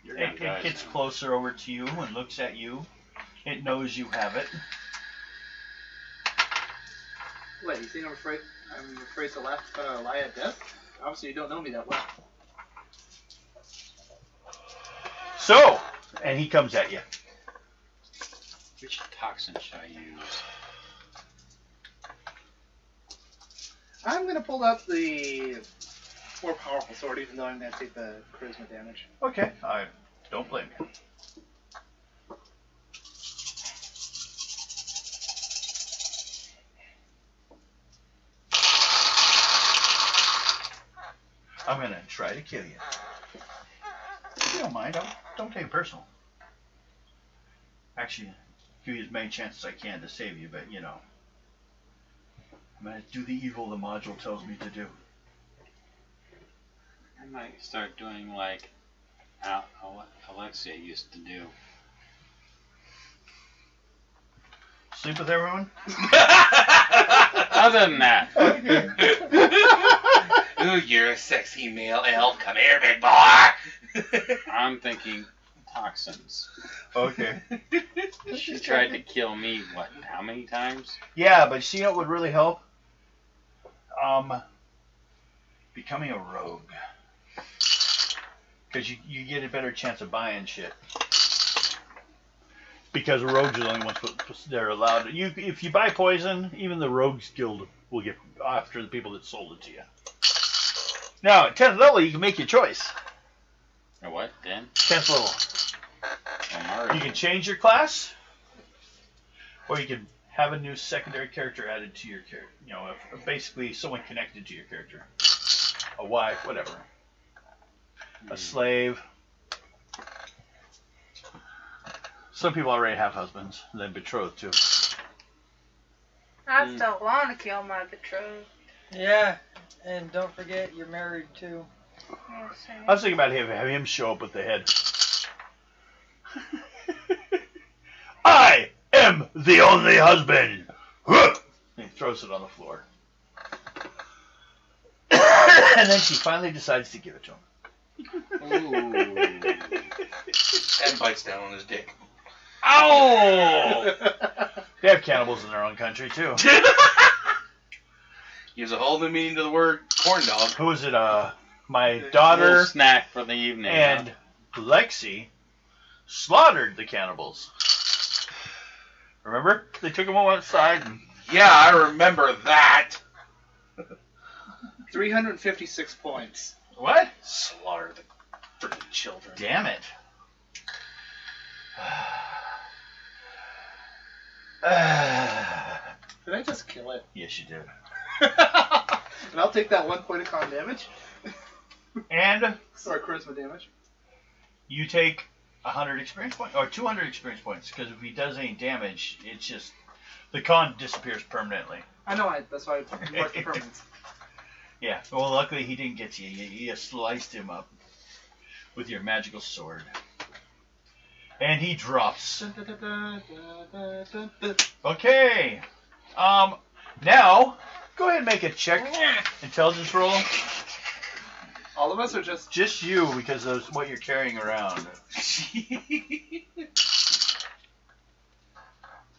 You're It gonna die gets soon. closer over to you and looks at you. It knows you have it. Wait, you think I'm afraid to lie at death? Obviously, you don't know me that well. So, and he comes at you. Which toxin should I use? I'm gonna pull out the more powerful sword, even though I'm gonna take the charisma damage. Okay, I don't blame you. I'm gonna try to kill you. If you don't mind, don't take it personal. Actually, give you as many chances as I can to save you, but you know, I'm gonna do the evil the module tells me to do. I might start doing like Alexia used to do. Sleep with everyone? Other than that, Ooh, you're a sexy male elf. Come here, big boy. I'm thinking toxins. Okay. She tried to kill me, what, how many times? Yeah, but see what would really help? Becoming a rogue. Because you get a better chance of buying shit. Because rogues are the only ones they're allowed. If you buy poison, even the Rogues Guild will get after the people that sold it to you. Now, at 10th level, you can make your choice. A what? 10? 10th level. I'm already. You can change your class, or you can have a new secondary character added to your character. You know, basically someone connected to your character. A wife, whatever. A slave. Some people already have husbands, and then betrothed too. I still want to kill my betrothed. Yeah, and don't forget you're married too. Yeah, same. I was thinking about having him show up with the head. I am the only husband. And he throws it on the floor. And then she finally decides to give it to him. Ooh. And bites down on his dick. Ow! They have cannibals in their own country too. Gives a whole new meaning to the word corn dog. Who is it? My Little daughter snack for the evening. and Lexi slaughtered the cannibals. Remember? They took them all outside and... Yeah, I remember that. 356 points. What? Slaughter the freaking children. Damn it. Did I just kill it? Yes, you did. And I'll take that 1 point of con damage. And Or charisma damage. you take 100 experience points, or 200 experience points, because if he does any damage, it's just... The con disappears permanently. I know, that's why I marked the permanents. Yeah, well, luckily he didn't get you. You sliced him up with your magical sword. And he drops. Okay. Now, go ahead and make a check. Intelligence roll. All of us are just... Just you, because of what you're carrying around. No,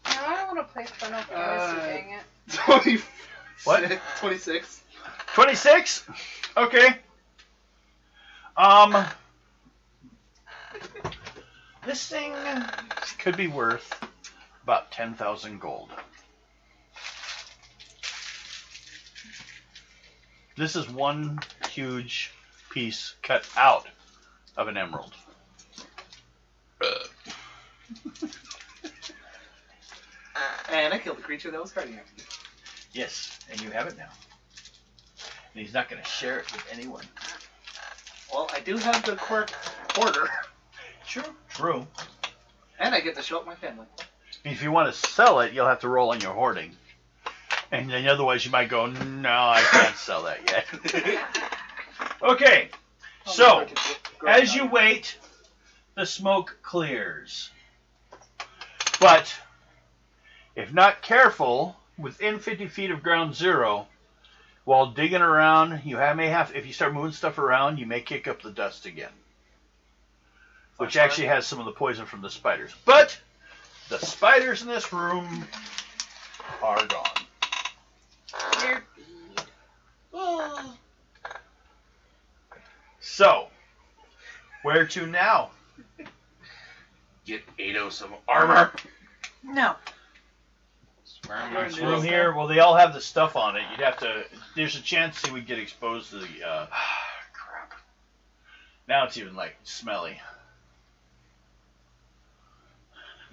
I don't want to play Final Fantasy, dang it. 20, What? 26. 26? Okay. This thing could be worth about 10,000 gold. This is one huge piece cut out of an emerald. And I killed the creature that was guarding him. Yes, and you have it now. And he's not going to share it with anyone. Well, I do have the quarter. True. And I get to show up my family. If you want to sell it, you'll have to roll on your hoarding. And then otherwise you might go, no, I can't sell that yet. Okay, so as you wait, the smoke clears. But if not careful, within 50 feet of ground zero, while digging around, you may have, if you start moving stuff around, you may kick up the dust again. Which actually has some of the poison from the spiders. But the spiders in this room are gone. Weird. So, where to now? Get Ado some armor. No. Where am I This supposed room here, well, they all have the stuff on it. You'd have to, there's a chance he would get exposed to the, Crap. now it's even, like, smelly.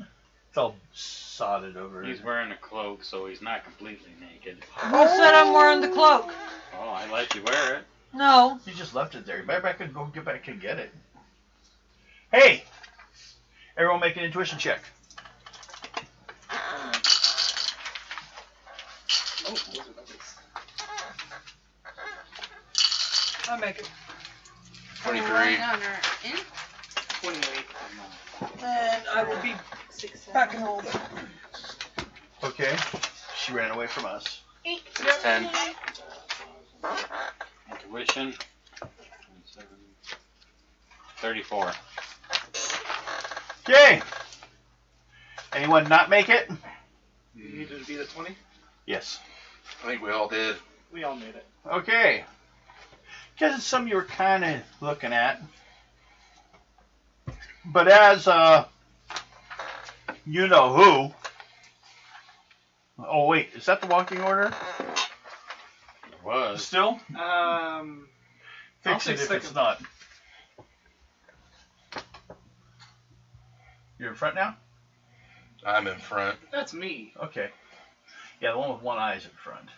It's all sodded over. He's wearing a cloak, so he's not completely naked. Who said I'm wearing the cloak? Oh, I let you wear it. No. You just left it there. You better back and go get back and get it. Hey! Everyone make an intuition check. Oh, those are numbers. I'll make it. 23. No, in 28. And I will be 6, 7. back in hold. Okay. She ran away from us. 8. 10. Intuition. 34. Okay. Anyone not make it? You needed to beat a 20? Yes. I think we all did. We all made it. Okay. Because it's something you were kind of looking at. But as, you know who. Oh, wait. Is that the walking order? It was. Still? fix it if it's not. You're in front now? I'm in front. That's me. Okay. Yeah, the one with one eye is in front.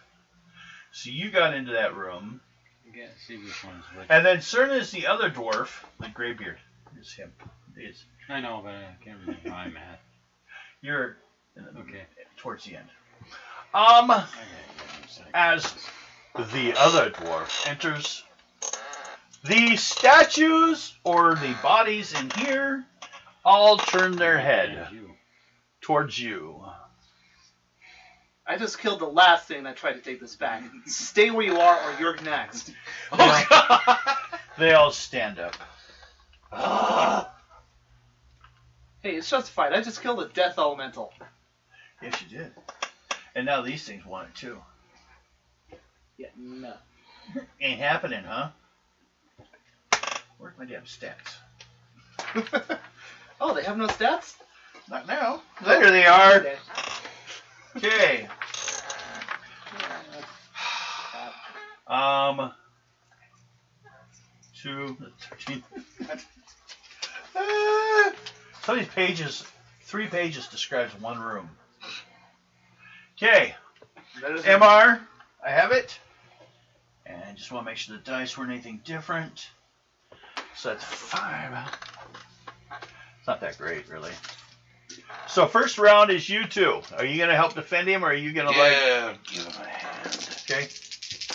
So you got into that room. You can't see which one's which. And then Cerna is the other dwarf, the graybeard. It's him. I know, but I can't remember where I'm at. You're in the, Okay. towards the end. Okay, As the other dwarf enters, the statues or the bodies in here all turn their head towards you. I just killed the last thing that tried to take this back. Stay where you are or you're next. Oh God! They all stand up. Hey, it's justified. I just killed a death elemental. Yes, you did. And now these things want it too. Yeah, no. Ain't happening, huh? Where's my damn stats? Oh, they have no stats? Not now. There they are. Okay. Okay. 2, 13. Some of these pages, 3 pages describes one room. Okay. MR, I have it. And I just want to make sure the dice weren't anything different. So that's 5. It's not that great, really. So first round is you two. Are you going to help defend him, or are you going to give him a hand. Okay.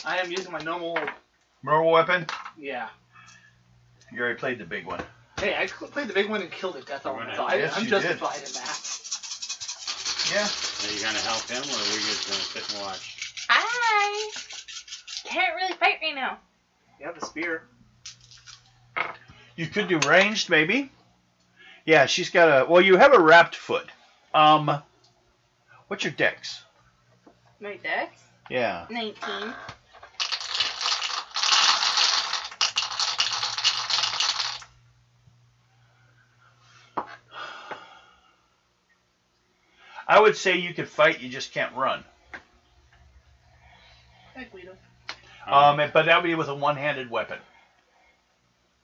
I am using my normal... Normal weapon? Yeah. You already played the big one. Hey, I played the big one and killed a death elemental. Yes, I'm you justified in that. Yeah. Are you going to help him, or are we just going to sit and watch? I can't really fight right now. You have a spear. You could do ranged, maybe. Yeah, she's got a... Well, you have a wrapped foot. What's your dex? My dex? Yeah. 19. I would say you could fight, you just can't run. Hey, Guido. But that would be with a one-handed weapon.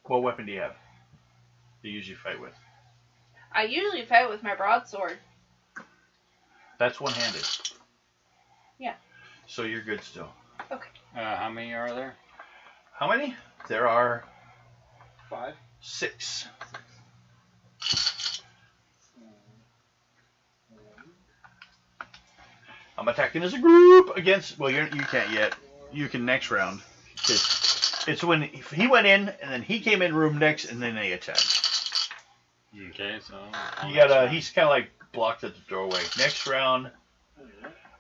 What weapon do you have? You usually fight with? I usually fight with my broadsword. That's one-handed. Yeah. So you're good still. Okay. How many are there? How many? There are 5. 6. I'm attacking as a group against... Well, you can't yet. You can next round. It's when he went in, and then he came in room next, and then they attacked. Okay, so... You gotta... He's kind of like blocked at the doorway. Next round,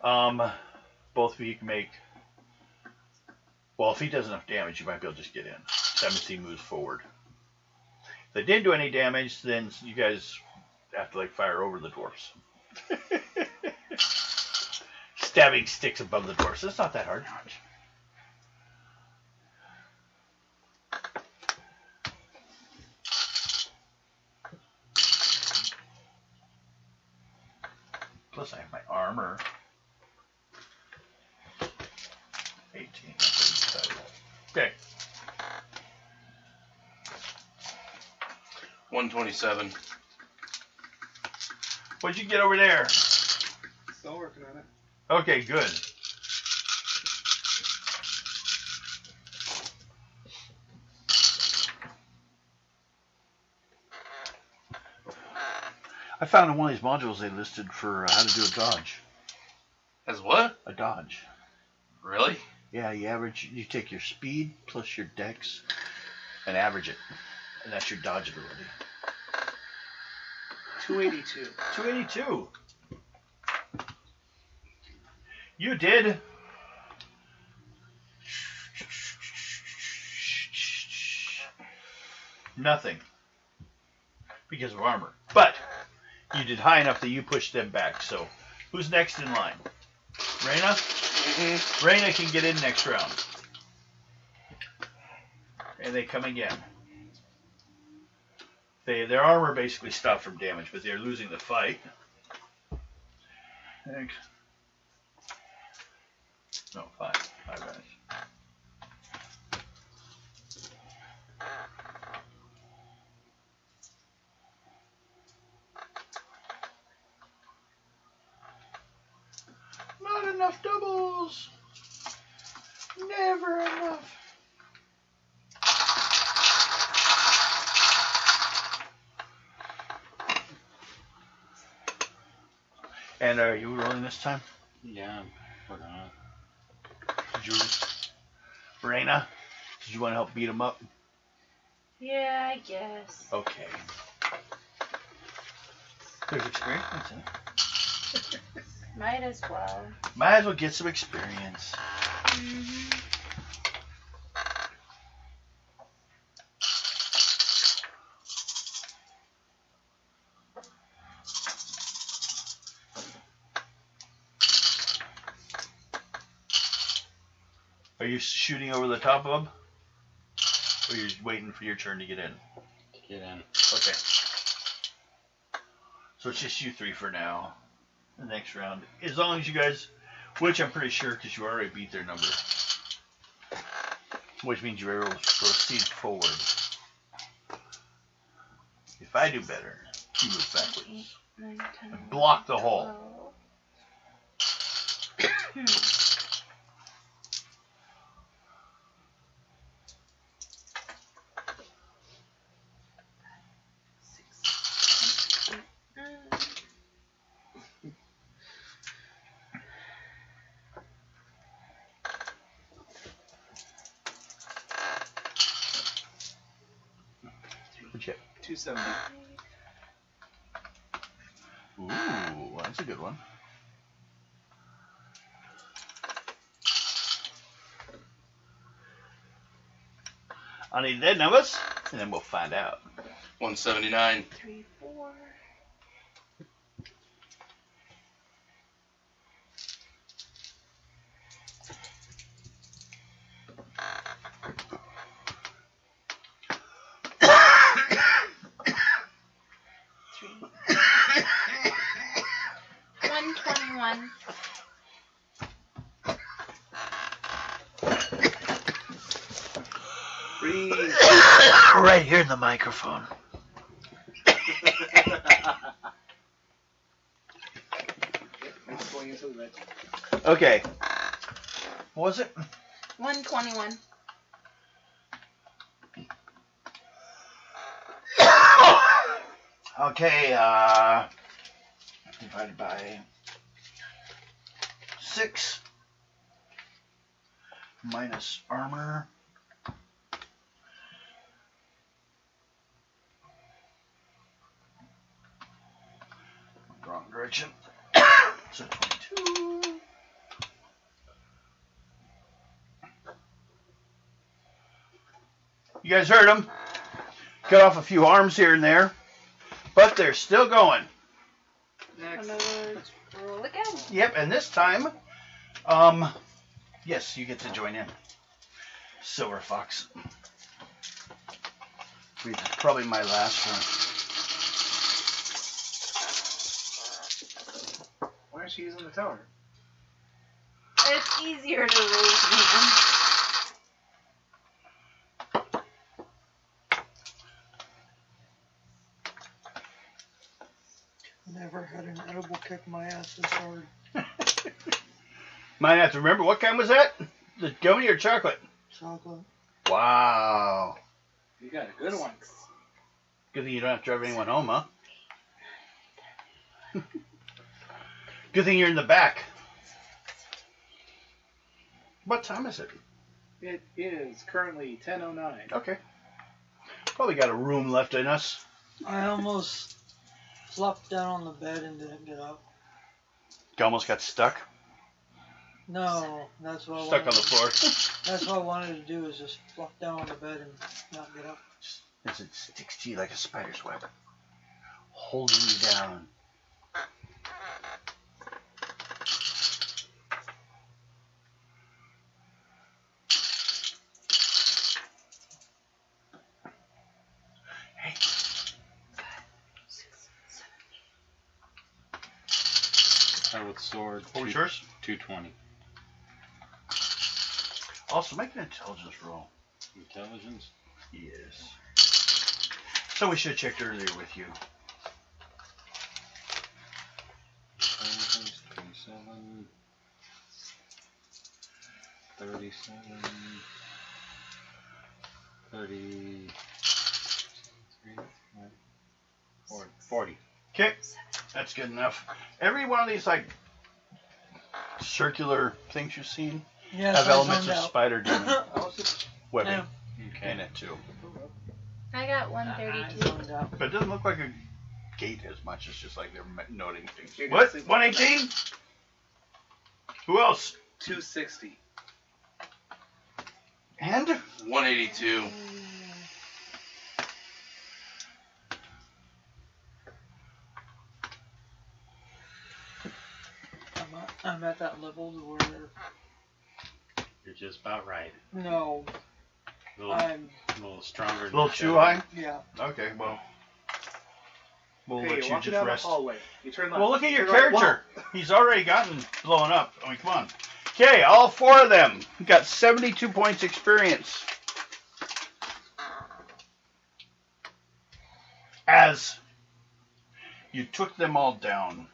both of you can make... Well, if he does enough damage, you might be able to just get in. 17 moves forward. If they didn't do any damage, then you guys have to like fire over the dwarfs. Stabbing sticks above the dwarfs. It's not that hard. Plus I have my armor. 18. Okay. 127. What'd you get over there? Still working on it. Okay, good. I found in one of these modules they listed for how to do a dodge. As what? A dodge. Really? Yeah, you take your speed plus your dex and average it. And that's your dodge ability. 282. 282. You did. Nothing. Because of armor. But you did high enough that you pushed them back. So who's next in line? Reyna? Mm-hmm. Reyna can get in next round. And they come again. Their armor basically stopped from damage, but they're losing the fight. Thanks. No, 5. 5 guys. kills. Never enough. And are you rolling this time? Yeah, we're gonna. Did you, Raina? Did you want to help beat him up? Yeah, I guess. Okay. There's experience in it. Might as well. Might as well get some experience. Mm-hmm. Are you shooting over the top of him? Or are you waiting for your turn to get in? Get in. Okay. So it's just you three for now. The next round. As long as you guys, which I'm pretty sure because you already beat their number. Which means you're able to proceed forward. If I do better, you move backwards. 8, 9, 10, And block the hole. 12. What'd you 270. get? Ooh, that's a good one. I need their numbers, and then we'll find out. 179. 3, 4. Three. 121. Right here in the microphone. It's going into the red. Okay. What was it? 121. Okay, divided by 6 minus armor. Wrong direction. So 22. You guys heard them. Cut off a few arms here and there, but they're still going. Next. Another roll again. Yep, and this time, yes, you get to join in. Silver Fox. Probably my last one. Why is she using the tower? It's easier to roll man. Never had an edible kick my ass this hard. Might have to remember, what kind was that? The gummy or chocolate? Chocolate. Wow. You got a good one. Good thing you don't have to drive anyone home, huh? Good thing you're in the back. What time is it? It is currently 10:09. Okay. Probably got a room left in us. I almost flopped down on the bed and didn't get up. You almost got stuck. No, that's what Stuck I on the wanted. floor. That's what I wanted to do, is just flop down on the bed and not get up. As it sticks to you like a spider's web. Holding you down. Hey. Start with sword. What was yours? 220. Also, make an intelligence roll. Intelligence. Yes. So we should have checked earlier with you. Intelligence 27. 37, 33, 40. Okay, that's good enough. Every one of these like circular things you've seen Yes, have I elements zoned of out. spider demon webbing Yeah. Okay. in it too. I got I 132. zoned out. But it doesn't look like a gate as much. It's just like they're noting things. You're What? gonna see- 118? Who else? 260. And 182. I'm at that level where You're just about right. no, A little, I'm stronger. a little too high. yeah. Okay, well, we'll Hey, let you're you walking just down rest. the hallway. You turn left. Well, look at your Turn right. character. He's already gotten blown up. I mean, come on. Okay, all four of them got 72 points experience. As you took them all down.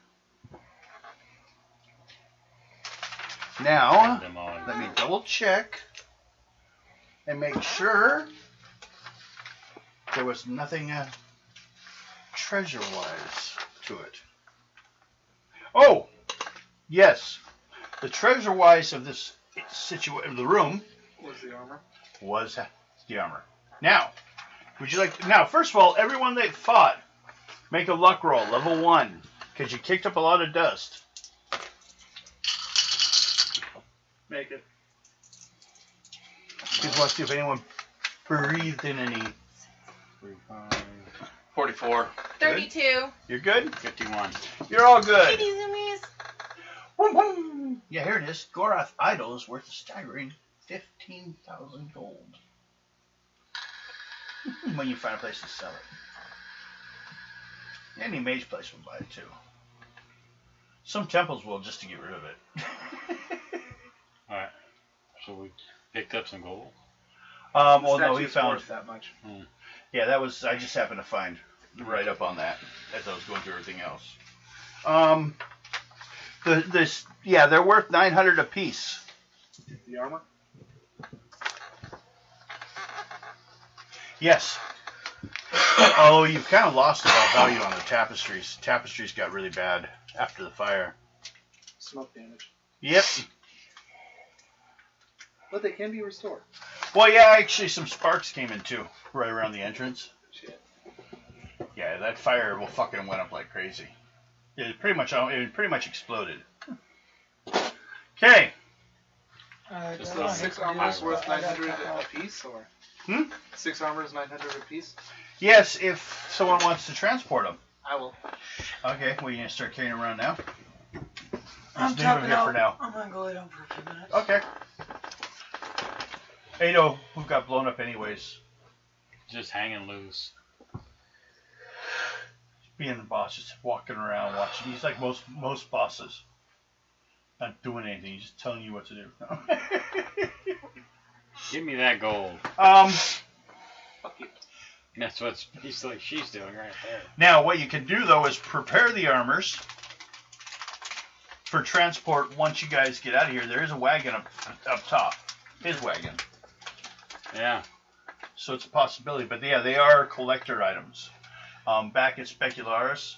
Now, let me double check and make sure there was nothing treasure-wise to it. Oh, yes. The treasure-wise of this the room Where's the armor? was the armor. Now, would you like now, first of all, everyone that fought, make a luck roll, level 1, because you kicked up a lot of dust. Make it. Just want to see if anyone breathed in any. 44. 32. You're good? 51. You're all good. Kitty zoomies. Boom, boom. Yeah, here it is. Goroth Idol is worth a staggering 15,000 gold. When you find a place to sell it. Any mage place will buy it too. Some temples will just to get rid of it. Alright. So we picked up some gold. Well, no, we Statue's found. worth that much. Yeah, that was. I just happened to find right up on that as I was going through everything else. They're worth 900 apiece. The armor? Yes. Although you've kind of lost all value on the tapestries. Tapestries got really bad after the fire. Smoke damage. Yep. But they can be restored. Well, yeah, actually some sparks came in too, right around the entrance. Shit. Yeah, that fire will fucking went up like crazy. It pretty much exploded. Okay. Is those 6 armors worth 900 a piece, or? 6 armors 900 a piece? Yes, if someone wants to transport them. I will. Okay, well, you gonna start carrying them around now? I'm Just leave them tapping here out. for now. I'm gonna go lay down for a few minutes. Okay. Ado, who got blown up anyways? Just hanging loose. Being the boss, just walking around watching. He's like most bosses. Not doing anything, he's just telling you what to do. Give me that gold. Fuck you. That's what she's doing right there. Now, what you can do though is prepare the armors for transport once you guys get out of here. There is a wagon up top. His wagon. Yeah. So it's a possibility. But yeah, they are collector items. Back at Specularis,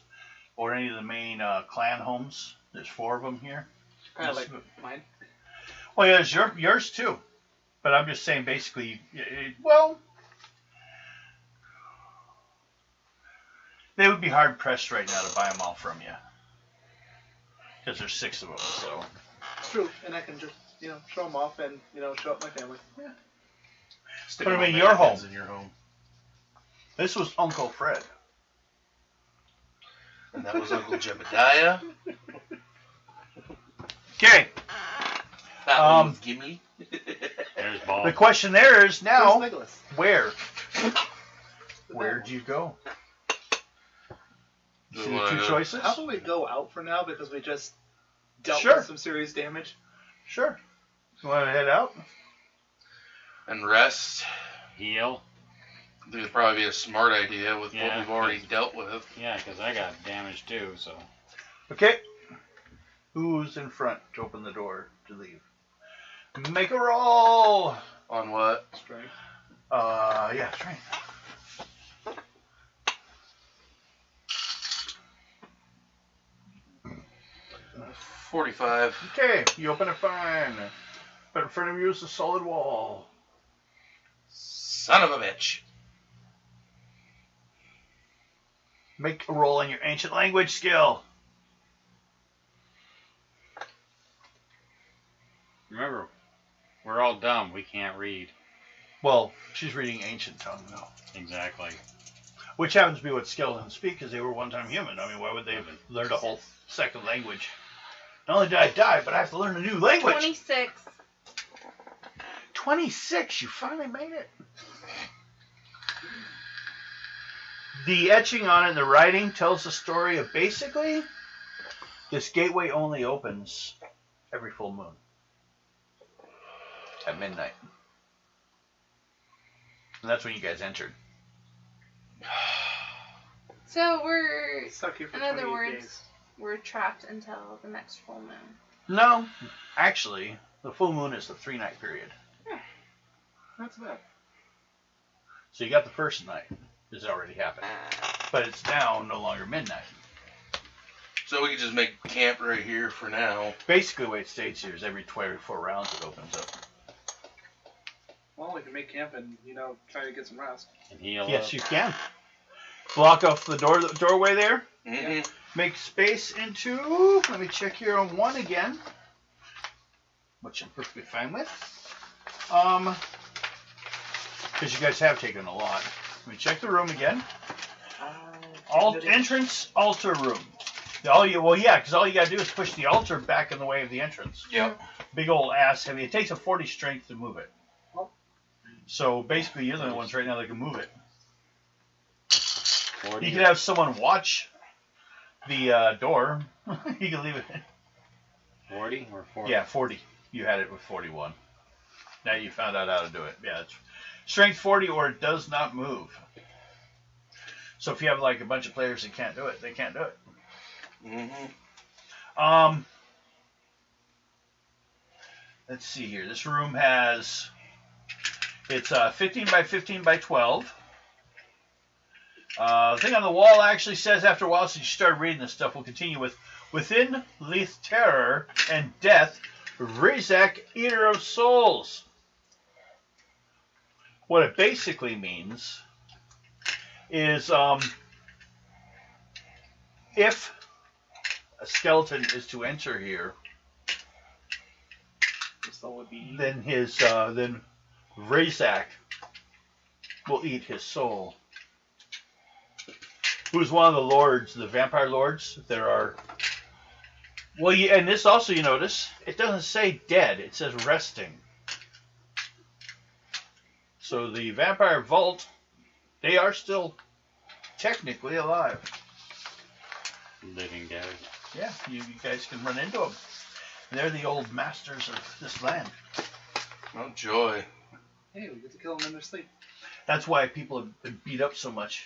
or any of the main clan homes, there's 4 of them here. Kind of like mine. Well, yeah, there's yours too. But I'm just saying, basically, well, they would be hard pressed right now to buy them all from you. Because there's 6 of them, so. It's true, and I can just, show them off and, show up my family. Yeah. Stick Put 'em them in on your mannequins home. In your home. This was Uncle Fred. And that was Uncle Jebediah. Okay. That one was Gimme. There's Ball. The question there is now, Where's Nicholas? where? Where do you go? You see the 2 choices? How about we go out for now because we just dealt Sure. with some serious damage? Sure. You want to head out? And rest. Heal. I think it'd probably be a smart idea with Yeah. what we've already dealt with. Yeah, because I got damage too, so. Okay. Who's in front to open the door to leave? Make a roll. On what? Strength. Yeah, strength. 45. Okay, you open it fine. But in front of you is a solid wall. Son of a bitch. Make a roll on your ancient language skill. Remember, we're all dumb. We can't read. Well, she's reading ancient tongue now. Exactly. Which happens to be what skeletons speak because they were one time human. I mean, why would they have learned a whole second language? Not only did I die, but I have to learn a new language. 26. 26, you finally made it. The etching on it, the writing, tells the story of basically this gateway only opens every full moon at midnight. And that's when you guys entered. So we're, Stuck here for in other 28 words, days. we're trapped until the next full moon. No, actually, the full moon is the 3-night period. That's bad. So you got the first night. It's already happened. But it's now no longer midnight. So we can just make camp right here for now. Basically, the way it states here is every 24 rounds it opens up. Well, we can make camp and, try to get some rest. And heal Yes, up. you can. Block off the doorway there. Mm-hmm. Make space into, let me check here on 1 again, which I'm perfectly fine with. Because you guys have taken a lot. Let me check the room again. Entrance, altar room. Because all you gotta do is push the altar back in the way of the entrance. Yep. Big old ass heavy. It takes a 40 strength to move it. Oh. So basically, you're the only ones right now that can move it. 40. You could have someone watch the door. You can leave it. 40 or 40? Yeah, 40. You had it with 41. Now you found out how to do it. Yeah, it's strength 40 or it does not move. So if you have like a bunch of players that can't do it, they can't do it. Mm-hmm. Let's see here. This room has, it's 15 by 15 by 12. The thing on the wall actually says, after a while, since you started reading this stuff, we'll continue with, within lieth terror and death, Razak, eater of souls. What it basically means is if a skeleton is to enter here, then then Razak will eat his soul. Who's one of the lords, the vampire lords? There are. Well, and this also, you notice, it doesn't say dead; it says resting. So the vampire vault, they are still technically alive. Living dead. Yeah, you guys can run into them. They're the old masters of this land. Oh, joy. Hey, we get to kill them in their sleep. That's why people have been beat up so much.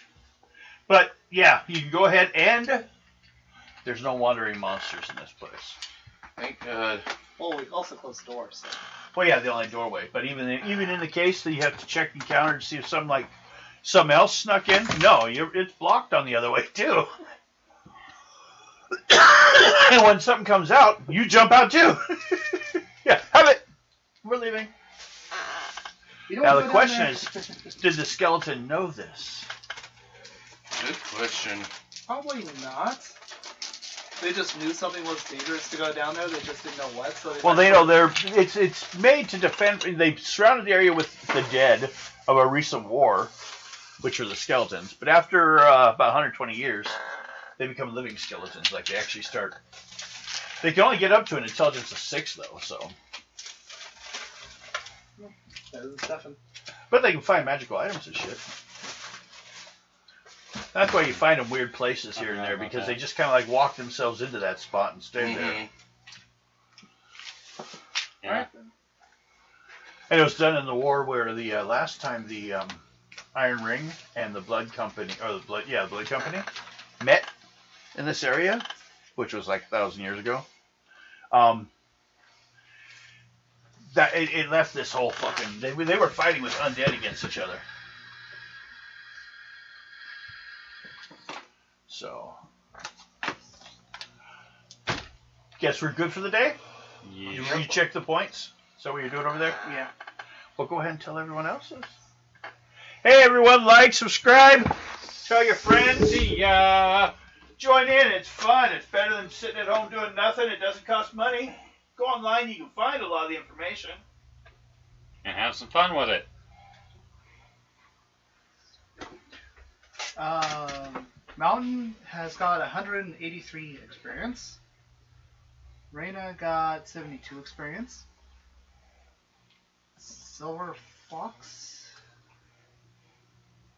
But, yeah, you can go ahead and there's no wandering monsters in this place. Thank God. Well, we also closed the door, so. Well, yeah, the only doorway. But even in the case that you have to check the counter to see if something else snuck in, no, it's blocked on the other way, too. And when something comes out, you jump out, too. Yeah, have it. We're leaving. Now, the question is, did the skeleton know this? Good question. Probably not. They just knew something was dangerous to go down there. They just didn't know what. So Well, they know it's made to defend. They surrounded the area with the dead of a recent war, which are the skeletons. But after about 120 years, they become living skeletons. Like they actually start. They can only get up to an intelligence of 6, though. So, but they can find magical items and shit. That's why you find them weird places here and there, because they just kind of like walk themselves into that spot and stay there. Yeah. And it was done in the war where the last time the Iron Ring and the Blood Company, or the Blood Company, met in this area, which was like 1,000 years ago. that it left this whole fucking. They were fighting with undead against each other. So, guess we're good for the day. You recheck the points. Is that what you're doing over there? Yeah. Well, go ahead and tell everyone else. Hey, everyone, like, subscribe, tell your friends. See ya. Join in. It's fun. It's better than sitting at home doing nothing. It doesn't cost money. Go online. You can find a lot of the information. And have some fun with it. Mountain has got 183 experience. Reyna got 72 experience. Silver Fox